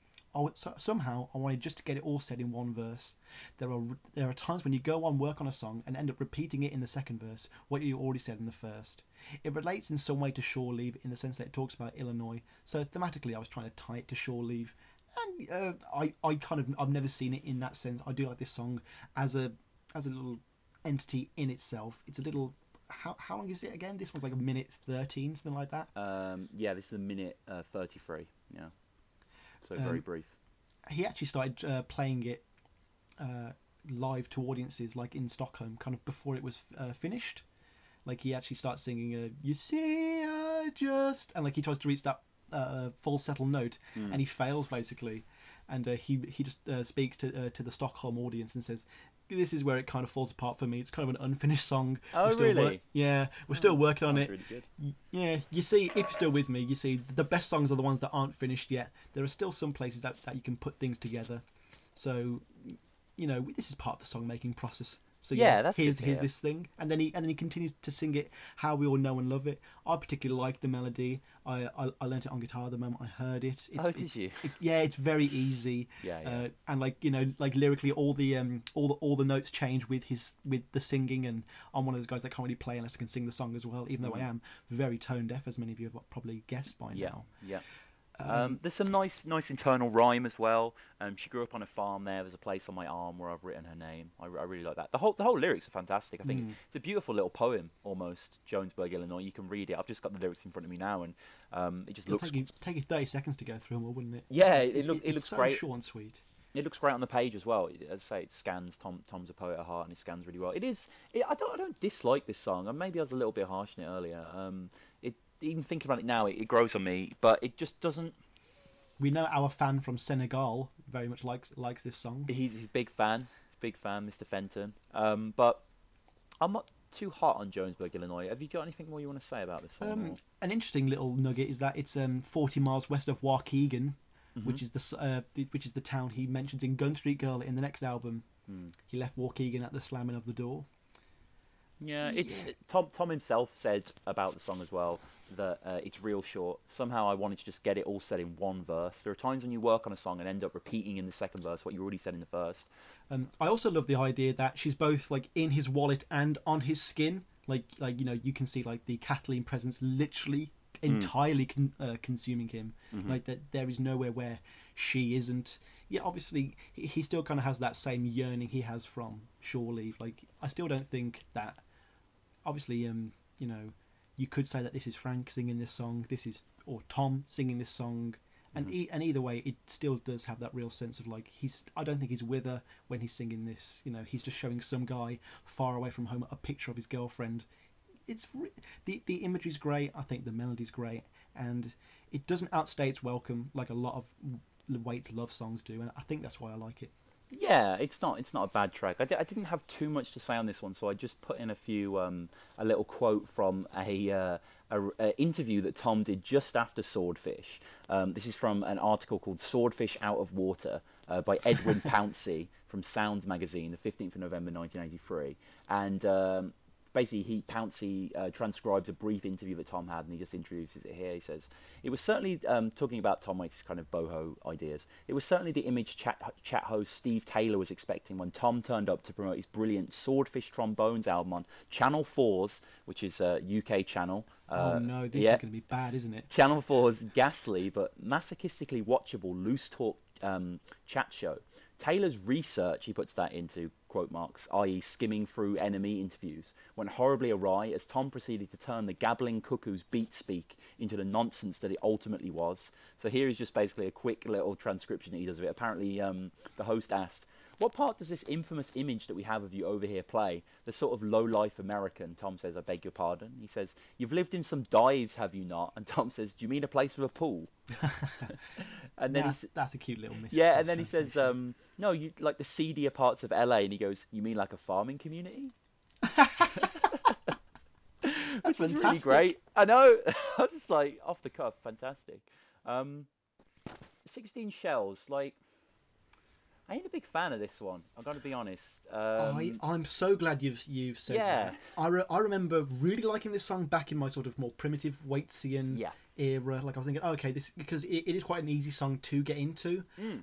Somehow I wanted just to get it all said in one verse. There are times when you go on work on a song and end up repeating it in the second verse, what you already said in the first. It relates in some way to Shore Leave in the sense that it talks about Illinois. So thematically I was trying to tie it to Shore Leave. And I've never seen it in that sense. I do like this song as a little entity in itself. It's a little. How long is it again? This one's like a minute 13, something like that. Yeah, this is a minute 33. Yeah, so very brief. He actually started playing it live to audiences, like in Stockholm, kind of before it was finished. Like he actually starts singing, "You see, I just," and like he tries to reach that falsetto note, and he fails basically, and he just speaks to the Stockholm audience and says, "This is where it kind of falls apart for me. It's kind of an unfinished song." Oh, really? We're still working on it. Really good. Yeah, you see, if you're still with me, you see the best songs are the ones that aren't finished yet. There are still some places that you can put things together. So, you know, this is part of the song making process. So here's this thing, and then he continues to sing it how we all know and love it. I particularly like the melody. I learnt it on guitar the moment I heard it. Did you? It's very easy. And like, you know, like lyrically, all the notes change with the singing. And I'm one of those guys that can't really play unless I can sing the song as well. Even though I am very tone deaf, as many of you have probably guessed by now. Yeah. There's some nice internal rhyme as well. She grew up on a farm there. There's a place on my arm where I've written her name. I really like that. The whole lyrics are fantastic. I think it's a beautiful little poem, almost. Jonesburg, Illinois. You can read it. I've just got the lyrics in front of me now, and it just looks. Take you 30 seconds to go through them all, wouldn't it? Yeah, it looks so great. Short and sweet. It looks great on the page as well. As I say, it scans. Tom's a poet at heart, and it scans really well. I don't dislike this song. And maybe I was a little bit harsh on it earlier. Even thinking about it now, it grows on me, but it just doesn't. We know our fan from Senegal very much likes this song. He's a big fan. Mr. Fenton. But I'm not too hot on Jonesburg, Illinois. Have you got anything more you want to say about this song? An interesting little nugget is that it's 40 miles west of Waukegan, which is the town he mentions in Gun Street Girl in the next album. He left Waukegan at the slamming of the door. Yeah, Tom himself said about the song as well that it's real short. Somehow I wanted to just get it all said in one verse. There are times when you work on a song and end up repeating in the second verse what you already said in the first. I also love the idea that she's both like in his wallet and on his skin. Like you know, you can see like the Kathleen presence literally entirely consuming him. Like that, there is nowhere where she isn't. Yeah, obviously he still kind of has that same yearning he has from Shore Leave. Like I still don't think that. Obviously, you know, you could say that this is Frank singing this song, or Tom singing this song, and either way, it still does have that real sense of like I don't think he's with her when he's singing this. You know, he's just showing some guy far away from home a picture of his girlfriend. The imagery's great. I think the melody's great, and it doesn't outstay its welcome like a lot of Waits love songs do, and I think that's why I like it. Yeah, it's not a bad track. I didn't have too much to say on this one, so I just put in a little quote from a interview that Tom did just after Swordfish. This is from an article called "Swordfish Out of Water" by Edwin Pouncey from Sounds magazine, the 15th of November 1983, and. Basically, Pouncey transcribes a brief interview that Tom had, and he just introduces it here. He says, "It was certainly, talking about Tom Waits' kind of boho ideas, it was certainly the image chat host Steve Taylor was expecting when Tom turned up to promote his brilliant Swordfishtrombones album on Channel 4's, which is a UK channel. Oh no, this is going to be bad, isn't it? Channel 4's ghastly but masochistically watchable loose talk chat show. Taylor's research," he puts that into quote marks, i.e. skimming through enemy interviews, went horribly awry as Tom proceeded to turn the gabbling cuckoo's beat speak into the nonsense that it ultimately was. So here is just basically a quick little transcription that he does of it. Apparently the host asked, "What part does this infamous image that we have of you over here play? The sort of low-life American?" Tom says, "I beg your pardon." He says, "You've lived in some dives, have you not?" And Tom says, "Do you mean a place with a pool?" And then that's a cute little miss. Yeah, and then he says, "No, you like the seedier parts of LA." And he goes, "You mean like a farming community?" Which is really great. I know. I was just like, off the cuff, fantastic. 16 Shells, like, I ain't a big fan of this one. I've got to be honest. I'm so glad you've said that. I remember really liking this song back in my sort of more primitive Waitsian era. Like I was thinking, oh, okay, this because it is quite an easy song to get into,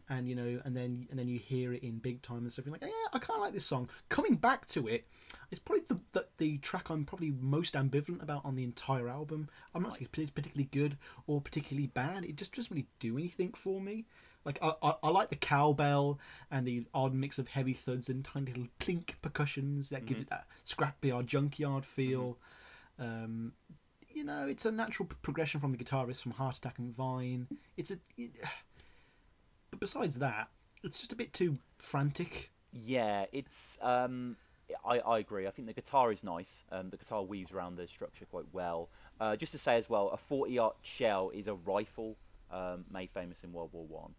and you know, and then you hear it in big time and stuff. You're like, yeah, I kind of like this song. Coming back to it, it's probably the track I'm probably most ambivalent about on the entire album. I'm not saying it's particularly good or particularly bad. It just doesn't really do anything for me. Like I like the cowbell and the odd mix of heavy thuds and tiny little clink percussions that gives it that scrapyard junkyard feel. You know, it's a natural progression from the guitarist from Heart Attack and Vine. But besides that, it's just a bit too frantic. Yeah, it's I agree. I think the guitar is nice. The guitar weaves around the structure quite well. Just to say as well, a 40-aught shell is a rifle made famous in World War One.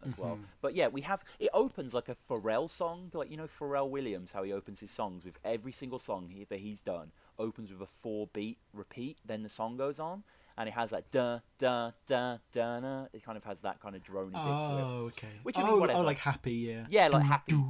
As well. But yeah, it opens like a Pharrell song, like, you know, Pharrell Williams, how he opens his songs with every single song that he's done opens with a 4-beat repeat, then the song goes on, and it has that da da da da da. It kind of has that kind of drony bit to it. Oh, okay. Which I mean, whatever. Like Happy, yeah. Yeah, like Happy.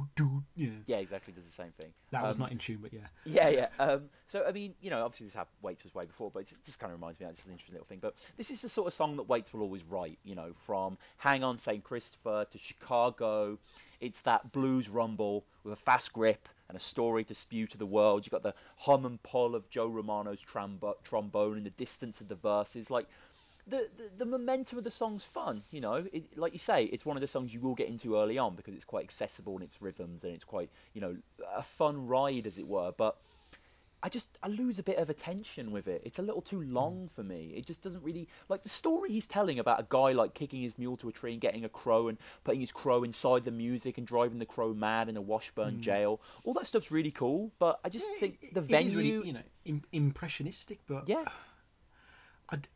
Yeah. Yeah, exactly. Does the same thing. That was not in tune, but yeah. Yeah. So I mean, you know, obviously Waits was way before, but it just kind of reminds me. That's just an interesting little thing. But this is the sort of song that Waits will always write. You know, from Hang On St. Christopher to Chicago. It's that blues rumble with a fast grip and a story to spew to the world. You've got the hum and pull of Joe Romano's trombone and the distance of the verses. Like, the momentum of the song's fun, you know. Like you say, it's one of the songs you will get into early on because it's quite accessible in its rhythms and it's quite, you know, a fun ride, as it were. But I lose a bit of attention with it. It's a little too long for me. It just doesn't really, like, the story he's telling about a guy like kicking his mule to a tree and getting a crow and putting his crow inside the music and driving the crow mad in a Washburn jail. All that stuff's really cool, but I just think the venue, is really, you know, impressionistic. But yeah,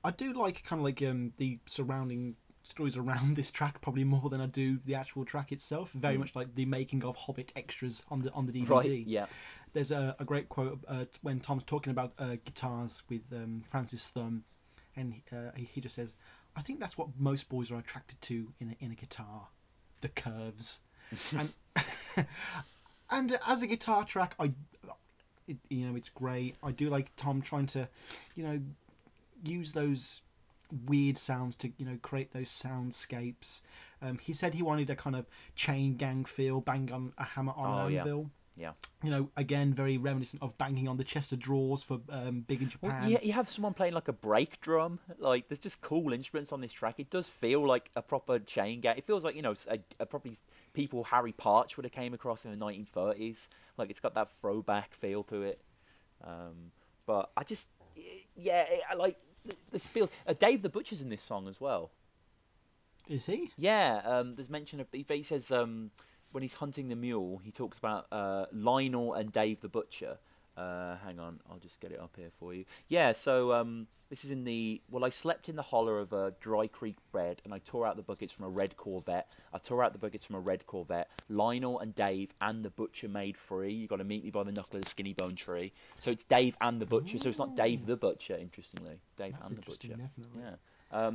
I do like kind of like the surrounding stories around this track probably more than I do the actual track itself. Very much like the making of Hobbit extras on the DVD. Right, yeah. There's a great quote when Tom's talking about guitars with Francis Thumb, and he just says, "I think that's what most boys are attracted to in a guitar, the curves." and as a guitar track, you know, it's great. I do like Tom trying to, you know, use those weird sounds to, you know, create those soundscapes. He said he wanted a kind of chain gang feel, bang on a hammer on an anvil. Yeah. You know, again, very reminiscent of banging on the chest of drawers for Big in Japan. Well, yeah, you have someone playing like a break drum. Like, there's just cool instruments on this track. It does feel like a proper chain gang. It feels like, you know, a probably people Harry Partch would have came across in the 1930s. Like, it's got that throwback feel to it. But I just, yeah, I like this feels. Dave the Butcher's in this song as well. Is he? Yeah. There's mention of. He says when he's hunting the mule, he talks about Lionel and Dave the Butcher. Hang on, I'll just get it up here for you. Yeah. So this is in the. Well, I slept in the hollow of a dry creek bed, and I tore out the buckets from a red Corvette. I tore out the buckets from a red Corvette. Lionel and Dave and the Butcher made free. You got to meet me by the knuckle of the skinny bone tree. So it's Dave and the Butcher. So it's not Dave the Butcher. Interestingly, Dave and the Butcher. Definitely. Yeah.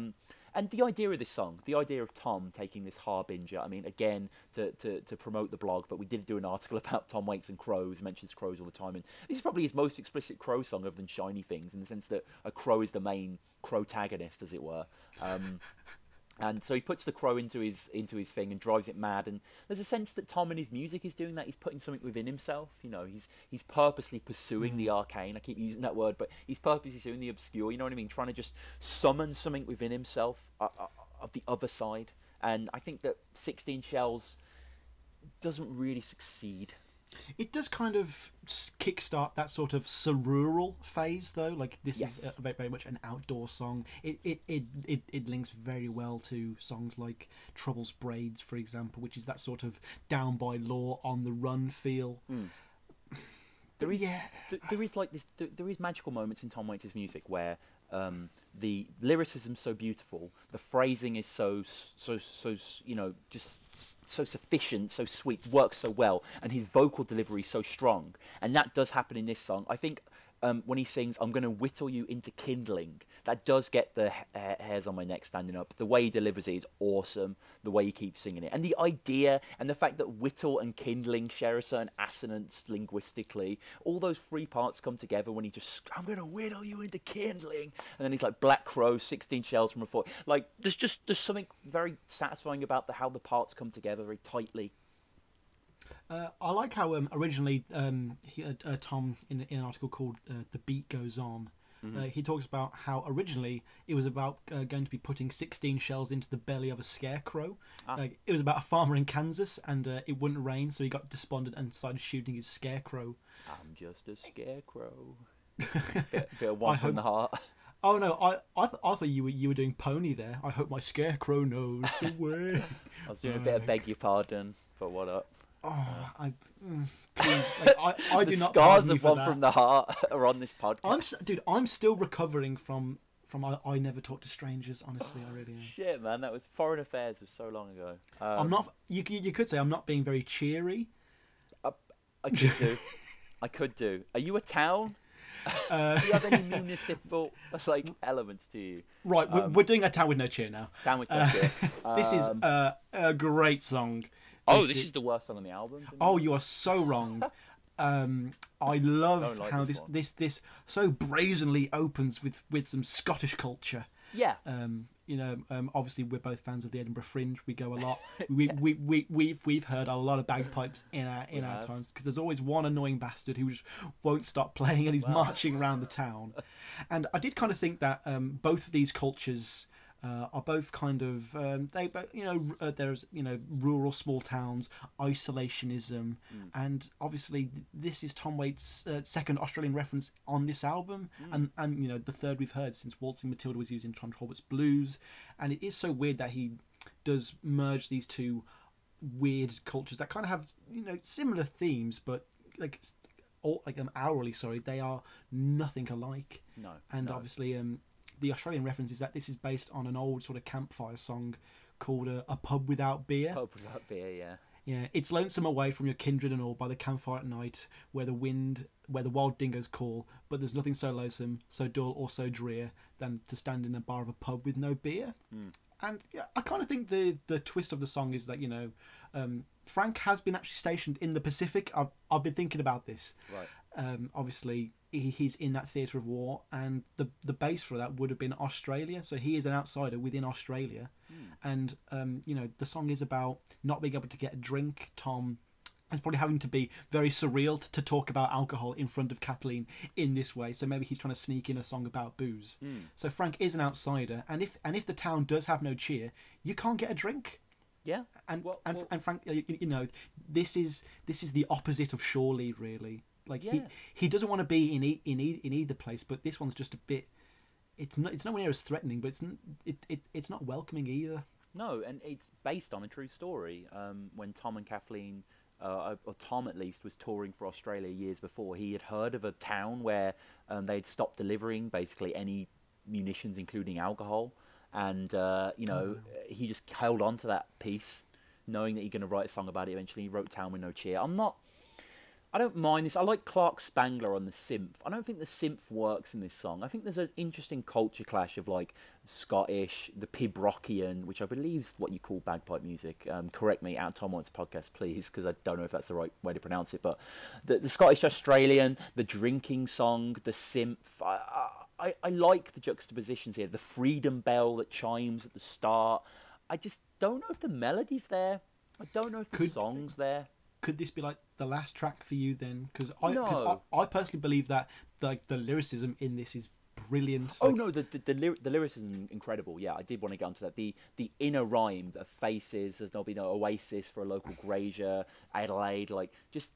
And the idea of this song, the idea of Tom taking this harbinger, I mean, again, to promote the blog, but we did do an article about Tom Waits and crows, mentions crows all the time, and this is probably his most explicit crow song other than Shiny Things, in the sense that a crow is the main protagonist, as it were. And so he puts the crow into his thing and drives it mad. And there's a sense that Tom in his music is doing that. He's putting something within himself. You know, he's purposely pursuing the arcane. I keep using that word, but he's purposely pursuing the obscure. You know what I mean? Trying to just summon something within himself of the other side. And I think that 16 Shells doesn't really succeed It does kind of kickstart that sort of surrural phase, though. Like this is very, very much an outdoor song. It links very well to songs like Trouble's Braids, for example, which is that sort of down by law, on the run feel. There is like this. There is magical moments in Tom Waits' music where the lyricism's so beautiful, the phrasing is so just so sufficient, so sweet, works so well, and his vocal delivery is so strong, and that does happen in this song. I think when he sings, "I'm going to whittle you into kindling," that does get the hairs on my neck standing up. The way he delivers it is awesome. The way he keeps singing it, and the idea, and the fact that whittle and kindling share a certain assonance linguistically, all those three parts come together when he just, "I'm going to whittle you into kindling," and then he's like, "Black crow, 16 shells from a foot." Like there's something very satisfying about how the parts come together very tightly. I like how originally Tom, in an article called "The Beat Goes On," he talks about how originally it was about going to be putting 16 shells into the belly of a scarecrow. It was about a farmer in Kansas, and it wouldn't rain, so he got despondent and started shooting his scarecrow. I'm just a scarecrow. bit of one from the heart. Oh no, I thought you were doing Pony there. I hope my scarecrow knows the way. I was doing a bit of beg your pardon, but what up? Oh, please! Like, I do not. The scars of One from the Heart are on this podcast. I'm still recovering from I Never Talk to Strangers. Honestly, I really am. Shit, man, that was Foreign Affairs was so long ago. I'm not. You could say I'm not being very cheery. I could do. I could do. Are you a town? Do you have any municipal elements to you? Right, we're doing a Town with No Cheer now. Town with No Cheer. This is a great song. This is the worst song on the album. Oh, you are so wrong. I love how this so brazenly opens with some Scottish culture. Yeah. Obviously we're both fans of the Edinburgh Fringe. We go a lot. We've heard a lot of bagpipes in our times, because there's always one annoying bastard who just won't stop playing and he's marching around the town. And I did kind of think that both of these cultures are both kind of there's rural small towns, isolationism, and obviously this is Tom Waits' second Australian reference on this album, and the third we've heard since Waltzing Matilda was used in Tom Talbot's Blues, and it is so weird that he does merge these two weird cultures that kind of have similar themes, but hourly, they are nothing alike. No, and obviously the Australian reference is that this is based on an old sort of campfire song called A Pub Without Beer. Pub Without Beer, yeah. Yeah, it's lonesome away from your kindred and all by the campfire at night, where the wild dingoes call, but there's nothing so lonesome, so dull or so drear than to stand in a bar of a pub with no beer. And yeah, I kind of think the twist of the song is that Frank has been actually stationed in the Pacific. I've been thinking about this. Right. Obviously he's in that theatre of war, and the base for that would have been Australia, so he is an outsider within Australia. And the song is about not being able to get a drink. Tom is probably having to be very surreal to talk about alcohol in front of Kathleen in this way, so maybe he's trying to sneak in a song about booze. So Frank is an outsider, and if the town does have no cheer, you can't get a drink. Yeah. And Frank, this is the opposite of Shore Leave, really. He doesn't want to be in either place, but this one's just a bit. It's nowhere near as threatening, but it's not welcoming either. No, and it's based on a true story. When Tom and Kathleen, or Tom at least, was touring for Australia years before, he had heard of a town where they'd stopped delivering basically any munitions, including alcohol, and he just held on to that piece, knowing that he's going to write a song about it eventually. He wrote Town with No Cheer. I don't mind this. I like Clark Spangler on the synth. I don't think the synth works in this song. I think there's an interesting culture clash of Scottish, the Pibrockian, which I believe is what you call bagpipe music. Correct me at TomWaitsPodcast, please, because I don't know if that's the right way to pronounce it. But the Scottish Australian, the drinking song, the synth. I like the juxtapositions here. The freedom bell that chimes at the start. I just don't know if the melody's there. I don't know if the song's there. Could this be the last track for you then? Because I personally believe that the lyricism in this is brilliant. Oh no, the lyricism incredible. Yeah, I did want to get onto that. The inner rhyme of faces. There's no Oasis for a local grazier, Adelaide. Just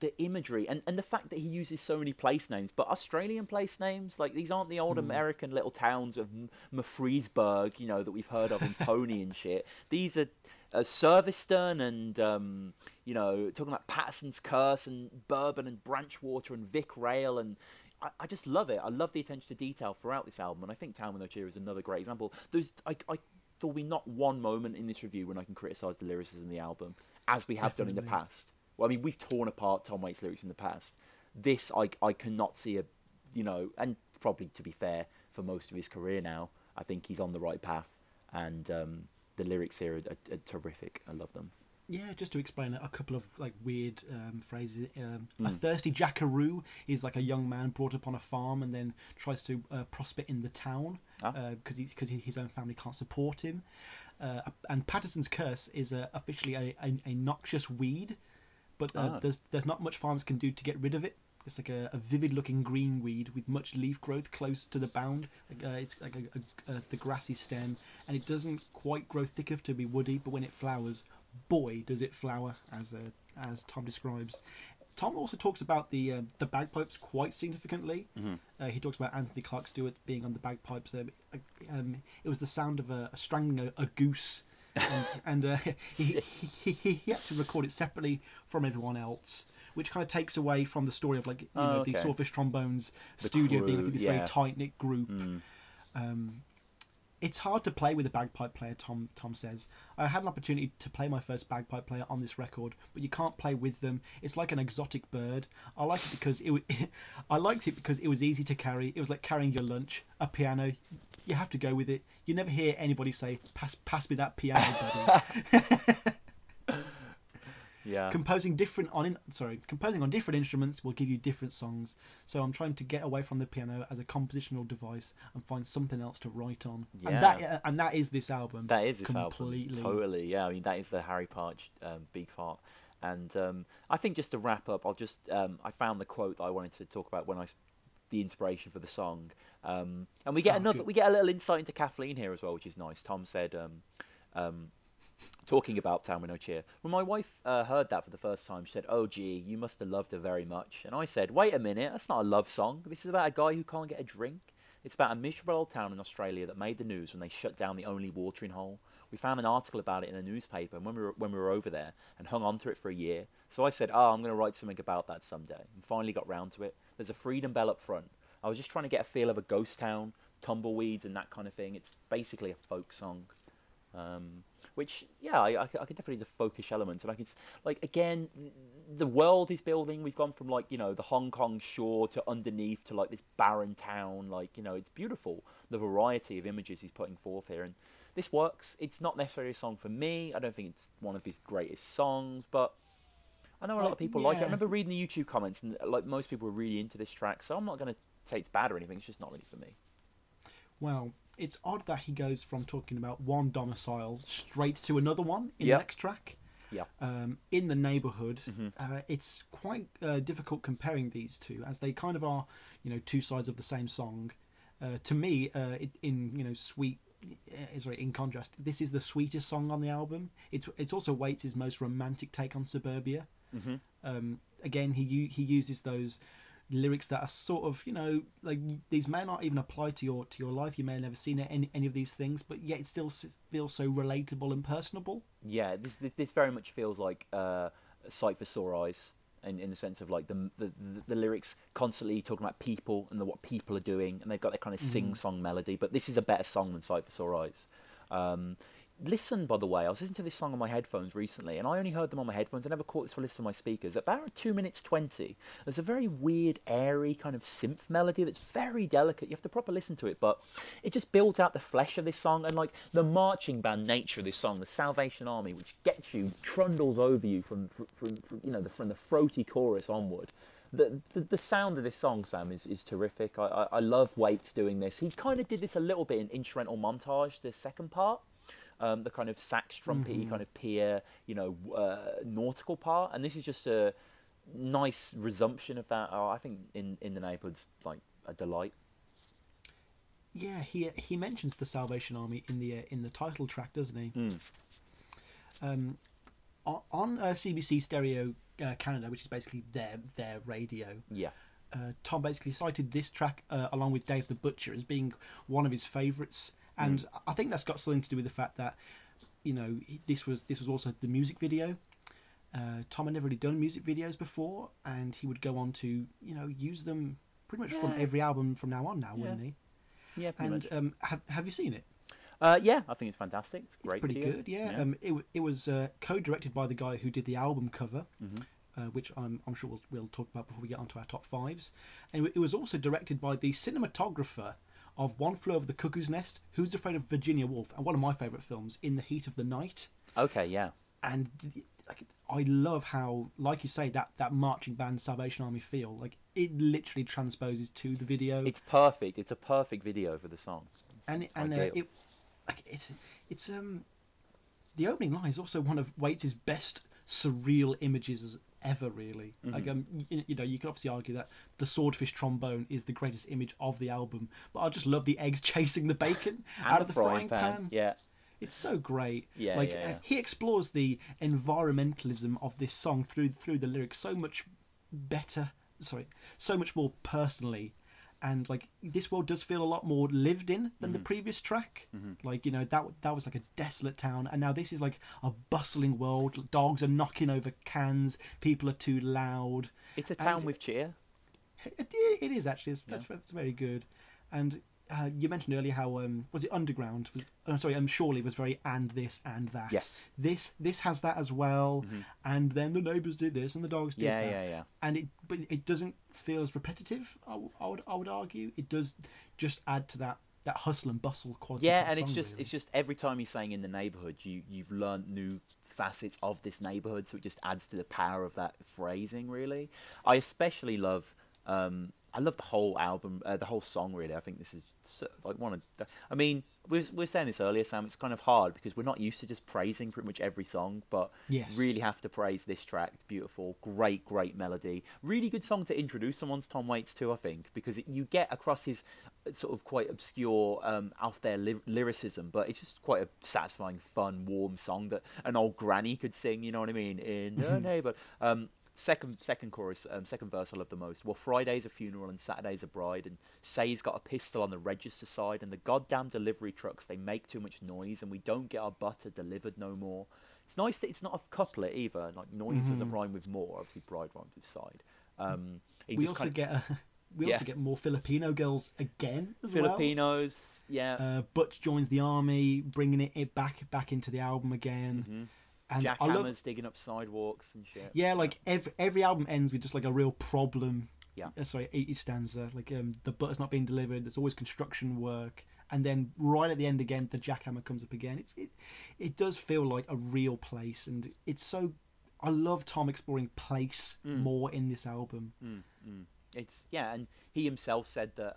the imagery and the fact that he uses so many place names, but Australian place names, like these aren't the old American little towns of Murfreesburg, you know, that we've heard of in Pony and shit. These are Serviceton and you know, talking about Patterson's Curse and Bourbon and Branchwater and Vic Rail, and I just love it. I love the attention to detail throughout this album, and I think Town with No Cheer is another great example. There'll be not one moment in this review when I can criticise the lyricism of the album, as we have done in the past. Well, I mean, we've torn apart Tom Waits' lyrics in the past. This, I cannot see you know, and probably to be fair, for most of his career now, I think he's on the right path, and the lyrics here are terrific. I love them. Yeah, just to explain a couple of like weird phrases. A thirsty jackaroo is like a young man brought up on a farm and then tries to prosper in the town because his own family can't support him. And Patterson's Curse is officially a noxious weed, but there's not much farmers can do to get rid of it. It's like a vivid-looking green weed with much leaf growth close to the bound. It's like the grassy stem, and it doesn't quite grow thick enough to be woody, but when it flowers, boy, does it flower, as Tom describes. Tom also talks about the bagpipes quite significantly. He talks about Anthony Clark Stewart being on the bagpipes. It was the sound of strangling a goose, and he had to record it separately from everyone else, which kind of takes away from the story of like the Swordfishtrombones studio crew, being like this very tight knit group. It's hard to play with a bagpipe player, Tom says. I had an opportunity to play my first bagpipe player on this record, but you can't play with them. It's like an exotic bird. I liked it because it was easy to carry. It was like carrying your lunch. A piano, you have to go with it. You never hear anybody say, pass me that piano, buddy." Yeah. Composing on different instruments will give you different songs. So I'm trying to get away from the piano as a compositional device and find something else to write on. Yeah. And that is this album. That is this completely. Album. Totally. Yeah. I mean, that is the Harry Partch big part. And I think just to wrap up, I'll just I found the quote that I wanted to talk about the inspiration for the song. And we get we get a little insight into Kathleen here as well, which is nice. Tom said. Talking about Town with No Cheer. When my wife heard that for the first time, she said, "Oh, gee, you must have loved her very much." And I said, "Wait a minute, that's not a love song. This is about a guy who can't get a drink. It's about a miserable old town in Australia that made the news when they shut down the only watering hole. We found an article about it in a newspaper when we were over there and hung on to it for a year. So I said, I'm going to write something about that someday, and finally got round to it. There's a freedom bell up front. I was just trying to get a feel of a ghost town, tumbleweeds and that kind of thing. It's basically a folk song." Which, yeah, I can definitely the folkish elements, and I can, like, again, the world is building. We've gone from, like, you know, the Hong Kong shore to underneath to, like, this barren town. Like, you know, it's beautiful, the variety of images he's putting forth here, and this works. It's not necessarily a song for me. I don't think it's one of his greatest songs, but I know a lot of people like it. I remember reading the YouTube comments, and, like, most people were really into this track, so I'm not going to say it's bad or anything. It's just not really for me. Well, it's odd that he goes from talking about one domicile straight to another one in the next track. Yeah. In the neighbourhood, it's quite difficult comparing these two, as they kind of are, you know, two sides of the same song. To me, in contrast, this is the sweetest song on the album. It's also Waits' most romantic take on suburbia. Again, he uses those lyrics that are sort of, you know, like, these may not even apply to your life. You may have never seen any of these things, but yet it still feels so relatable and personable. Yeah, this very much feels like a Sight for Sore Eyes, in the sense of, like, the lyrics constantly talking about people and what people are doing, and they've got that kind of sing-song melody. But this is a better song than Sight for Sore Eyes. Listen, by the way, I was listening to this song on my headphones recently, and I only heard them on my headphones. I never caught this for listening to my speakers. At about 2 minutes 20, there's a very weird, airy kind of synth melody that's very delicate. You have to proper listen to it, but it just builds out the flesh of this song, and, like, the marching band nature of this song, the Salvation Army, which gets you, trundles over you from the throaty chorus onward. The sound of this song, Sam, is terrific. I love Waits doing this. He kind of did this a little bit in Instrumental Montage, the second part. The kind of sax trumpety kind of pier, you know, nautical part, and this is just a nice resumption of that. I think in the neighbourhood's like a delight. Yeah, he mentions the Salvation Army in the title track, doesn't he? on CBC Stereo Canada, which is basically their radio. Yeah. Tom basically cited this track along with Dave the Butcher as being one of his favourites, and I think that's got something to do with the fact that, you know, this was also the music video. Tom had never really done music videos before, and he would go on to, you know, use them pretty much from every album from now on, wouldn't he? Yeah, pretty and much. Have you seen it? Yeah, I think it's fantastic. It's great. Pretty video. good, yeah. It was co-directed by the guy who did the album cover, which I'm sure we'll talk about before we get onto our top fives. And it was also directed by the cinematographer of One Flew Over the Cuckoo's Nest, Who's Afraid of Virginia Woolf, and one of my favourite films, In the Heat of the Night. Okay, yeah. And I love how, like you say, that marching band Salvation Army feel, like it literally transposes to the video. It's perfect. It's a perfect video for the song. It's the opening line is also one of Waits' best surreal images ever, really. Like you know, you can obviously argue that the swordfish trombone is the greatest image of the album, but I just love the eggs chasing the bacon out of the frying pan. Yeah. It's so great. Yeah, like yeah. He explores the environmentalism of this song through the lyrics so much more personally, and like this world does feel a lot more lived in than the previous track. Like, you know, that was like a desolate town, and now this is like a bustling world. Dogs are knocking over cans. People are too loud. It's a town with cheer. It is actually. That's very good. And you mentioned earlier how was it Underground? Surely was very and this and that. Yes. This has that as well, and then the neighbours did this and the dogs did that. Yeah. And but it doesn't feel as repetitive. I would argue it does just add to that hustle and bustle quality. Yeah, and it's just every time you're saying in the neighbourhood, you've learned new facets of this neighbourhood, so it just adds to the power of that phrasing. Really, I especially love. I love the whole album, the whole song, really. I think this is like one of the... I mean, we were saying this earlier, Sam, it's kind of hard because we're not used to just praising pretty much every song, but really have to praise this track. It's beautiful, great melody. Really good song to introduce someone to Tom Waits to, I think, because you get across his sort of quite obscure, out there lyricism, but it's just quite a satisfying, fun, warm song that an old granny could sing, you know what I mean, in her neighbourhood. Second chorus, second verse I love the most. Well, Friday's a funeral and Saturday's a bride, and say he's got a pistol on the register side, and the goddamn delivery trucks, they make too much noise, and we don't get our butter delivered no more. It's nice that it's not a couplet either. Like, noise doesn't rhyme with more. Obviously, bride rhymes with side. We also get more Filipino girls again as Filipinos, well. yeah. Butch joins the army, bringing it back into the album again. And jackhammers digging up sidewalks and shit. Yeah, like every album ends with just like a real problem. Yeah. Each stanza, like the butter's not being delivered. There's always construction work, and then right at the end again, the jackhammer comes up again. It does feel like a real place, and it's so. I love Tom exploring place more in this album. It's and he himself said that.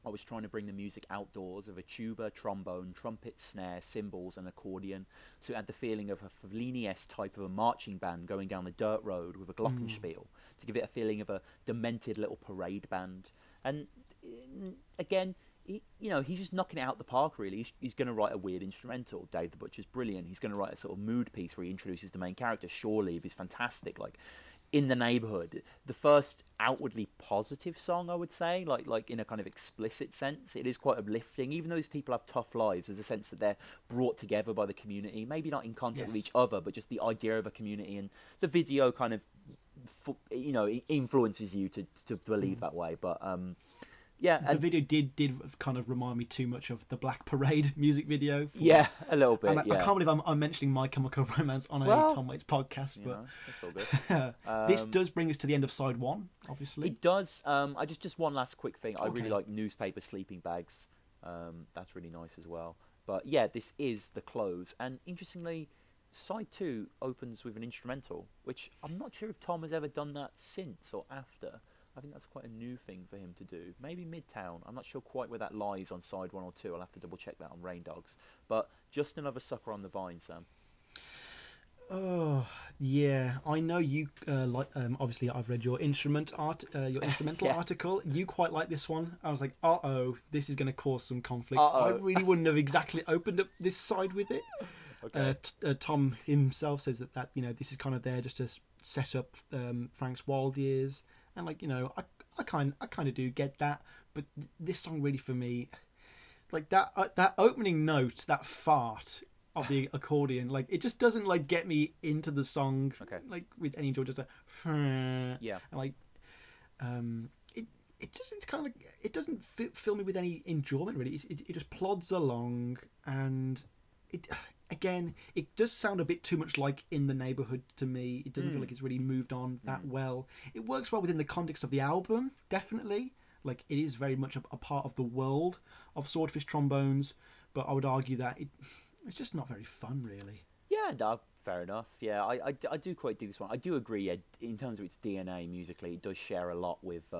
I was trying to bring the music outdoors of a tuba, trombone, trumpet, snare, cymbals and accordion, so it had the feeling of a Fellini-esque type of a marching band going down the dirt road with a glockenspiel, to give it a feeling of a demented little parade band. And again, he's just knocking it out the park, really. He's going to write a weird instrumental. Dave the Butcher's brilliant. He's going to write a sort of mood piece where he introduces the main character. Shore Leave is fantastic. Like, In the Neighbourhood, the first outwardly positive song, I would say, like in a kind of explicit sense. It is quite uplifting. Even though these people have tough lives, there's a sense that they're brought together by the community, maybe not in contact with each other, but just the idea of a community. And the video kind of, influences you to believe that way. But the video did kind of remind me too much of the Black Parade music video. A little bit. And I can't believe I'm mentioning My Chemical Romance on a Tom Waits podcast, but that's all good. This does bring us to the end of side one, obviously. It does. I just one last quick thing. I really like Newspaper Sleeping Bags. That's really nice as well. But yeah, this is the close, and interestingly, side 2 opens with an instrumental, which I'm not sure if Tom has ever done that since or after. I think that's quite a new thing for him to do. Maybe Midtown. I'm not sure quite where that lies on side 1 or 2. I'll have to double check that on Rain Dogs. But just another sucker on the vine, Sam. Oh yeah, I know you like. Obviously, I've read your instrumental article. You quite like this one. I was like, this is going to cause some conflict. I really wouldn't have exactly opened up this side with it. Okay. Tom himself says that this is kind of there just to set up Frank's wild years, and I kind of do get that, but this song really for me, like that opening note, that fart of the accordion, like it just doesn't like get me into the song. Okay. Like with any joy, just Yeah. and like it's kind of it doesn't fill me with any enjoyment really. It just plods along, and it does sound a bit too much like In the Neighborhood to me. It doesn't feel like it's really moved on that well. It works well within the context of the album, definitely. Like it is very much a part of the world of Swordfish Trombones, but I would argue that it's just not very fun, really. Yeah, no, fair enough. Yeah, I do quite dig this one. I do agree. In terms of its DNA musically, it does share a lot with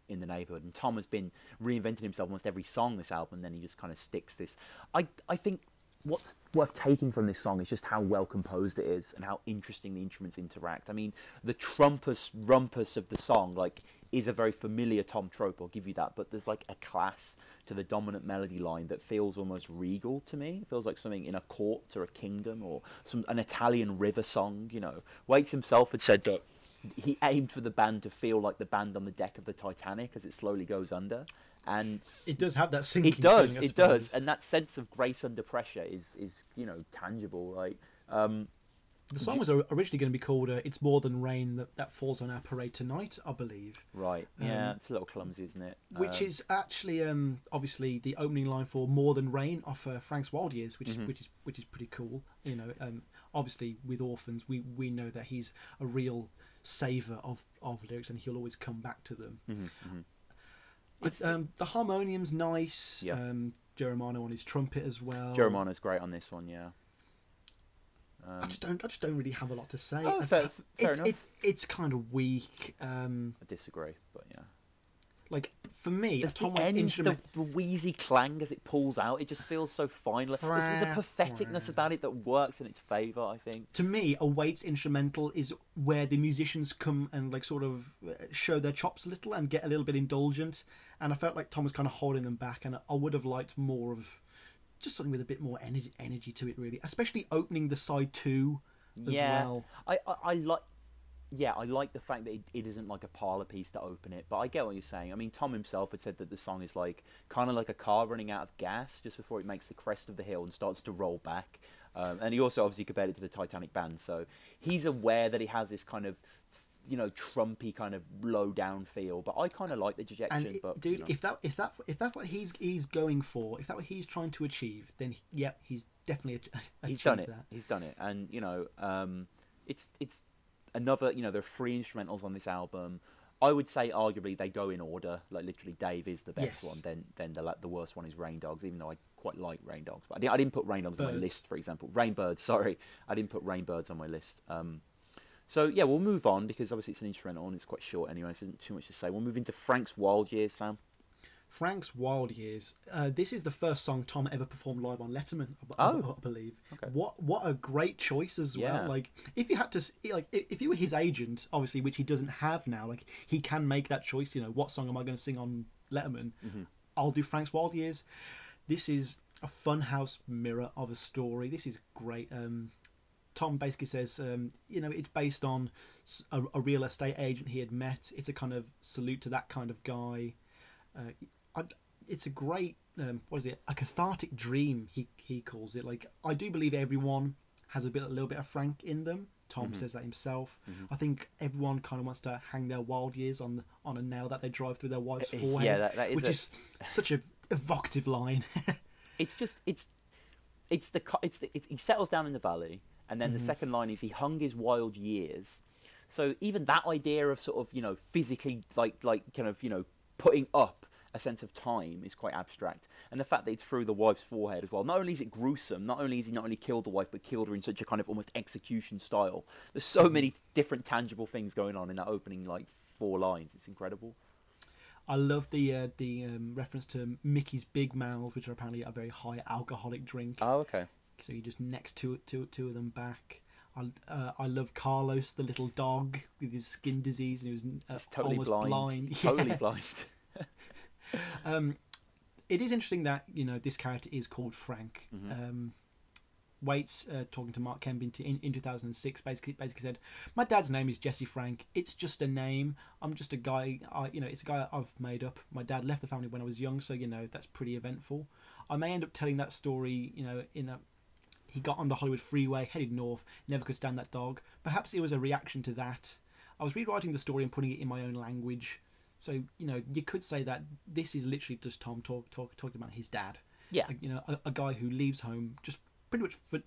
In the Neighborhood. And Tom has been reinventing himself almost every song this album. And then he just kind of sticks this. I think what's worth taking from this song is just how well composed it is and how interesting the instruments interact. I mean, the trumpus rumpus of the song is a very familiar Tom trope. I'll give you that. But there's like a class to the dominant melody line that feels almost regal to me. It feels like something in a court or a kingdom or an Italian river song. Waits himself had said that he aimed for the band to feel like the band on the deck of the Titanic as it slowly goes under. And it does have that sinking feeling, it does, and that sense of grace under pressure is tangible. The song was originally going to be called "It's More Than Rain That Falls on Our Parade Tonight," I believe. Right. Yeah, it's a little clumsy, isn't it? Which is actually obviously the opening line for "More Than Rain" off Frank's Wild Years, which is pretty cool. Obviously with Orphans, we know that he's a real saver of lyrics, and he'll always come back to them. It's the harmonium's nice. Yeah. Germano on his trumpet as well. Germano's great on this one, yeah. I just don't really have a lot to say. Oh, fair enough. It's kind of weak. I disagree, but yeah. Like for me, there's the end, the wheezy clang as it pulls out. It just feels so fine. There's a patheticness about it that works in its favour, I think. To me, a Waits instrumental is where the musicians come and sort of show their chops a little and get a little bit indulgent. And I felt like Tom was kind of holding them back, and I would have liked more of just something with a bit more energy to it, really. Especially opening the side 2 as well. I like the fact that it isn't like a parlour piece to open it, but I get what you're saying. I mean, Tom himself had said that the song is kind of like a car running out of gas just before it makes the crest of the hill and starts to roll back. And he also obviously compared it to the Titanic band, so he's aware that he has this kind of trumpy kind of low down feel, but I kind of like the dejection. And but dude, if that's what he's going for, if that's what he's trying to achieve, then he's definitely he's done it. That. He's done it, and it's another. There are 3 instrumentals on this album. I would say arguably they go in order. Like literally, Dave is the best one. Then the worst one is Rain Dogs, even though I quite like Rain Dogs. But I didn't put Rain Dogs on my list, for example. Rainbirds, sorry, I didn't put Rainbirds on my list. So yeah, we'll move on because obviously it's an instrumental and it's quite short anyway, so there isn't too much to say. We'll move into Frank's Wild Years, Sam. Frank's Wild Years. This is the first song Tom ever performed live on Letterman, I believe. Okay. What a great choice as well. Like if you had to, if you were his agent, obviously, which he doesn't have now, he can make that choice. What song am I going to sing on Letterman? I'll do Frank's Wild Years. This is a funhouse mirror of a story. This is great. Tom basically says, it's based on a real estate agent he had met. It's a kind of salute to that kind of guy. It's a great, a cathartic dream, he calls it. I do believe everyone has a little bit of Frank in them. Tom says that himself. I think everyone kind of wants to hang their wild years on a nail that they drive through their wife's forehead, which is such an evocative line. He settles down in the valley. And then the second line is he hung his wild years. So even that idea of sort of, physically, putting up a sense of time is quite abstract. And the fact that it's through the wife's forehead as well. Not only is it gruesome, not only has he not only killed the wife, but killed her in such a kind of almost execution style. There's so many different tangible things going on in that opening, 4 lines. It's incredible. I love the reference to Mickey's Big Mouths, which are apparently a very high alcoholic drink. Oh, okay. So you just next two of them back. I love Carlos, the little dog with his skin disease, and he was totally almost blind. Totally blind. It is interesting that this character is called Frank. Waits, talking to Mark Kemp in 2006, basically said, "My dad's name is Jesse Frank. It's just a name. I'm just a guy. It's a guy I've made up. My dad left the family when I was young, so that's pretty eventful. I may end up telling that story, he got on the Hollywood freeway, headed north, never could stand that dog. Perhaps it was a reaction to that. I was rewriting the story and putting it in my own language. So, you could say that this is literally just Tom talking about his dad. Yeah. A guy who leaves home just pretty much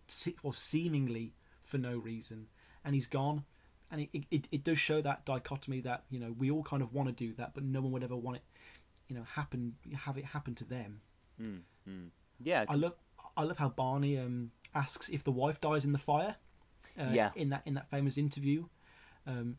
seemingly for no reason. And he's gone. And it does show that dichotomy that, we all kind of want to do that, but no one would ever want it, have it happen to them. Yeah. I love how Barney asks if the wife dies in the fire. In that famous interview.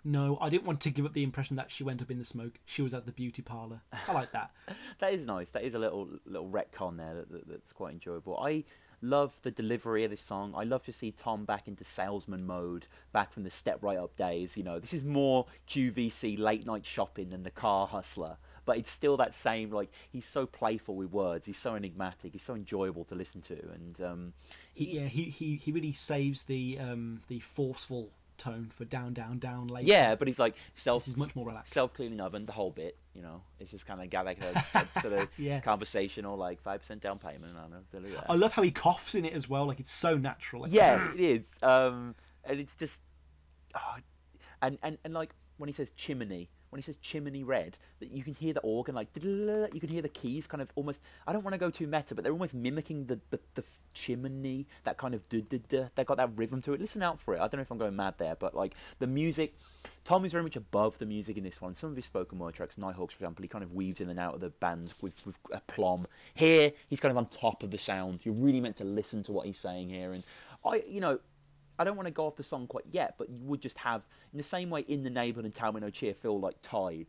No, I didn't want to give up the impression that she went up in the smoke. She was at the beauty parlour. I like that. That is nice. That is a little retcon there that's quite enjoyable. I love the delivery of this song. I love to see Tom back into salesman mode, back from the Step Right Up days. This is more QVC late night shopping than the car hustler. But it's still that same, he's so playful with words. He's so enigmatic. He's so enjoyable to listen to. And he really saves the forceful tone for down later. Yeah, but he's this is much more relaxed. Self-cleaning oven, the whole bit. It's just kind of got a sort of yes. conversational 5% down payment. I love how he coughs in it as well. It's so natural. Yeah, it is. And it's just, and when he says chimney. When he says chimney red, that you can hear the organ, you can hear the keys kind of almost, I don't want to go too meta, but they're almost mimicking the chimney, that kind of duh-duh-duh. They got that rhythm to it. Listen out for it. I don't know if I'm going mad there, but the music, Tom is very much above the music in this one. Some of his spoken word tracks, Nighthawks for example, he kind of weaves in and out of the band with aplomb. Here, he's kind of on top of the sound. You're really meant to listen to what he's saying here. And I don't want to go off the song quite yet, but you would just have, in the same way In the Neighbourhood and Tell Me No Cheer feel tied.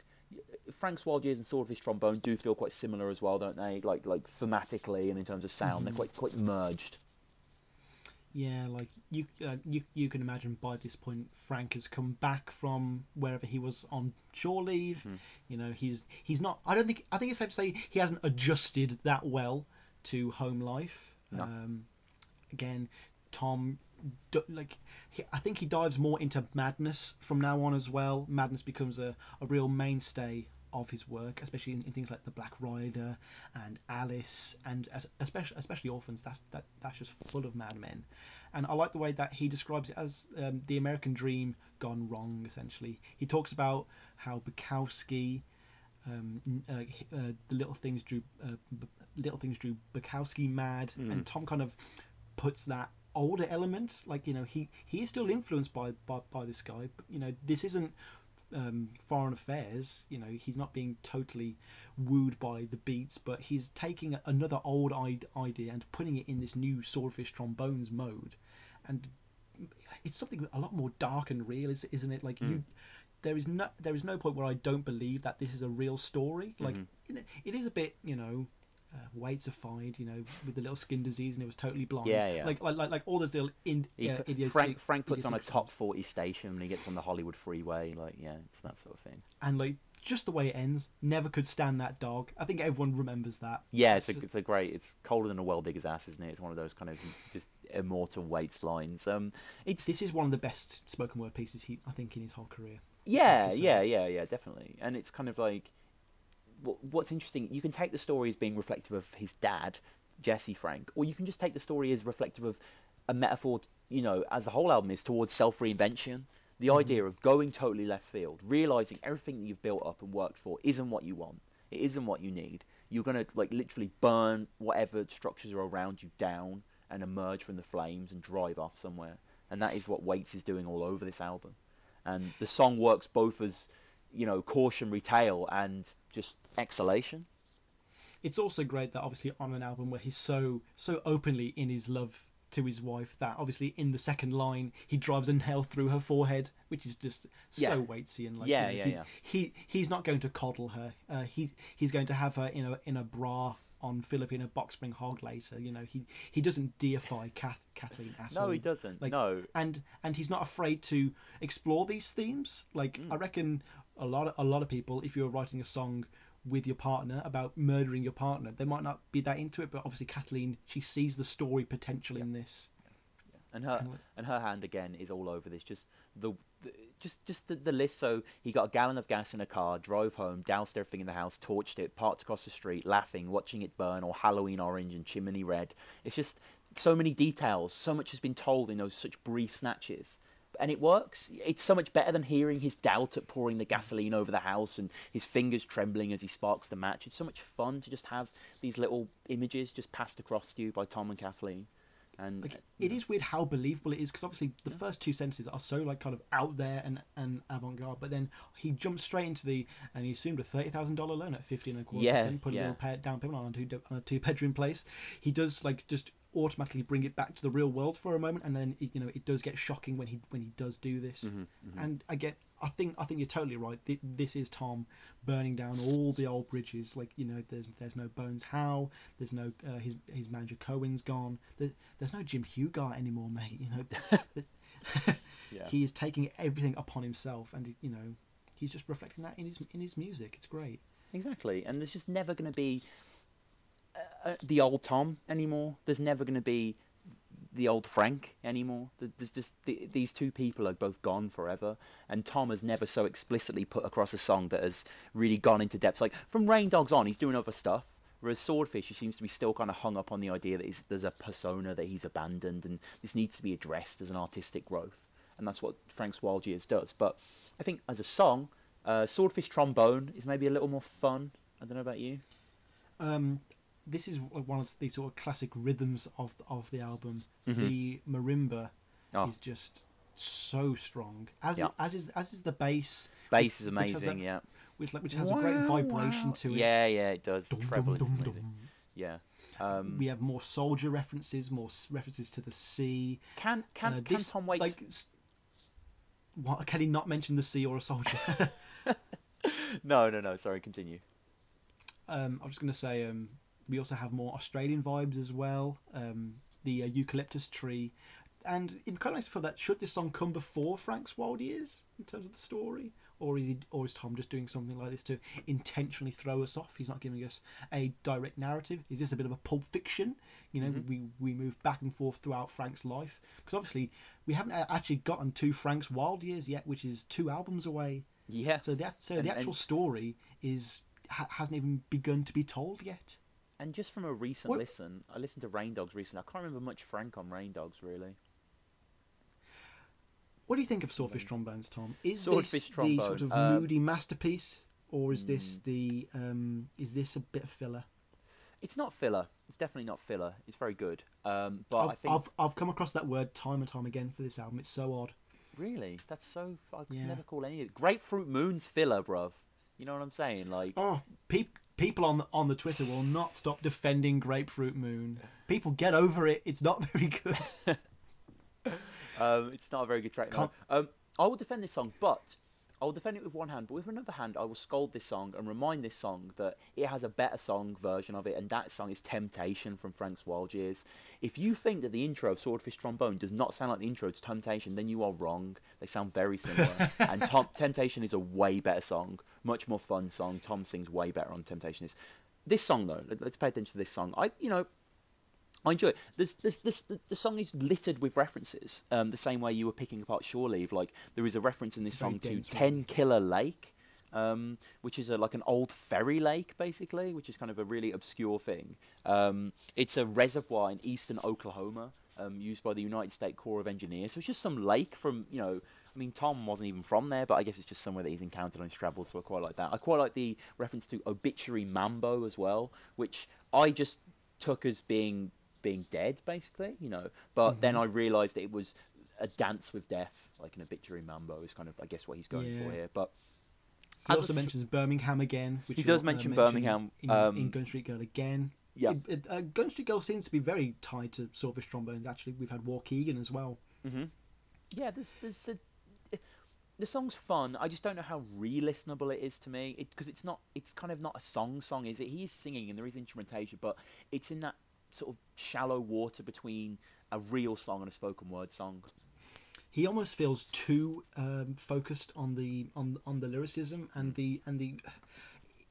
Frank's Wild Years and Swordfishtrombones do feel quite similar as well, don't they? Like thematically and in terms of sound, they're quite merged. Yeah, you can imagine by this point Frank has come back from wherever he was on shore leave. He's not. I think it's safe to say he hasn't adjusted that well to home life. No. Again, Tom. I think he dives more into madness from now on as well. Madness becomes a real mainstay of his work, especially in things like The Black Rider and Alice, and especially Orphans. That's just full of madmen. And I like the way that he describes it as the American dream gone wrong. Essentially, he talks about how Bukowski, the little things drew Bukowski mad, and Tom kind of puts that older element, he is still influenced by this guy, but this isn't foreign affairs. He's not being totally wooed by the beats, but he's taking another old idea and putting it in this new Swordfishtrombones mode, and it's something a lot more dark and real, isn't it? There is no point where I don't believe that this is a real story. It is a bit Waits-ified, with the little skin disease, and it was totally blind. Yeah. Like all those little Frank puts on a top 40 station when he gets on the Hollywood freeway. It's that sort of thing. And just the way it ends, never could stand that dog. I think everyone remembers that. Yeah, it's a great. It's colder than a well digger's ass, isn't it? It's one of those kind of just immortal Waits lines. This is one of the best spoken word pieces I think in his whole career. Yeah, definitely. And it's kind of what's interesting, you can take the story as being reflective of his dad, Jesse Frank, or you can just take the story as reflective of a metaphor, as the whole album is, towards self-reinvention. The idea of going totally left field, realising everything that you've built up and worked for isn't what you want. It isn't what you need. You're going to literally burn whatever structures are around you down and emerge from the flames and drive off somewhere. And that is what Waits is doing all over this album. And the song works both as cautionary tale and just exhalation. It's also great that obviously on an album where he's so openly in his love to his wife, that obviously in the second line he drives a nail through her forehead, which is just so Waitsy, and he's not going to coddle her. He's going to have her in a bra on Filipino box spring hog later. He doesn't deify Kathleen at all. No, he doesn't. No, and he's not afraid to explore these themes. I reckon a lot of people, if you're writing a song with your partner about murdering your partner, they might not be that into it, but obviously Kathleen, she sees the story potential in this. And her hand again is all over this. Just the list. So he got a gallon of gas in a car, drove home, doused everything in the house, torched it, parked across the street, laughing, watching it burn, or Halloween orange and chimney red. It's just so many details. So much has been told in those such brief snatches. And it works. It's so much better than hearing his doubt at pouring the gasoline over the house and his fingers trembling as he sparks the match. It's so much fun to just have these little images just passed across to you by Tom and Kathleen. And like, it is weird how believable it is, because obviously the first two sentences are so like kind of out there and avant-garde, but then he jumps straight into and he assumed a $30,000 loan at 15.25%, put a little down payment on a two-bedroom place. He does like just automatically bring it back to the real world for a moment, and then it does get shocking when he does do this. And I think you're totally right. This is Tom burning down all the old bridges. Like, there's no Bones Howe. There's no his manager Cohen's gone. There's no Jim Hugart anymore, mate. He is taking everything upon himself, and he's just reflecting that in his music. It's great. Exactly, and there's just never going to be the old Tom anymore. There's never going to be the old Frank anymore. There's just these two people are both gone forever, and Tom has never so explicitly put across a song that has really gone into depths. Like from Rain Dogs on, he's doing other stuff, whereas Swordfish, he seems to be still kind of hung up on the idea that there's a persona that he's abandoned, and this needs to be addressed as an artistic growth, and that's what Frank's Wild Years does. But I think as a song, Swordfish Trombone is maybe a little more fun. I don't know about you. This is one of the sort of classic rhythms of the album. The marimba is just so strong, as is the bass. Bass is amazing, which has a great vibration to it. Yeah, it does. Treble is amazing. Yeah. We have more soldier references, more references to the sea. Can Tom Waits? What, can he not mention the sea or a soldier? No. Sorry, continue. I was just going to say. We also have more Australian vibes as well. The eucalyptus tree, and it kind of makes me feel that should this song come before Frank's Wild Years in terms of the story, or is Tom just doing something like this to intentionally throw us off? He's not giving us a direct narrative. Is this a bit of a Pulp Fiction? We move back and forth throughout Frank's life, because obviously we haven't actually gotten to Frank's Wild Years yet, which is 2 albums away. Yeah. So the actual story hasn't even begun to be told yet. And just from a recent listen, I listened to Rain Dogs recently. I can't remember much Frank on Rain Dogs, really. What do you think of Swordfishtrombones, Tom? Is this the sort of moody masterpiece, or is this is this a bit of filler? It's not filler. It's definitely not filler. It's very good. But I think I've come across that word time and time again for this album. It's so odd. Really? That's so... I could never call any of it. Grapefruit Moon's filler, bruv. You know what I'm saying? Like... Oh, people on the Twitter will not stop defending Grapefruit Moon. People, get over it. It's not very good. It's not a very good track. No. I will defend this song, but I will defend it with one hand. But with another hand, I will scold this song and remind this song that it has a better song version of it, and that song is Temptation from Frank's Wild Years. If you think that the intro of Swordfish Trombone does not sound like the intro to Temptation, then you are wrong. They sound very similar. And Temptation is a way better song, much more fun song. Tom sings way better on Temptation. This song, though, let's pay attention to this song. I enjoy it. The song is littered with references. The same way you were picking apart Shore Leave. Like, there is a reference in this song to 10 Killer Lake, which is like an old ferry lake, basically, which is kind of a really obscure thing. It's a reservoir in eastern Oklahoma, used by the United States Corps of Engineers. So it's just some lake from, I mean, Tom wasn't even from there, but I guess it's just somewhere that he's encountered on his travels, so I quite like that. I quite like the reference to Obituary Mambo as well, which I just took as being dead, basically, but then I realised that it was a dance with death, like an obituary mambo is kind of, I guess, what he's going for here. But he also mentions Birmingham again, which he does mention Birmingham in Gun Street Girl again. Yeah, Gun Street Girl seems to be very tied to Swordfish Trombones. Actually, we've had War Keegan as well. Yeah, the song's fun. I just don't know how re-listenable it is to me, because it's kind of not a song, is it? He is singing and there is instrumentation, but it's in that sort of shallow water between a real song and a spoken word song. He almost feels too focused on the lyricism and the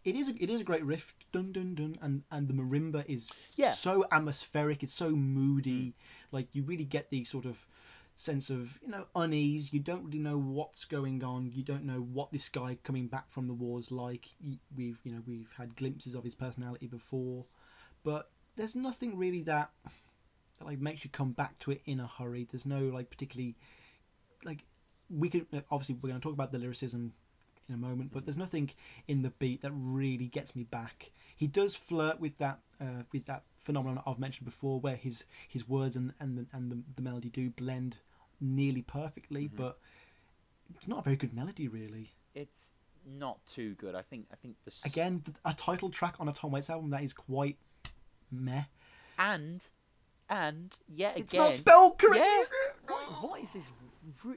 It is a great riff, dun dun dun, and the marimba is Yeah. so atmospheric. It's so moody. Like you really get the sort of sense of unease. You don't really know what's going on. You don't know what this guy coming back from the war's like. We've had glimpses of his personality before, but there's nothing really that like makes you come back to it in a hurry. There's no like particularly like we're going to talk about the lyricism in a moment, but there's nothing in the beat that really gets me back. He does flirt with that phenomenon I've mentioned before, where his words and the melody do blend nearly perfectly, but it's not a very good melody, really. It's not too good. I think again, a title track on a Tom Waits album that is quite meh, and yet again, it's not spelled correctly. Yeah. What is this?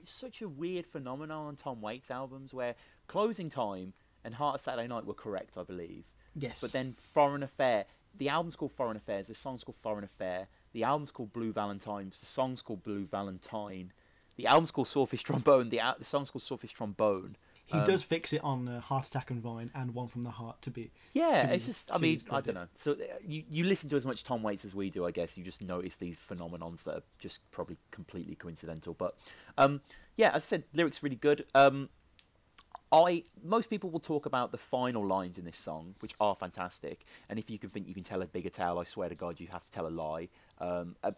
Such a weird phenomenon on Tom Waits albums, where Closing Time and Heart of Saturday Night were correct, I believe. Yes. But then Foreign Affair, the album's called Foreign Affairs, the song's called Foreign Affair, the album's called Blue Valentines, the song's called Blue Valentine, the album's called Swordfish Trombone, the song's called Swordfish Trombone. He does fix it on Heart Attack and Vine and One from the Heart to be. Yeah, it's just, I mean, I don't know. So you listen to as much Tom Waits as we do, I guess. You just notice these phenomenons that are just probably completely coincidental. But yeah, as I said, lyrics really good. Most people will talk about the final lines in this song, which are fantastic. And if you can think you can tell a bigger tale, I swear to God, you have to tell a lie.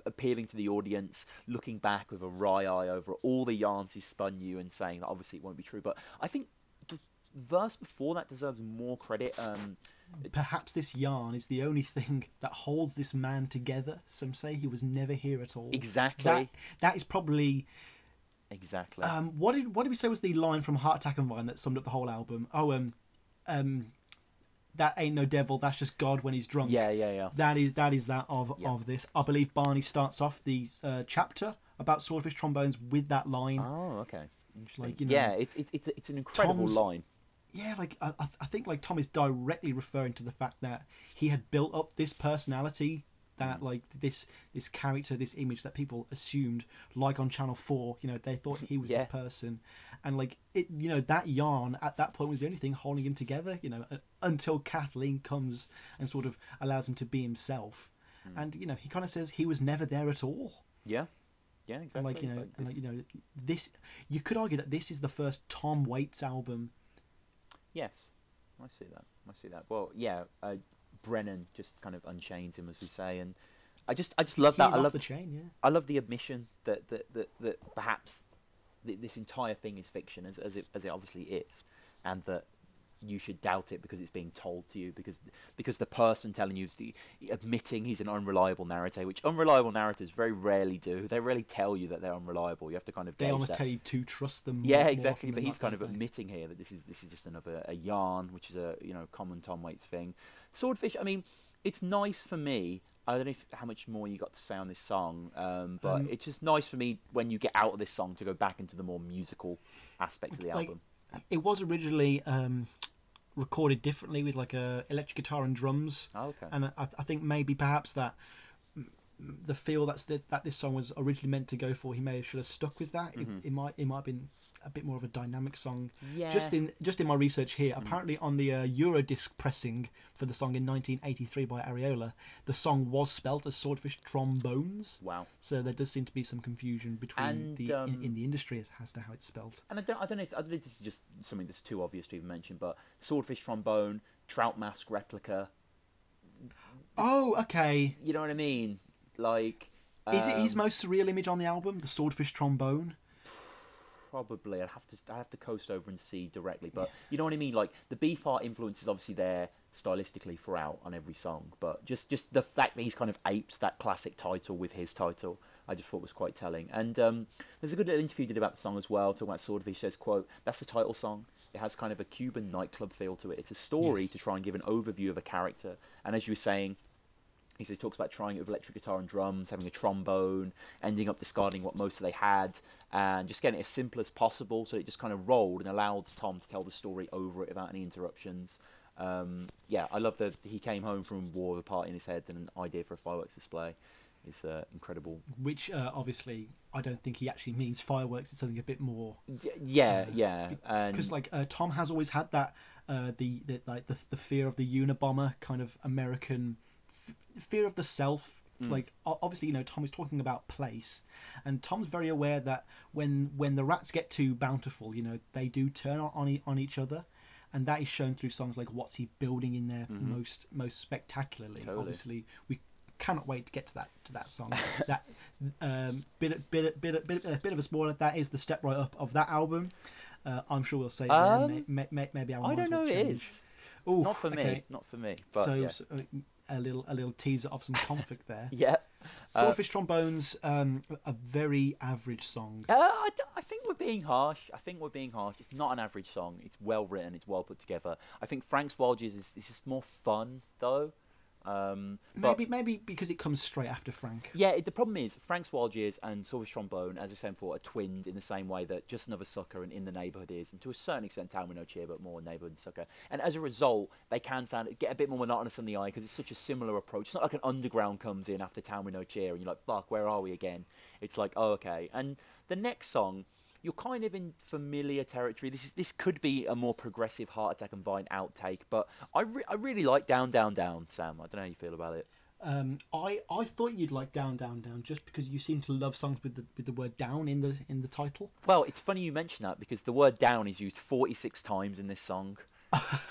Appealing to the audience, looking back with a wry eye over all the yarns he's spun you, and saying that obviously it won't be true. But I think the verse before that deserves more credit. Perhaps this yarn is the only thing that holds this man together. Some say he was never here at all. Exactly. That is probably. Exactly. What did we say was the line from Heart Attack and Vine that summed up the whole album? That ain't no devil, that's just God when he's drunk. Yeah. That is of this. I believe Barney starts off the chapter about Swordfish Trombones with that line. Oh, okay. Interesting. Like, yeah, it's an incredible line. Yeah, like I think like Tom is directly referring to the fact that he had built up this personality, that like this character, this image that people assumed, like on Channel 4, they thought he was this person, and like it, that yarn at that point was the only thing holding him together, until Kathleen comes and sort of allows him to be himself, and he kind of says he was never there at all. Yeah, exactly. And this, you could argue that this is the first Tom Waits album. Yes, I see that. Well, yeah. Brennan just kind of unchains him, as we say, and I just love that. I love the chain. Yeah. I love the admission that perhaps this entire thing is fiction, as it obviously is, and that you should doubt it because it's being told to you, because the person telling you is admitting he's an unreliable narrator, which unreliable narrators very rarely do. They rarely tell you that they're unreliable. You have to kind of. They almost tell you to trust them. Yeah, exactly. But he's kind of admitting here that this is just another yarn, which is a common Tom Waits thing. Swordfish. I mean, it's nice for me. I don't know how much more you got to say on this song, but it's just nice for me when you get out of this song to go back into the more musical aspects of the album. It was originally recorded differently with like a electric guitar and drums. Oh, okay. And I think maybe perhaps that the feel that this song was originally meant to go for, he should have stuck with that. It might have been a bit more of a dynamic song. Yeah. Just in my research here, apparently on the Eurodisc pressing for the song in 1983 by Areola, the song was spelt as Swordfish Trombones. Wow. So there does seem to be some confusion between in the industry as to how it's spelt. And I don't know if this is just something that's too obvious to even mention, but Swordfish Trombone, Trout Mask Replica. Oh, okay. You know what I mean? Like, is it his most surreal image on the album, the Swordfish Trombone? Probably. I'd have to coast over and see directly, but you know what I mean. Like the Beefheart influence is obviously there stylistically throughout on every song, but just the fact that he's kind of apes that classic title with his title, I just thought was quite telling. And there's a good little interview he did about the song as well, talking about Swordfish. Says, quote, "That's the title song. It has kind of a Cuban nightclub feel to it. It's a story to try and give an overview of a character. And as you were saying, he talks about trying it with electric guitar and drums, having a trombone, ending up discarding what most of they had, and just getting it as simple as possible, so it just kind of rolled and allowed Tom to tell the story over it without any interruptions. Yeah, I love that he came home from war with a party in his head and an idea for a fireworks display. It's incredible. Which, obviously, I don't think he actually means fireworks. It's something a bit more... Yeah. Because, Tom has always had that the fear of the Unabomber, kind of American fear of the self. Like obviously, Tom is talking about place, and Tom's very aware that when the rats get too bountiful, they do turn on each other, and that is shown through songs like "What's He Building" in there most spectacularly. Totally. Obviously, we cannot wait to get to that song. That bit of a spoiler. That is the step right up of that album. I'm sure we'll say maybe I don't know. It is. Ooh, not for me. Not for me. But so a little teaser of some conflict there. Yeah. Swordfishtrombones, a very average song. I think we're being harsh. It's not an average song. It's well written. It's well put together. I think Frank's Wild Years is just more fun though. Maybe because it comes straight after Frank. Yeah, the problem is Frank's Wild Years and Swordfishtrombone, as we said before, are twinned in the same way that Just Another Sucker and In the Neighbourhood is, and to a certain extent Town With No Cheer, but more Neighbourhood and Sucker. And as a result, they can get a bit more monotonous on the eye because it's such a similar approach. It's not like an underground comes in after Town With No Cheer and you're like, fuck, where are we again? It's like, oh, okay. And the next song, you're kind of in familiar territory. This could be a more progressive Heart Attack and Vine outtake, but I really like Down, Down, Down, Sam. I don't know how you feel about it. I thought you'd like Down, Down, Down just because you seem to love songs with the word down in the title. Well, it's funny you mention that because the word down is used 46 times in this song. That's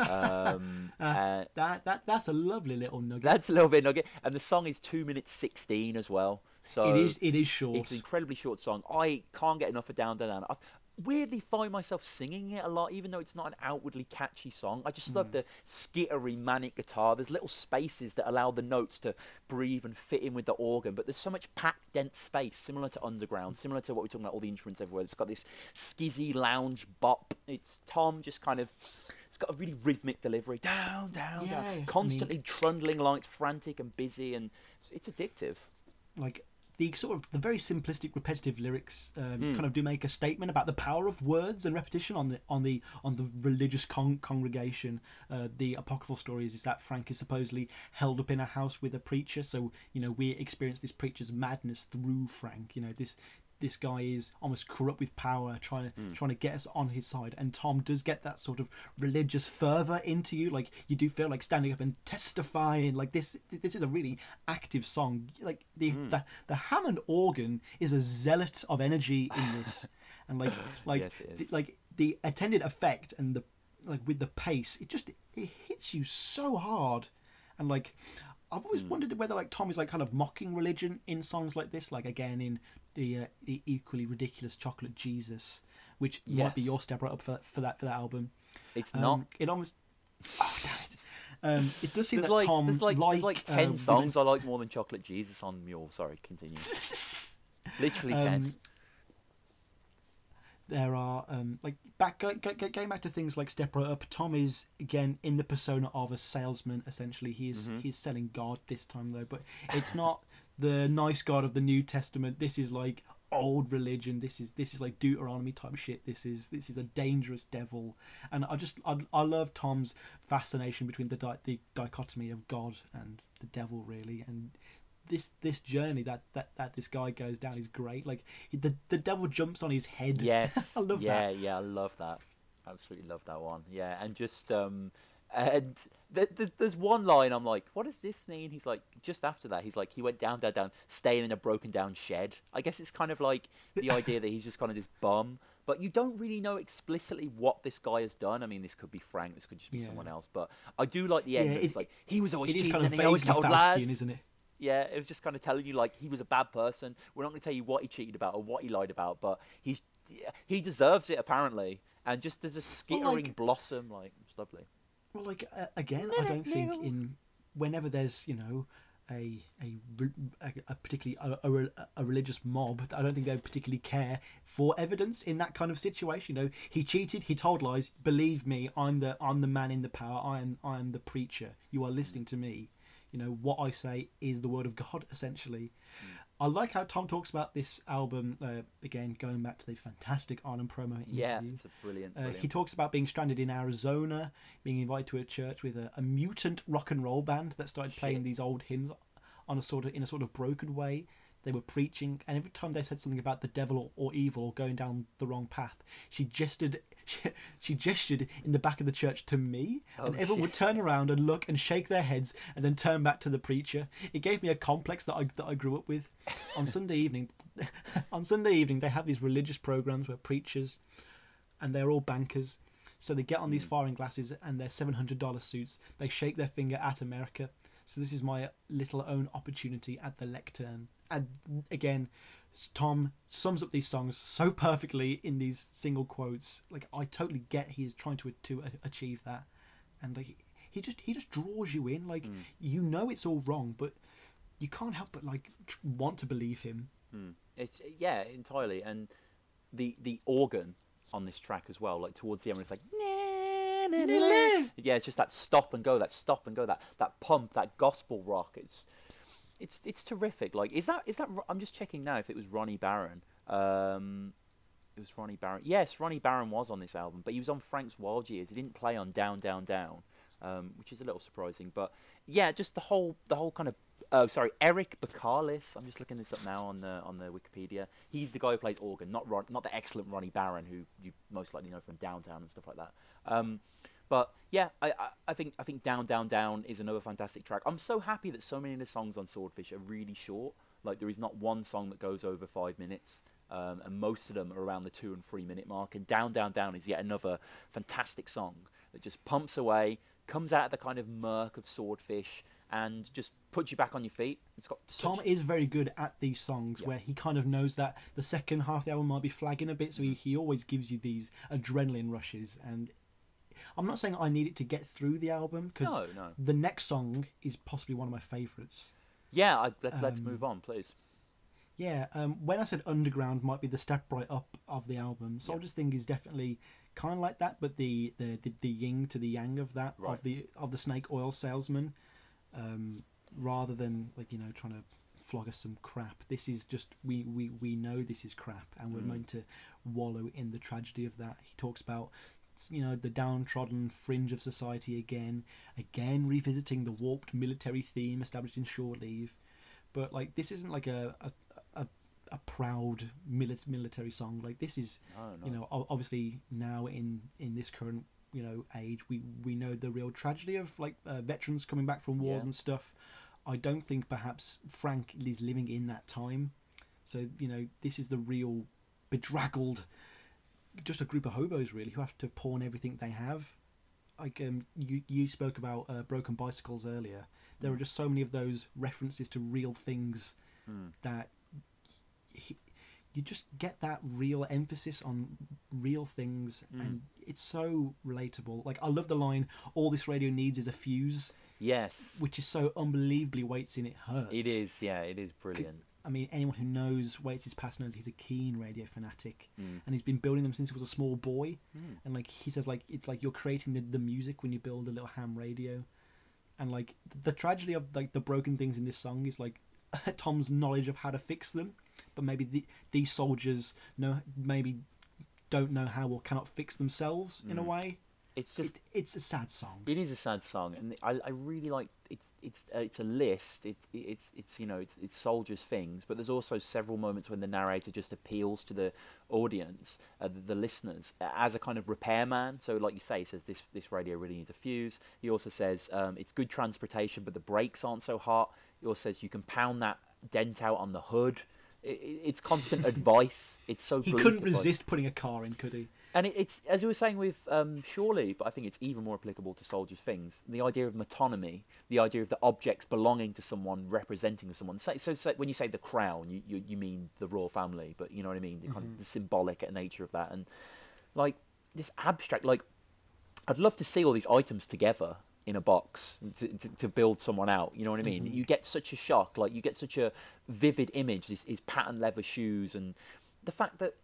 a lovely little nugget. That's a little bit nugget, and the song is 2 minutes 16 as well. So it is short. It's an incredibly short song. I can't get enough of Down, Down, Down. I weirdly find myself singing it a lot, even though it's not an outwardly catchy song. I just love the skittery, manic guitar. There's little spaces that allow the notes to breathe and fit in with the organ, but there's so much packed, dense space, similar to Underground, similar to what we're talking about, all the instruments everywhere. It's got this skizzy lounge bop. It's Tom just kind of... It's got a really rhythmic delivery. Down, down, down. Constantly trundling along. It's frantic and busy, and it's addictive. Like... The very simplistic, repetitive lyrics kind of do make a statement about the power of words and repetition on the religious congregation. The apocryphal stories is that Frank is supposedly held up in a house with a preacher, so we experience this preacher's madness through Frank. This guy is almost corrupt with power, trying to get us on his side. And Tom does get that sort of religious fervor into you. Like you do feel like standing up and testifying. Like this is a really active song. Like the Hammond organ is a zealot of energy in this, and yes, it is. The attended effect and with the pace, it hits you so hard, and I've always wondered whether Tom is kind of mocking religion in songs like this, again in the equally ridiculous Chocolate Jesus, which might be your step right up for that album. It's not. It almost. Oh damn it! It does seem there's that Tom there's 10 songs I like more than Chocolate Jesus on Mule. Sorry, continue. Literally 10. There are going back to things like Step Right Up. Tom is again in the persona of a salesman. Essentially, he's selling God this time though, but it's not the nice God of the New Testament. This is old religion. This is like Deuteronomy type shit. This is a dangerous devil, and I love Tom's fascination between the dichotomy of God and the devil, really, and this journey that this guy goes down is great. The devil jumps on his head. Yes, I love that. Yeah, I love that. Absolutely love that one. Yeah, and just and there's one line I'm like, what does this mean? He's like, just after that, he's like, he went down, down, down, staying in a broken down shed. I guess it's kind of like the idea that he's just kind of this bum, but you don't really know explicitly what this guy has done. I mean, this could be Frank, this could just be someone else, but I do like the end. Yeah, it's like, he was always cheating and he always told lies. Isn't it? Yeah, it was just kind of telling you he was a bad person. We're not going to tell you what he cheated about or what he lied about, but he deserves it apparently. And just as a skittering blossom, it's lovely. Well, again, I don't think whenever there's a particularly a religious mob, I don't think they particularly care for evidence in that kind of situation. He cheated, he told lies. Believe me, I'm the man in the power. I am the preacher. You are listening to me. What I say is the word of God, essentially. I like how Tom talks about this album, again, going back to the fantastic Arnhem promo interview. Yeah, it's a brilliant. He talks about being stranded in Arizona, being invited to a church with a mutant rock and roll band that started playing these old hymns in a sort of broken way. they were preaching, and every time they said something about the devil or evil or going down the wrong path, she gestured in the back of the church to me, and everyone would turn around and look and shake their heads and then turn back to the preacher. It gave me a complex that I grew up with. On Sunday evening, they have these religious programs where preachers, and they're all bankers, so they get on these firing glasses and their $700 suits. They shake their finger at America. So this is my little own opportunity at the lectern. And again, Tom sums up these songs so perfectly in these single quotes. Like, I totally get he is trying to achieve that, and like he just draws you in. Like, you know it's all wrong, but you can't help but like want to believe him. It's entirely. And the organ on this track as well, like towards the end, it's like it's just that stop and go, that pump, that gospel rock. It's terrific. Like, is that I'm just checking now if it was Ronnie Barron. It was Ronnie Barron. Yes, Ronnie Barron was on this album, but he was on Frank's Wild Years. He didn't play on Down Down Down, which is a little surprising. But yeah, just the whole kind of Eric Bacallis. I'm just looking this up now on the Wikipedia. He's the guy who plays organ, not the excellent Ronnie Barron, who you most likely know from Downtown and stuff like that. But yeah, I think Down Down Down is another fantastic track. I'm so happy that so many of the songs on Swordfish are really short. Like, there is not one song that goes over 5 minutes, and most of them are around the 2 and 3 minute mark. And Down Down Down is yet another fantastic song that just pumps away, comes out of the kind of murk of Swordfish, and just puts you back on your feet. It's got Tom is very good at these songs where he kind of knows that the second half of the album might be flagging a bit, so he always gives you these adrenaline rushes. And I'm not saying I need it to get through the album, because the next song is possibly one of my favourites. Yeah, let's move on, please. Yeah, when I said underground might be the step right up of the album, Soldier's Thing is definitely kind of like that, but the yin to the yang of that, of the snake oil salesman, rather than, like, you know, trying to flog us some crap. This is just, we know this is crap, and we're meant to wallow in the tragedy of that. He talks about, you know, the downtrodden fringe of society again revisiting the warped military theme established in Shore Leave. But like, this isn't like a proud military song. Like, this is you know, obviously now in this current, you know, age, we know the real tragedy of, like, veterans coming back from wars and stuff. I don't think perhaps Frank is living in that time, so, you know, this is the real bedraggled, just a group of hobos really, who have to pawn everything they have. Like, you spoke about broken bicycles earlier. There are just so many of those references to real things that you just get that real emphasis on real things, and it's so relatable. Like, I love the line, "All this radio needs is a fuse." Yes, which is so unbelievably Waits in. It hurts. It is, yeah, it is brilliant. I mean, anyone who knows Waits' past knows he's a keen radio fanatic, and he's been building them since he was a small boy. And like, he says, like, it's like you're creating the music when you build a little ham radio. And like, the tragedy of, like, the broken things in this song is like Tom's knowledge of how to fix them, but maybe these soldiers maybe don't know how or cannot fix themselves in a way. It's just it's a sad song. It is a sad song, and I really like it's a list. It's you know, it's soldiers' things, but there's also several moments when the narrator just appeals to the audience, the listeners, as a kind of repairman. So, like you say, he says this radio really needs a fuse. He also says it's good transportation, but the brakes aren't so hot. He also says you can pound that dent out on the hood. It's constant advice. It's so. He couldn't resist putting a car in, could he? And it's, as we were saying with Shore Leave, but I think it's even more applicable to Soldiers' Things, the idea of metonymy, the idea of the objects belonging to someone, representing someone. So when you say the crown, you mean the royal family, but you know what I mean? The kind of the symbolic nature of that. And like, this abstract, like, I'd love to see all these items together in a box to build someone out, you know what I mean? You get such a shock, like, you get such a vivid image, his patent leather shoes, and the fact that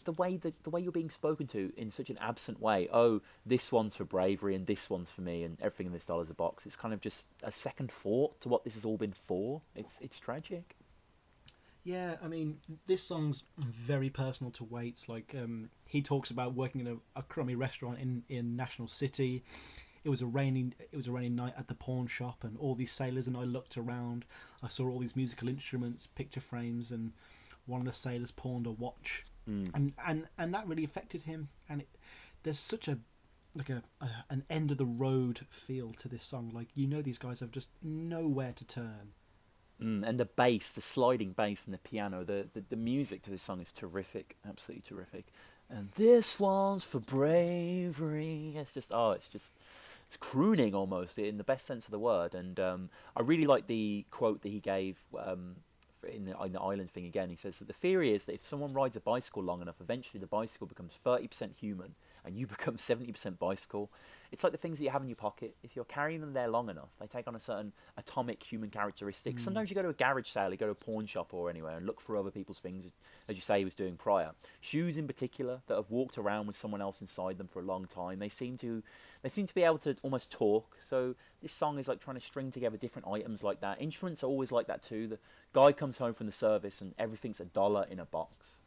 the way you're being spoken to in such an absent way. Oh, this one's for bravery and this one's for me, and everything in this $1 a box. It's kind of just a second thought to what this has all been for. It's tragic. Yeah, I mean, this song's very personal to Waits. Like, he talks about working in a crummy restaurant in National City. it was a rainy night at the pawn shop, and all these sailors and I looked around. I saw all these musical instruments, picture frames, and one of the sailors pawned a watch, and that really affected him. And there's such an end of the road feel to this song. Like, these guys have just nowhere to turn. And the bass, the sliding bass and the piano, the music to this song is terrific, absolutely terrific. And this one's for bravery. It's crooning almost in the best sense of the word. And I really like the quote that he gave in the island thing again. He says that the theory is that if someone rides a bicycle long enough, eventually the bicycle becomes 30% human and you become 70% bicycle. It's like the things that you have in your pocket. If you're carrying them there long enough, they take on a certain atomic human characteristic. Sometimes you go to a garage sale, you go to a pawn shop or anywhere and look for other people's things, as you say he was doing prior. Shoes in particular that have walked around with someone else inside them for a long time. They seem to be able to almost talk. So this song is like trying to string together different items like that. Instruments are always like that too. The guy comes home from the service and everything's $1 in a box.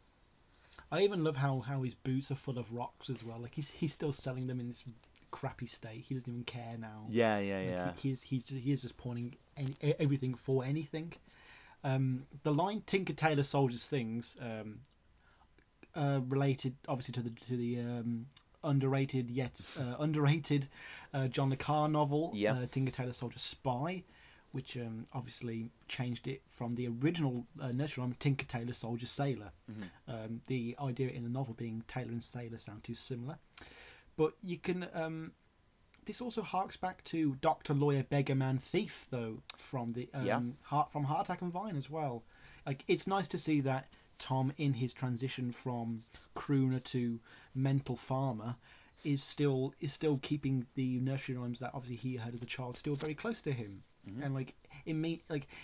I even love how his boots are full of rocks as well. Like he's still selling them in this crappy state. He doesn't even care now. Yeah. He is just pawning everything for anything. The line "Tinker Tailor Soldiers Things" related obviously to the underrated John le Carre novel, Tinker Tailor Soldier Spy, which obviously changed it from the original nursery rhyme Tinker Tailor Soldier Sailor. The idea in the novel being tailor and sailor sound too similar. But you can. This also harks back to Doctor, Lawyer, Beggar, Man, Thief, though, from the Heart Attack and Vine as well. Like, it's nice to see that Tom, in his transition from crooner to mental farmer, is still keeping the nursery rhymes that obviously he heard as a child still very close to him. And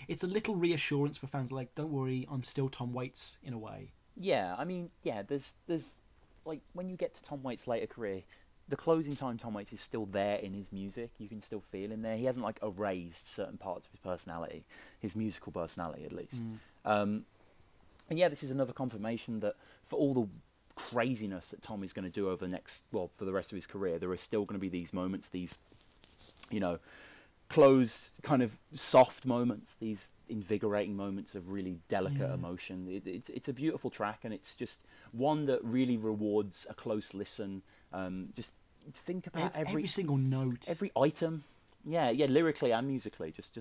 it's a little reassurance for fans. Like, don't worry, I'm still Tom Waits in a way. Yeah, I mean, there's like when you get to Tom Waits' later career, the closing time Tom Waits is still there in his music. You can still feel him there. He hasn't like erased certain parts of his personality, his musical personality at least. And yeah, this is another confirmation that for all the craziness that Tom is going to do over for the rest of his career, there are still going to be these moments, these, closed kind of soft moments, these invigorating moments of really delicate emotion. It's a beautiful track, and it's just one that really rewards a close listen. Just think about every single note, every item. Yeah, lyrically and musically. Just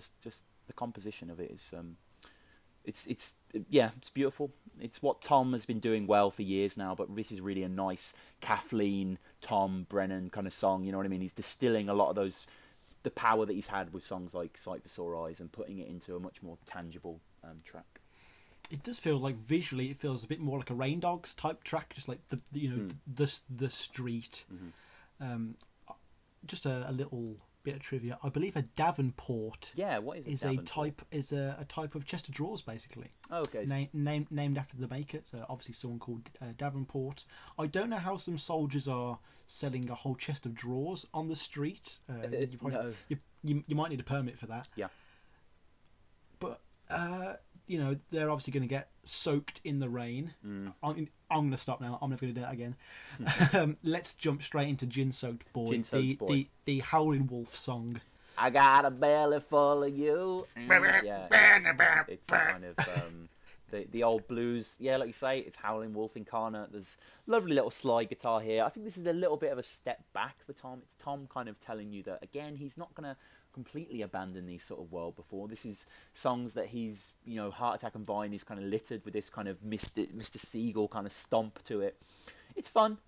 the composition of it is. It's beautiful. It's what Tom has been doing well for years now, but this is really a nice Kathleen, Tom Brennan kind of song. You know what I mean? He's distilling a lot of the power that he's had with songs like Sight for Sore Eyes and putting it into a much more tangible track. It does feel like visually it feels a bit more like a Rain Dogs type track, just like the street. Just a little bit of trivia. I believe a Davenport. Yeah, what is a Davenport? a type of chest of drawers, basically. Oh, okay. Named after the maker. So obviously someone called Davenport. I don't know how some soldiers are selling a whole chest of drawers on the street. You might need a permit for that. Yeah. But they're obviously going to get soaked in the rain. I'm going to stop now. I'm never going to do that again. Let's jump straight into Gin Soaked Boy, the Howling Wolf song. I got a belly full of you. It's kind of the old blues. Yeah, like you say, it's Howling Wolf incarnate. There's lovely little slide guitar here. I think this is a little bit of a step back for Tom. It's Tom kind of telling you that, again, he's not going to completely abandon these sort of world before. This is songs that he's, Heart Attack and Vine is kind of littered with this kind of Mr. Seagull kind of stomp to it. It's fun.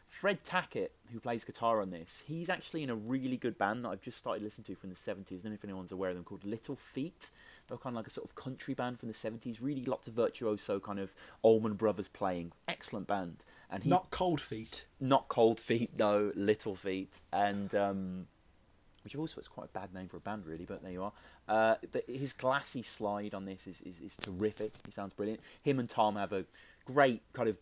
Fred Tackett, who plays guitar on this, he's actually in a really good band that I've just started listening to from the 70s. I don't know if anyone's aware of them, called Little Feat. They're kind of like a sort of country band from the 70s. Really lots of virtuoso kind of Allman Brothers playing. Excellent band. And not Cold Feet. Not Cold Feet, no. Little Feat. And which also is quite a bad name for a band, really, but there you are. His glassy slide on this is terrific. He sounds brilliant. Him and Tom have a great kind of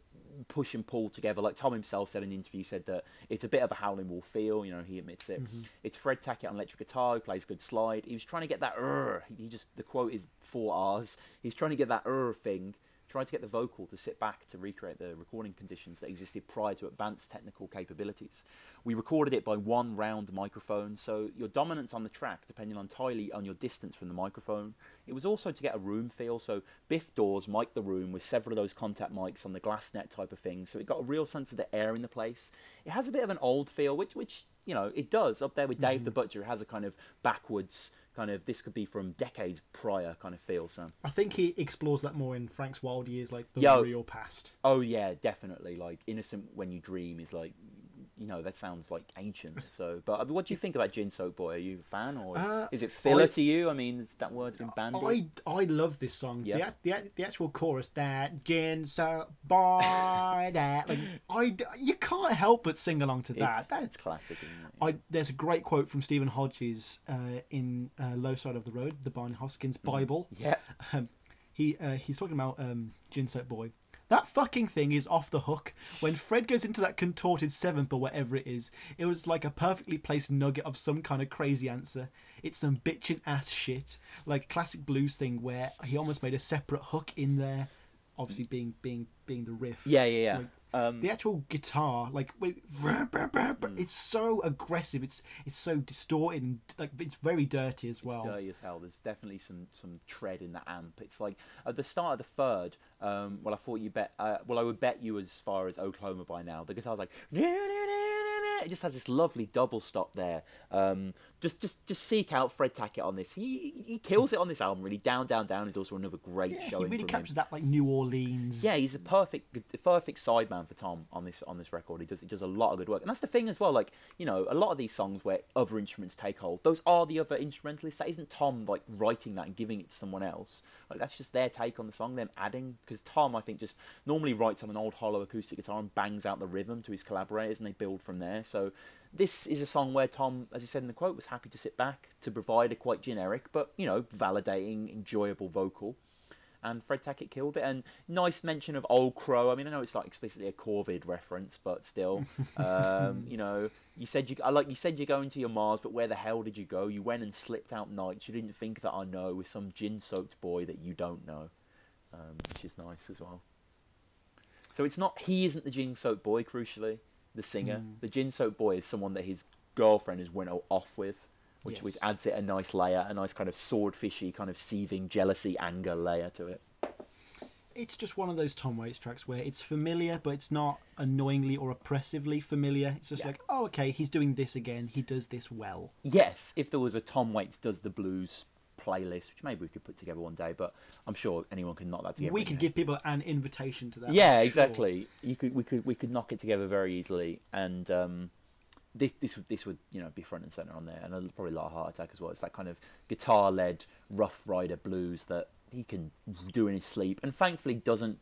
push and pull together. Like Tom himself said in an interview, said that it's a bit of a Howling Wolf feel. He admits it. It's Fred Tackett on electric guitar, who plays good slide. He was trying to get that the quote is 4 R's. He's trying to get that thing tried to get the vocal to sit back to recreate the recording conditions that existed prior to advanced technical capabilities. We recorded it by one round microphone, so your dominance on the track depended entirely on your distance from the microphone. It was also to get a room feel, so Biff Dawes mic'd the room with several of those contact mics on the glass net type of thing, so it got a real sense of the air in the place. It has a bit of an old feel, which you know, it does. Up there with Dave the Butcher, it has a kind of backwards, kind of, this could be from decades prior kind of feel, so. I think he explores that more in Frank's Wild Years, like the real past. Oh yeah, definitely. Like Innocent When You Dream is like, you know, that sounds like ancient. So, but I mean, what do you think about Gin Soak Boy? Are you a fan, or is it filler to you? I mean, is that word's been banned? I love this song. Yep. The actual chorus, that Gin Soak Boy, that, like, you can't help but sing along to that. That's classic, isn't it? There's a great quote from Stephen Hodges in Low Side of the Road, the Barney Hoskins Bible. Yeah. He's talking about Gin Soak Boy. That fucking thing is off the hook. When Fred goes into that contorted seventh or whatever it is, it was like a perfectly placed nugget of some kind of crazy answer. It's some bitchin' ass shit. Like classic blues thing where he almost made a separate hook in there, obviously being the riff. Yeah. Like, the actual guitar, like, it's so aggressive. It's so distorted, and like it's very dirty as well. It's dirty as hell. There's definitely some tread in the amp. It's like at the start of the third. Well, I thought you bet. I would bet you as far as Oklahoma by now. The guitar's like. It just has this lovely double stop there. Just seek out Fred Tackett on this. He kills it on this album. Really, Down Down Down is also another great showing. He really from captures him. that like New Orleans. Yeah, he's a perfect sideman for Tom on this record. He does a lot of good work, and that's the thing as well. Like, you know, a lot of these songs where other instruments take hold, those are the other instrumentalists. That isn't Tom like writing that and giving it to someone else. Like, that's just their take on the song, them adding. Because Tom, I think, just normally writes on an old hollow acoustic guitar and bangs out the rhythm to his collaborators, and they build from there. So this is a song where Tom, as he said in the quote, was happy to sit back to provide a quite generic but, you know, validating, enjoyable vocal. And Fred Tackett killed it. And nice mention of Old Crow. I mean, I know it's not explicitly a Corvid reference, but still, you know, you said you're going to your Mars, but where the hell did you go? You went and slipped out nights. You didn't think that I know with some gin-soaked boy that you don't know, which is nice as well. So he isn't the gin-soaked boy, crucially, the singer. The gin-soaked boy is someone that his girlfriend has went off with. Which adds it a nice layer, a nice kind of swordfishy, kind of seething jealousy, anger layer to it. It's just one of those Tom Waits tracks where it's familiar, but it's not annoyingly or oppressively familiar. It's just like, oh, okay, he's doing this again. He does this well. Yes, if there was a Tom Waits Does the Blues playlist, which maybe we could put together one day, but I'm sure anyone can knock that together. We could give people an invitation to that. Yeah, exactly. Sure. We could knock it together very easily, and This would, you know, be front and center on there, and probably a lot of Heart Attack as well. It's that kind of guitar-led Rough Rider blues that he can do in his sleep, and thankfully doesn't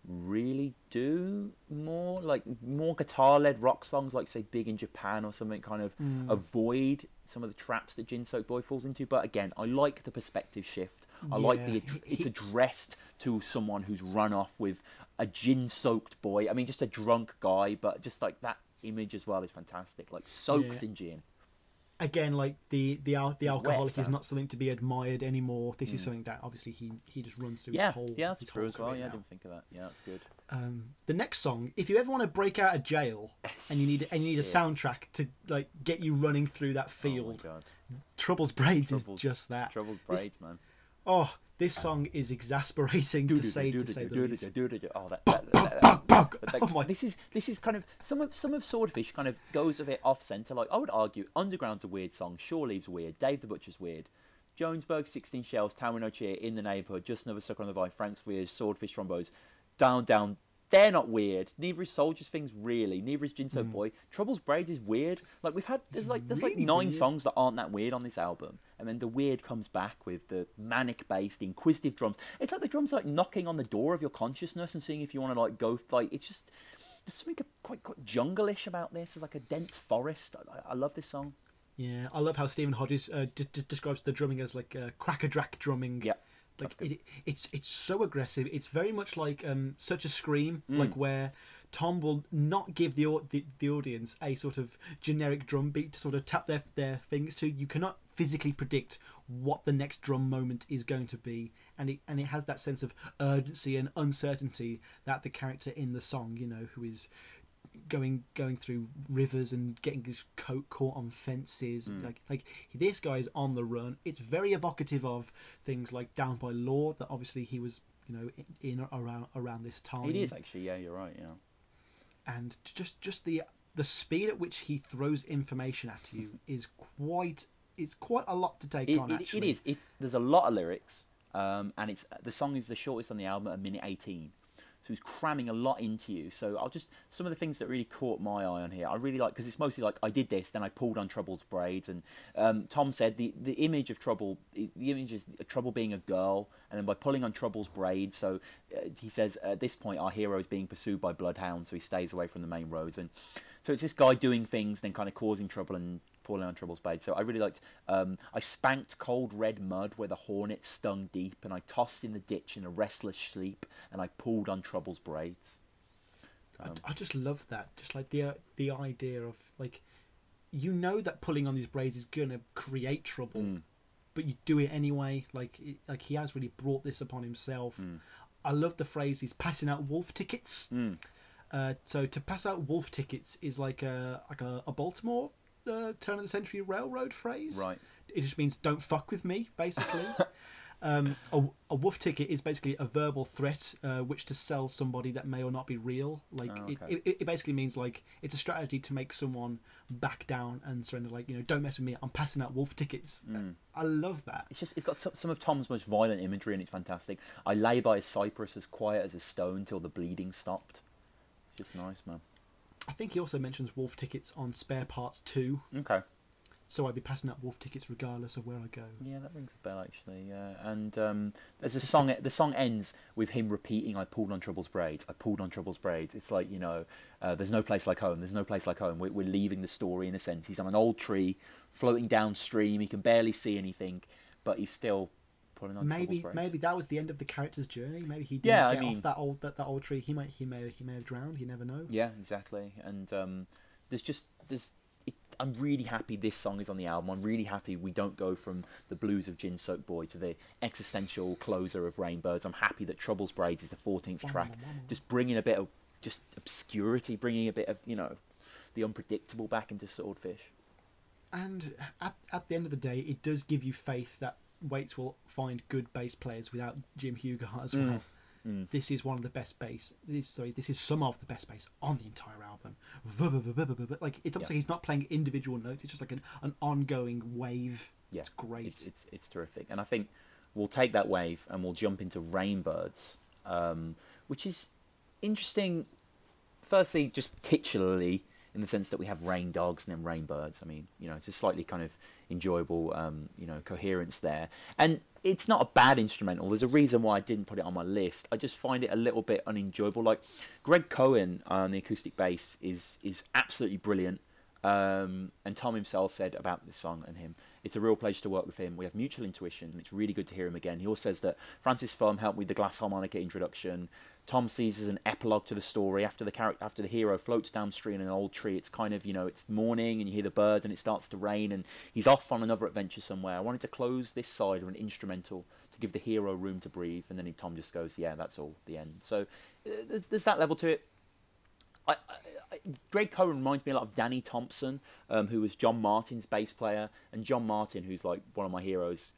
really do more guitar-led rock songs like, say, Big in Japan or something. Kind of avoid some of the traps that Gin Soaked Boy falls into. But again, I like the perspective shift. I like it's addressed to someone who's run off with a gin-soaked boy. I mean, just a drunk guy, but just like that image as well is fantastic, like soaked in gin. Again, like the alcoholic is not something to be admired anymore. This is something that obviously he just runs through his whole. Yeah, that's true as well. Yeah, I didn't think of that. Yeah, that's good. The next song, if you ever want to break out of jail and you need a soundtrack to like get you running through that field, Trouble's Braids is just that. Trouble's Braids, man. Oh, this song is exasperating to say the least. This is kind of some of Swordfish kind of goes a bit off centre. Like, I would argue Underground's a weird song, Shore Leave's weird, Dave the Butcher's weird, Jonesburg, 16 Shells, Town with No Cheer, In the Neighbourhood, Just Another Sucker on the Vine, Frank's Fears, Swordfishtrombones, Down Down. They're not weird. Neither is Soldier's Things, really. Neither is Gin Soaked Boy. Trouble's Braids is weird. Like, there's like 9 weird songs that aren't that weird on this album, and then the weird comes back with the manic-based, inquisitive drums. It's like the drums like knocking on the door of your consciousness and seeing if you want to like go. Like, it's just there's something quite jungle-ish about this. It's like a dense forest. I love this song. Yeah, I love how Stephen Hodges describes the drumming as like cracker-drack drumming. Yeah. Like it's so aggressive. It's very much like Such a Scream, like where Tom will not give the audience a sort of generic drum beat to sort of tap their fingers to. You cannot physically predict what the next drum moment is going to be, and it has that sense of urgency and uncertainty that the character in the song, you know, who is going through rivers and getting his coat caught on fences, like this guy is on the run. It's very evocative of things like Down by Law, that obviously he was, you know, in around this time. It is actually, yeah, you're right, yeah. And just the speed at which he throws information at you is quite a lot to take on. Actually, it is. If there's a lot of lyrics, and the song is the shortest on the album at 1:18. So he's cramming a lot into you. So some of the things that really caught my eye on here, I really like, because it's mostly like, I did this, then I pulled on Trouble's braids, and Tom said the image of Trouble, the image is Trouble being a girl, and then by pulling on Trouble's braids, so he says at this point our hero is being pursued by bloodhounds, so he stays away from the main roads, and so it's this guy doing things, then kind of causing trouble and pulling on Trouble's blade. So I really liked, I spanked cold red mud where the hornet stung deep, and I tossed in the ditch in a restless sleep, and I pulled on Trouble's braids. I just love that. Just like the idea of, like, you know that pulling on these braids is gonna create trouble, but you do it anyway. Like he has really brought this upon himself. I love the phrase he's passing out wolf tickets. So to pass out wolf tickets is like a Baltimore turn of the century railroad phrase. Right. It just means don't fuck with me, basically. A wolf ticket is basically a verbal threat which to sell somebody that may or not be real. Like, it basically means, like, it's a strategy to make someone back down and surrender. Like, you know, don't mess with me, I'm passing out wolf tickets. I love that. It's got some of Tom's most violent imagery, and it's fantastic. I lay by a cypress as quiet as a stone till the bleeding stopped. It's just nice, man. I think he also mentions wolf tickets on Spare Parts 2. Okay. So I'd be passing out wolf tickets regardless of where I go. Yeah, that rings a bell, actually. Yeah. And there's a song. The song ends with him repeating, "I pulled on Trouble's braids. I pulled on Trouble's braids." It's like, you know, there's no place like home. There's no place like home. We're leaving the story in a sense. He's on an old tree, floating downstream. He can barely see anything, but he's still pulling on Trouble's braids. Maybe that was the end of the character's journey. Maybe he didn't get off that old tree. He may have drowned. You never know. Yeah, exactly. And I'm really happy this song is on the album. I'm really happy we don't go from the blues of Gin Soaked Boy to the existential closer of Rainbirds. I'm happy that Trouble's Braids is the 14th track, just bringing a bit of just obscurity, bringing a bit of, you know, the unpredictable back into Swordfish. And at the end of the day, it does give you faith that Waits will find good bass players without Jim Hughart as well. This is one of the best bass. This is some of the best bass on the entire album. Like, it's almost like he's not playing individual notes. It's just like an ongoing wave. Yeah, it's great. It's terrific. And I think we'll take that wave and we'll jump into Rainbirds, which is interesting. Firstly, just titularly, in the sense that we have rain dogs and then rainbirds. I mean, you know, it's a slightly kind of enjoyable, you know, coherence there. And it's not a bad instrumental. There's a reason why I didn't put it on my list. I just find it a little bit unenjoyable. Like, Greg Cohen on the acoustic bass is absolutely brilliant. And Tom himself said about this song and him, it's a real pleasure to work with him. We have mutual intuition, and it's really good to hear him again. He also says that Francis Thum helped with the glass harmonica introduction. Tom sees as an epilogue to the story. After the hero floats downstream in an old tree, it's kind of, you know, it's morning and you hear the birds and it starts to rain and he's off on another adventure somewhere. I wanted to close this side of an instrumental to give the hero room to breathe. And then Tom just goes, yeah, that's all, the end. So there's that level to it. Greg Cohen reminds me a lot of Danny Thompson, who was John Martin's bass player, and John Martin, who's like one of my heroes,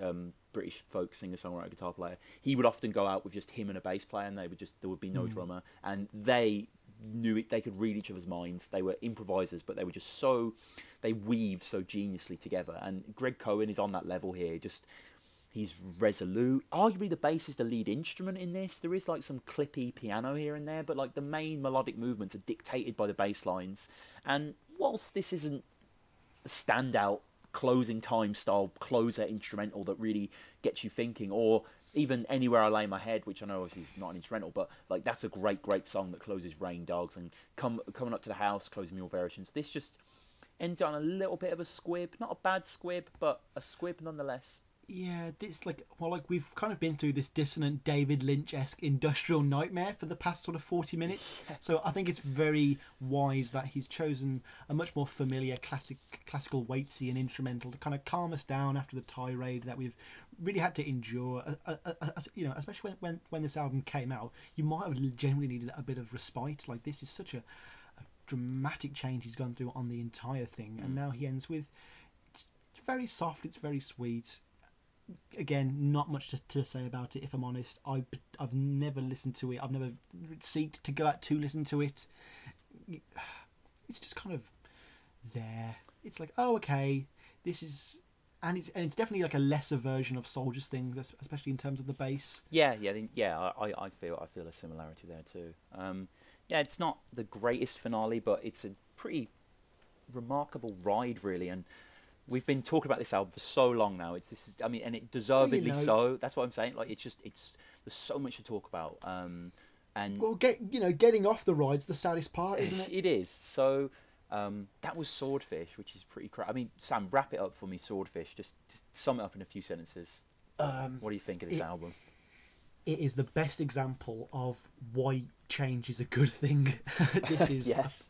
British folk singer-songwriter, guitar player. He would often go out with just him and a bass player, and there would be no drummer, and they knew it. They could read each other's minds. They were improvisers, but they were just they weave so geniusly together. And Greg Cohen is on that level here. He's resolute. Arguably, the bass is the lead instrument in this. There is like some clippy piano here and there, but like the main melodic movements are dictated by the bass lines. And whilst this isn't a standout closing time style closer instrumental that really gets you thinking, or even Anywhere I Lay My Head, which I know obviously is not an instrumental, but like that's a great song that closes Rain Dogs, and Coming Up to the House, closing Mule Variations. This just ends on a little bit of a squib. Not a bad squib, but a squib nonetheless. Yeah, this like we've kind of been through this dissonant David Lynch-esque industrial nightmare for the past sort of 40 minutes. So I think it's very wise that he's chosen a much more familiar classical Waitsy and instrumental to kind of calm us down after the tirade that we've really had to endure. You know, especially when this album came out, you might have generally needed a bit of respite. Like, this is such a dramatic change he's gone through on the entire thing, and now he ends with it's very soft, it's very sweet. Again, not much to say about it, if I'm honest. I've never listened to it. I've never seeked to go out to listen to it. It's just kind of there. It's like, oh, okay, this is, and it's definitely like a lesser version of Soldier's Thing, especially in terms of the bass. Yeah. I feel a similarity there too. Yeah, it's not the greatest finale, but it's a pretty remarkable ride, really, and we've been talking about this album for so long now. I mean, and it deservedly so. That's what I'm saying. Like, there's so much to talk about. And well, getting off the ride's the saddest part, isn't it? It is. So that was Swordfish, which is pretty crap. I mean, Sam, wrap it up for me. Swordfish. Just sum it up in a few sentences. What do you think of this album? It is the best example of why change is a good thing. This is yes.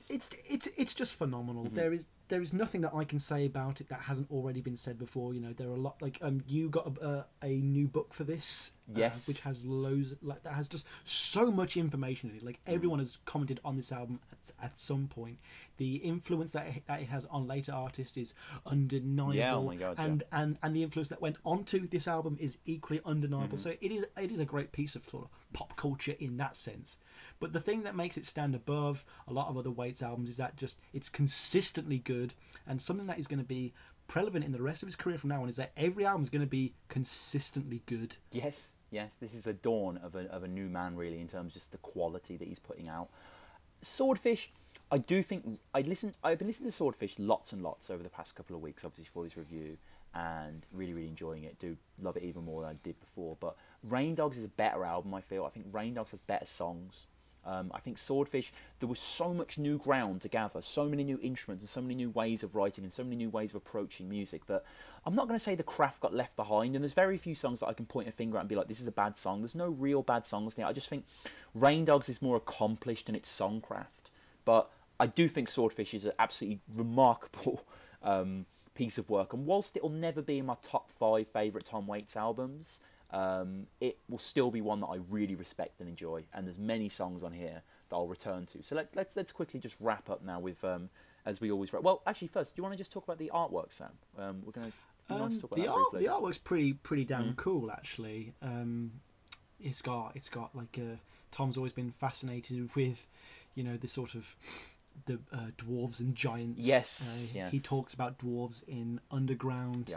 It's just phenomenal. Mm-hmm. There is nothing that I can say about it that hasn't already been said before. You know, there are a lot, like you got a new book for this, yes, which has loads, like, that has just so much information in it. Like, everyone has commented on this album at some point. The influence that it has on later artists is undeniable. Yeah, oh my God, and the influence that went onto this album is equally undeniable. So it is a great piece of sort of pop culture in that sense. But the thing that makes it stand above a lot of other Waits albums is that just it's consistently good, and something that is going to be prevalent in the rest of his career from now on is that every album is going to be consistently good. Yes, this is the dawn of a new man, really, in terms of just the quality that he's putting out. Swordfish, I do think I've been listening to Swordfish lots and lots over the past couple of weeks, obviously, for this review, and really, really enjoying it. Do love it even more than I did before. But Rain Dogs is a better album, I feel. I think Rain Dogs has better songs. I think Swordfish, there was so much new ground to gather, so many new instruments and so many new ways of writing and so many new ways of approaching music that I'm not going to say the craft got left behind, and there's very few songs that I can point a finger at and be like, this is a bad song. There's no real bad songs there. I just think Rain Dogs is more accomplished in its songcraft, but I do think Swordfish is an absolutely remarkable piece of work, and whilst it'll never be in my top 5 favourite Tom Waits albums, it will still be one that I really respect and enjoy, and there's many songs on here that I'll return to. So let's quickly just wrap up now with as we always wrap. Well, actually, first, do you want to just talk about the artwork, Sam? We're going to talk about that briefly. The artwork's pretty damn cool, actually. It's got like Tom's always been fascinated with, you know, the sort of the dwarves and giants. Yes. He talks about dwarves in Underground.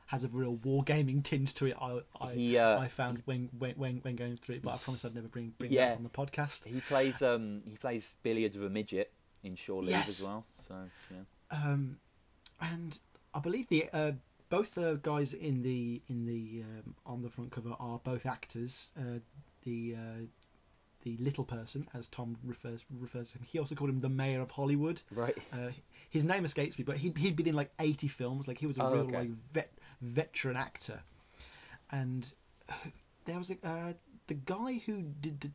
Has a real wargaming tinge to it. I found when going through it, but I promised I'd never bring that on the podcast. He plays billiards with a midget in Shore Leave as well. So and I believe both the guys in the on the front cover are both actors. The little person, as Tom refers to him, he also called him the Mayor of Hollywood. Right. His name escapes me, but he'd been in like 80 films. Like, he was a real like veteran actor. And there was the guy who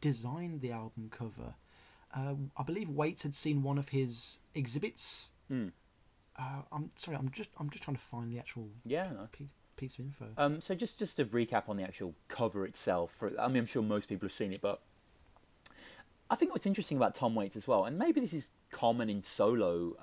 designed the album cover. I believe Waits had seen one of his exhibits. I'm sorry, I'm just trying to find the actual piece of info. So just to recap on the actual cover itself. I mean, I'm sure most people have seen it, but I think what's interesting about Tom Waits as well, and maybe this is common in solo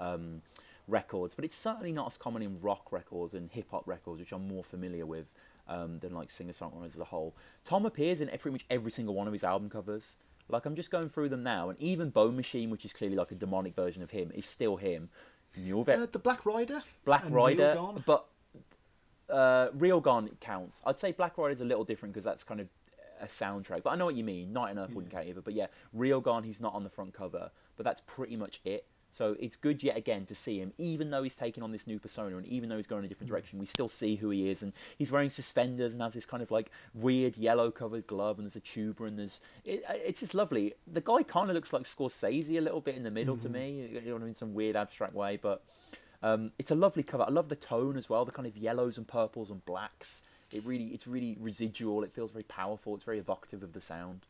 records, but it's certainly not as common in rock records and hip-hop records, which I'm more familiar with than like singer-songwriters as a whole. Tom appears in pretty much every single one of his album covers. Like, I'm just going through them now, and even Bone Machine, which is clearly like a demonic version of him, is still him. The Black Rider? Black Rider, but Real Gone counts. I'd say Black Rider's a little different because that's kind of a soundtrack, but I know what you mean. Night on Earth wouldn't count either, but yeah, Real Gone, he's not on the front cover, but that's pretty much it. So it's good yet again to see him, even though he's taking on this new persona and even though he's going in a different direction, we still see who he is, and he's wearing suspenders and has this kind of like weird yellow covered glove, and there's a tuba, and it's just lovely. The guy kind of looks like Scorsese a little bit in the middle to me, in some weird abstract way, but It's a lovely cover. I love the tone as well, the kind of yellows and purples and blacks. It's really residual. It feels very powerful. It's very evocative of the sound.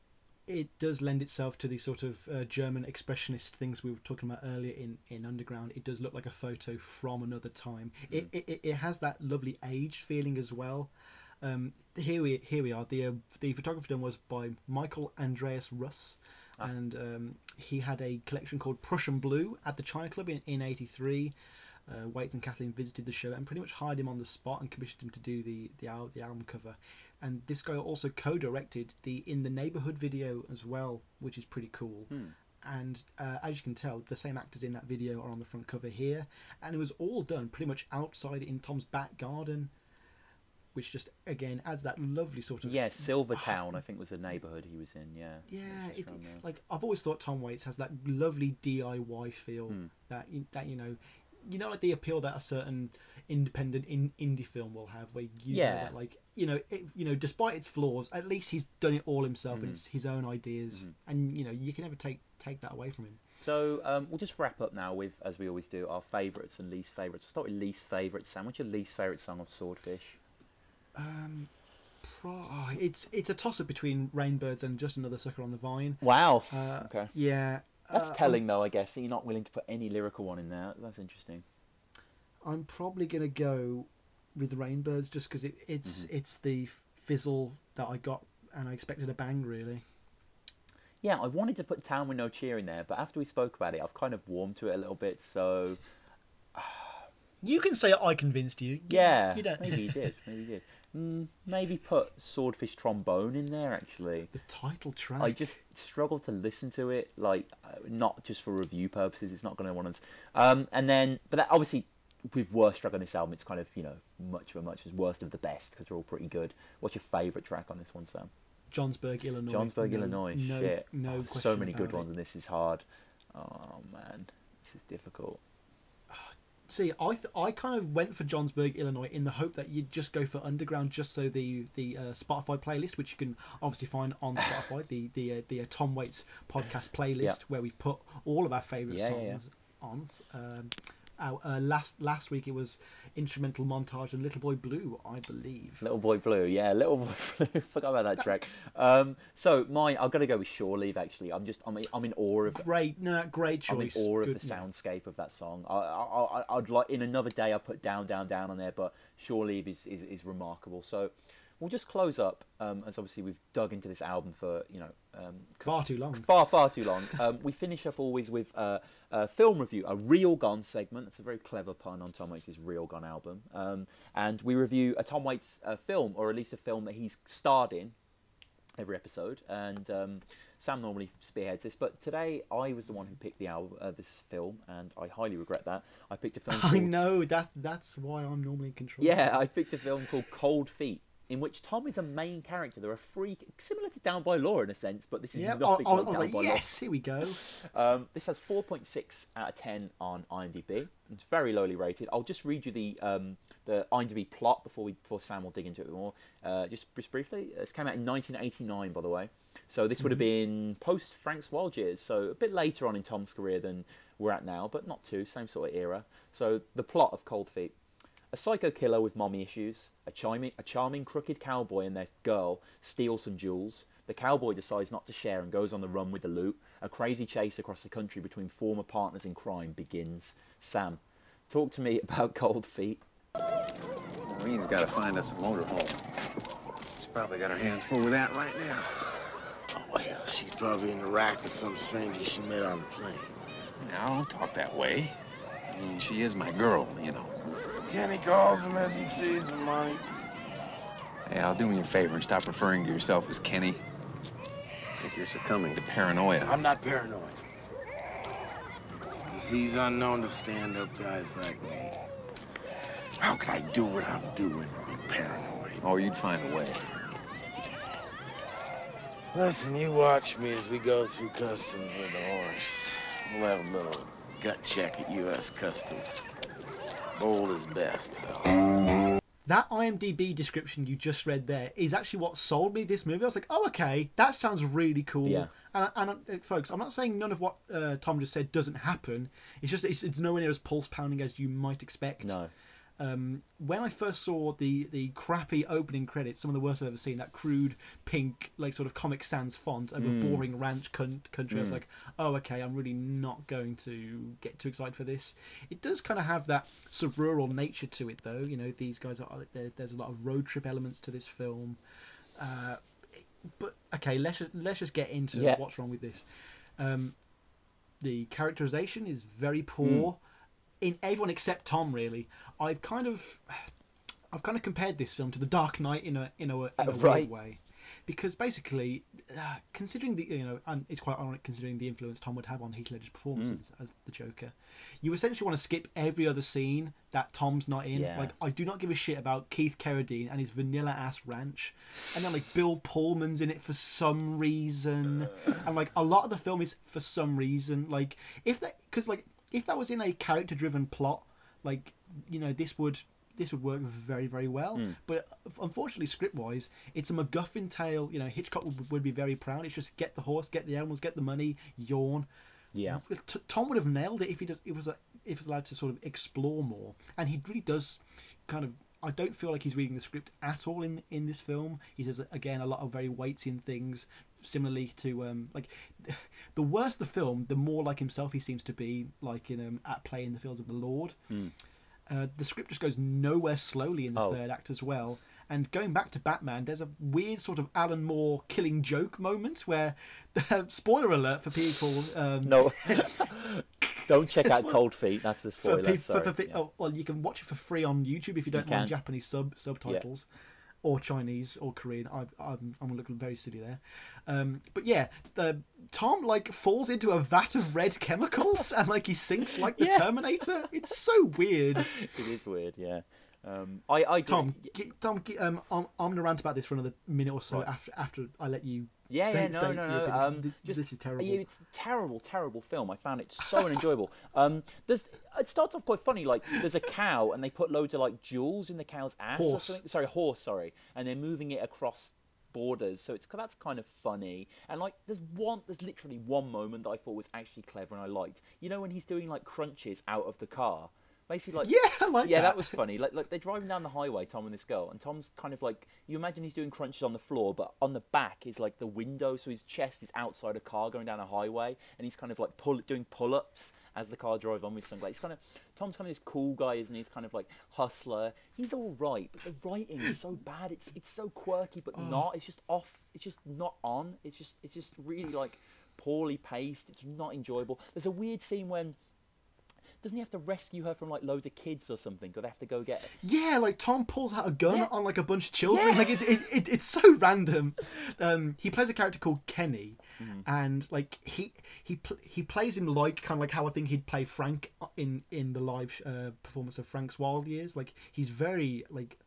It does lend itself to the sort of German expressionist things we were talking about earlier in Underground. It does look like a photo from another time. It has that lovely aged feeling as well. Here we are. The photography done was by Michael Andreas Russ, and he had a collection called Prussian Blue at the China Club in '83. Waits and Kathleen visited the show and pretty much hired him on the spot and commissioned him to do the album cover. And this guy also co-directed the In the Neighborhood video as well, which is pretty cool. And as you can tell, the same actors in that video are on the front cover here, and it was all done pretty much outside in Tom's back garden, which just again adds that lovely sort of Silvertown I think was the neighborhood he was in. Like I've always thought Tom Waits has that lovely DIY feel that like the appeal that a certain independent indie film will have, where despite its flaws, at least he's done it all himself and it's his own ideas, and you can never take that away from him. So we'll just wrap up now with, as we always do, our favourites and least favourites. We'll start with least favourite. Sam, what's your least favourite song of Swordfish? It's a toss up between Rainbirds and Just Another Sucker on the Vine. Wow. Okay. Yeah. That's telling, though, I guess, that you're not willing to put any lyrical one in there. That's interesting. I'm probably going to go with Rainbirds just because it's the fizzle that I got and I expected a bang, really. Yeah, I wanted to put Town With No Cheer in there, but after we spoke about it, I've kind of warmed to it a little bit, so... You can say I convinced you. Yeah, you don't. Maybe you did. Maybe put Swordfish Trombone in there, actually. The title track. I just struggle to listen to it, like, not just for review purposes. It's not going to want to... but that, obviously, with worst track on this album, it's kind of, much as worst of the best, because they're all pretty good. What's your favourite track on this one, Sam? Johnsburg, Illinois. Illinois, shit. No so many good ones, and this is hard. Oh, man. This is difficult. See, I kind of went for Johnsburg, Illinois, in the hope that you'd just go for Underground, just so the Spotify playlist, which you can obviously find on Spotify, the Tom Waits podcast playlist, where we put all of our favourite songs on. Last week it was Instrumental Montage and Little Boy Blue, I believe. Little Boy Blue, yeah, Little Boy Blue. Forgot about that track. So mine, I've got to go with Shore Leave. Actually, I'm in awe of. Great choice. I'm in awe of the soundscape of that song. I'd like in another day I put Down Down Down on there, but Shore Leave is remarkable. So we'll just close up, as obviously we've dug into this album for far too long. Far too long. We finish up always with a film review, a Real Gone segment. That's a very clever pun on Tom Waits' Real Gone album. And we review a Tom Waits film, or at least a film that he's starred in every episode. And Sam normally spearheads this, but today I was the one who picked the album, this film, and I highly regret that. I picked a film called... I know, that's why I'm normally in control. Yeah, I picked a film called Cold Feet, in which Tom is a main character. They're a freak, similar to Down by Law in a sense, but this is nothing like Down by Law. Yes, here we go. This has 4.6 out of 10 on IMDb. It's very lowly rated. I'll just read you the IMDb plot before Sam will dig into it more. Just briefly, this came out in 1989, by the way. So this would have been post Frank's Wild Years, so a bit later on in Tom's career than we're at now, but not too, same sort of era. So the plot of Cold Feet. A psycho killer with mommy issues, a charming crooked cowboy and their girl steal some jewels. The cowboy decides not to share and goes on the run with the loot. A crazy chase across the country between former partners in crime begins. Sam, talk to me about Cold Feet. Maureen's got to find us a motorhome. She's probably got her hands full with that right now. Oh, well, she's probably in Iraq with some stranger she met on the plane. Now, don't talk that way. I mean, she is my girl, Kenny calls him as he sees him, Monty. Hey, I'll do me a favor and stop referring to yourself as Kenny. I think you're succumbing to paranoia. I'm not paranoid. It's a disease unknown to stand-up guys like me. How could I do what I'm doing and be paranoid? Oh, you'd find a way. Listen, you watch me as we go through customs with a horse. We'll have a little gut check at U.S. Customs. Bold as best, pal. That IMDb description you just read there is actually what sold me this movie. I was like, oh, okay, that sounds really cool. Yeah. And folks, I'm not saying none of what Tom just said doesn't happen. It's just it's nowhere near as pulse pounding as you might expect. No. When I first saw the crappy opening credits, some of the worst I've ever seen, that crude pink, like sort of Comic Sans font over a boring ranch country, I was like, oh, okay, I'm really not going to get too excited for this. It does kind of have that sort of rural nature to it, though. You know, these guys there's a lot of road trip elements to this film. But okay, let's just get into what's wrong with this. The characterization is very poor. In everyone except Tom, really. I've kind of compared this film to The Dark Knight in a weird way, because basically, considering and it's quite ironic considering the influence Tom would have on Heath Ledger's performance as the Joker, you essentially want to skip every other scene that Tom's not in. Yeah. Like, I do not give a shit about Keith Carradine and his vanilla ass ranch, and then like Bill Pullman's in it for some reason, and like a lot of the film is for some reason. Like if that was in a character-driven plot, like, you know, this would work very, very well. But unfortunately, script-wise, it's a MacGuffin tale. You know, Hitchcock would be very proud. It's just get the horse, get the animals, get the money, yawn. Yeah. Tom would have nailed it if he was allowed to sort of explore more. And he really does kind of. I don't feel like he's reading the script at all in this film. He says, again, a lot of very Waitsian things, similarly to like the worse the film, the more like himself he seems to be, like in At Play in the Fields of the Lord. The script just goes nowhere slowly in the third act as well. And going back to Batman, there's a weird sort of Alan Moore killing joke moment where, spoiler alert for people. No, don't check out Cold Feet. That's the spoiler. Well, you can watch it for free on YouTube if you don't mind Japanese subtitles. Or Chinese or Korean. I'm looking very silly there. But yeah, Tom like falls into a vat of red chemicals and like he sinks like the Terminator. It's so weird. It is weird, yeah. I'm gonna rant about this for another minute or so after I let you. No. This is terrible. It's a terrible film. I found it so unenjoyable. It starts off quite funny. Like, there's a cow, and they put loads of like jewels in the cow's ass. Horse. Or something. Sorry, and they're moving it across borders. So that's kind of funny. And like, there's literally one moment that I thought was actually clever and I liked. You know, when he's doing like crunches out of the car. Basically, like that was funny. Like they're driving down the highway, Tom and this girl, and Tom's kind of like, you imagine he's doing crunches on the floor, but on the back is like the window, so his chest is outside a car going down a highway, and he's kind of like doing pull-ups as the car drives on with sunglasses. Tom's kind of this cool guy, isn't he? He's kind of like hustler. He's all right, but the writing is so bad. It's so quirky, but not. It's just off. It's just not on. It's just really like poorly paced. It's not enjoyable. There's a weird scene when. Doesn't he have to rescue her from like loads of kids or something? Or they have to go get her? Yeah, like Tom pulls out a gun on like a bunch of children. Yeah. Like it's so random. He plays a character called Kenny, and like he plays him like kind of like how I think he'd play Frank in the live performance of Frank's Wild Years. Like he's very like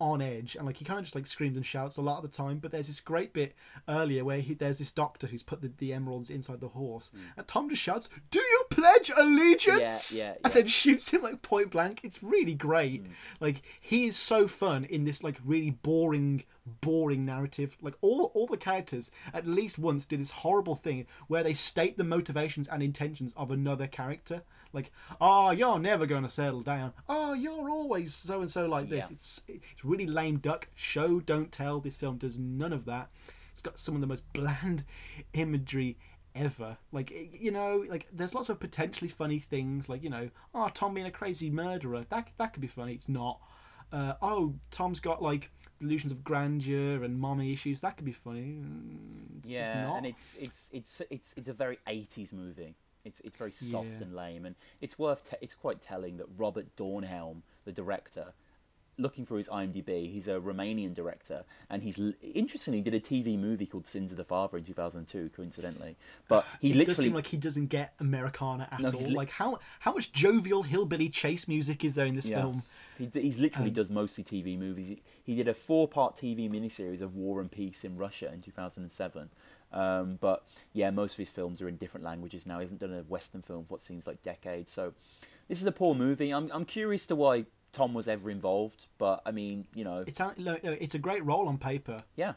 on edge, and like he kind of just like screams and shouts a lot of the time. But there's this great bit earlier where there's this doctor who's put the emeralds inside the horse, and Tom just shouts, "Do you pledge allegiance?" And then shoots him like point blank. It's really great. Like he is so fun in this like really boring narrative. Like all the characters at least once do this horrible thing where they state the motivations and intentions of another character. Like, oh, you're never going to settle down. Oh, you're always so and so like this. It's really lame duck. Show don't tell. This film does none of that. It's got some of the most bland imagery ever. Like, you know, like there's lots of potentially funny things. Like, you know, oh, Tom being a crazy murderer. That could be funny. It's not. Oh, Tom's got like delusions of grandeur and mommy issues. That could be funny. It's just not. And it's a very 80s movie. It's very soft and lame, and it's quite telling that Robert Dornhelm, the director, looking through his IMDb, he's a Romanian director, and he's interestingly did a TV movie called Sins of the Father in 2002, coincidentally. But it does seem like he doesn't get Americana at all. Like how much jovial hillbilly chase music is there in this film? He's literally does mostly TV movies. He did a 4-part TV miniseries of War and Peace in Russia in 2007. But yeah, most of his films are in different languages now. He hasn't done a Western film for what seems like decades. So this is a poor movie. I'm curious to why Tom was ever involved, but I mean, you know, it's a great role on paper. Yeah,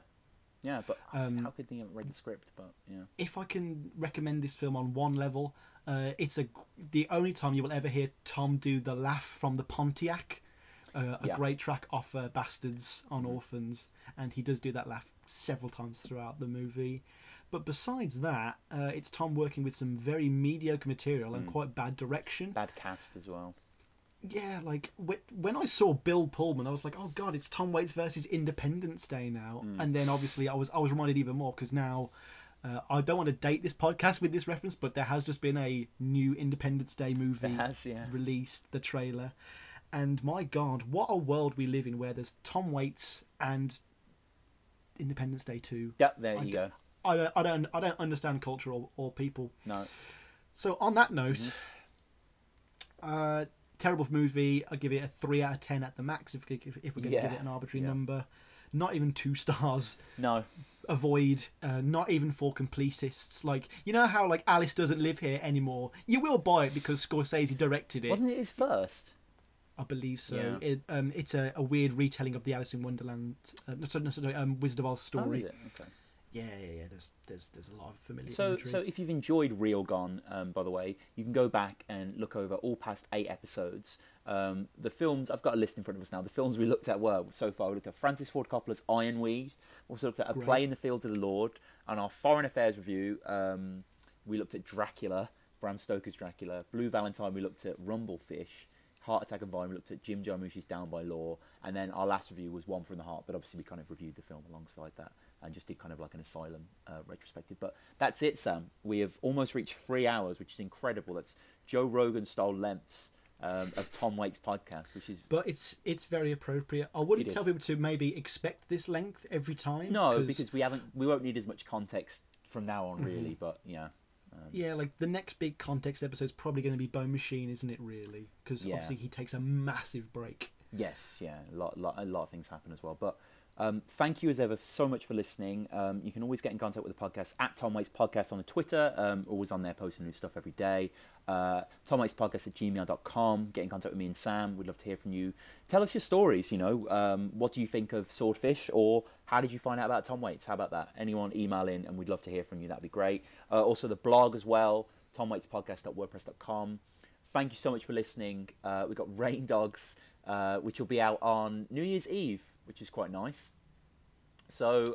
but how could they have read the script? But yeah, if I can recommend this film on one level, it's the only time you will ever hear Tom do the laugh from the Pontiac, a great track off Bastards on Orphans, and he does do that laugh several times throughout the movie. But besides that, it's Tom working with some very mediocre material and quite bad direction. Bad cast as well. Yeah, like when I saw Bill Pullman, I was like, "Oh God, it's Tom Waits versus Independence Day now." And then obviously I was reminded even more because now I don't want to date this podcast with this reference, but there has just been a new Independence Day movie released, the trailer, and my God, what a world we live in where there's Tom Waits and Independence Day 2. Yeah, there you go. I don't understand culture or people. No. So on that note, terrible movie. I'll give it a 3 out of 10 at the max if we're going to give it an arbitrary number. Not even 2 stars. No. Avoid. Not even for completists. Like, you know how like Alice Doesn't Live Here anymore? You will buy it because Scorsese directed it. Wasn't it his first? I believe so. Yeah. It's a weird retelling of the Alice in Wonderland, Wizard of Oz story. Oh, is it? Okay. Yeah. There's a lot of familiar imagery. So if you've enjoyed Real Gone, by the way, you can go back and look over all past 8 episodes. The films, I've got a list in front of us now. The films we looked at were, so far, we looked at Francis Ford Coppola's Ironweed. We also looked at A Play in the Fields of the Lord. And our Foreign Affairs review, we looked at Dracula, Bram Stoker's Dracula. Blue Valentine, we looked at Rumblefish. Heart Attack and Vine, we looked at Jim Jarmusch's Down by Law. And then our last review was One from the Heart, but obviously we kind of reviewed the film alongside that and just did kind of like an Asylum retrospective. But that's it, Sam. We have almost reached 3 hours, which is incredible. That's Joe Rogan-style lengths of Tom Waits' podcast, which is... But it's very appropriate. I wouldn't tell people to maybe expect this length every time. No, because we won't need as much context from now on, really, but yeah. Yeah, like the next big context episode is probably going to be Bone Machine, isn't it? Really, because obviously he takes a massive break. Yes, yeah, a lot of things happen as well. But thank you as ever so much for listening. You can always get in contact with the podcast at TomWaitsPodcast on the Twitter. Always on there posting new stuff every day. TomWaitsPodcast@gmail.com. Get in contact with me and Sam. We'd love to hear from you. Tell us your stories. You know, what do you think of Swordfish, or how did you find out about Tom Waits? How about that? Anyone email in, and we'd love to hear from you. That'd be great. Also the blog as well, TomWaitsPodcast.wordpress.com. Thank you so much for listening. We've got Rain Dogs, which will be out on New Year's Eve, which is quite nice. So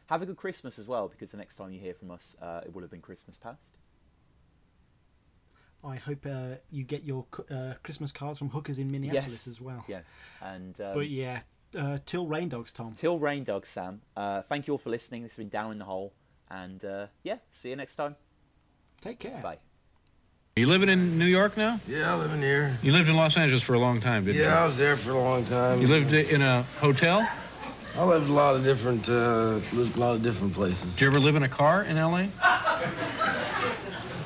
have a good Christmas as well, because the next time you hear from us, it will have been Christmas past. I hope you get your Christmas cards from hookers in Minneapolis as well. Yes, and but yeah, till Rain Dogs, Tom. Till Rain Dogs, Sam. Thank you all for listening. This has been Down in the Hole, and yeah, see you next time. Take care. Bye. You living in New York now? Yeah, I live in here. You lived in Los Angeles for a long time, didn't you? Yeah, I was there for a long time. You lived in a hotel? I lived a lot of different places. Did you ever live in a car in L.A.?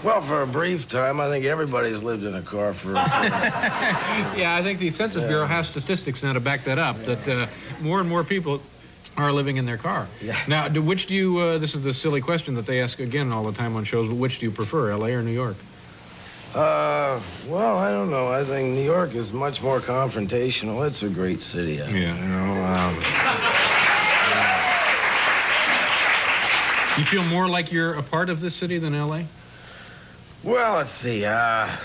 Well, for a brief time, I think everybody's lived in a car for... Yeah, I think the Census Bureau has statistics now to back that up, that more and more people are living in their car. Yeah. Now, which do you, this is the silly question that they ask again all the time on shows, but which do you prefer, L.A. or New York? Well, I don't know. I think New York is much more confrontational. It's a great city. Yeah. You know, You feel more like you're a part of this city than L.A.? well, let's see. I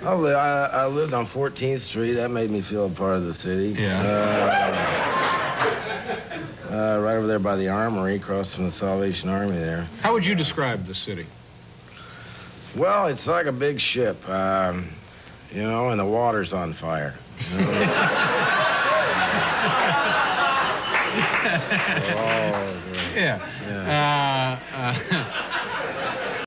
lived on 14th Street. That made me feel a part of the city. Yeah. Right over there by the Armory, across from the Salvation Army there. How would you describe the city? Well, it's like a big ship, you know, and the water's on fire. You know? Yeah.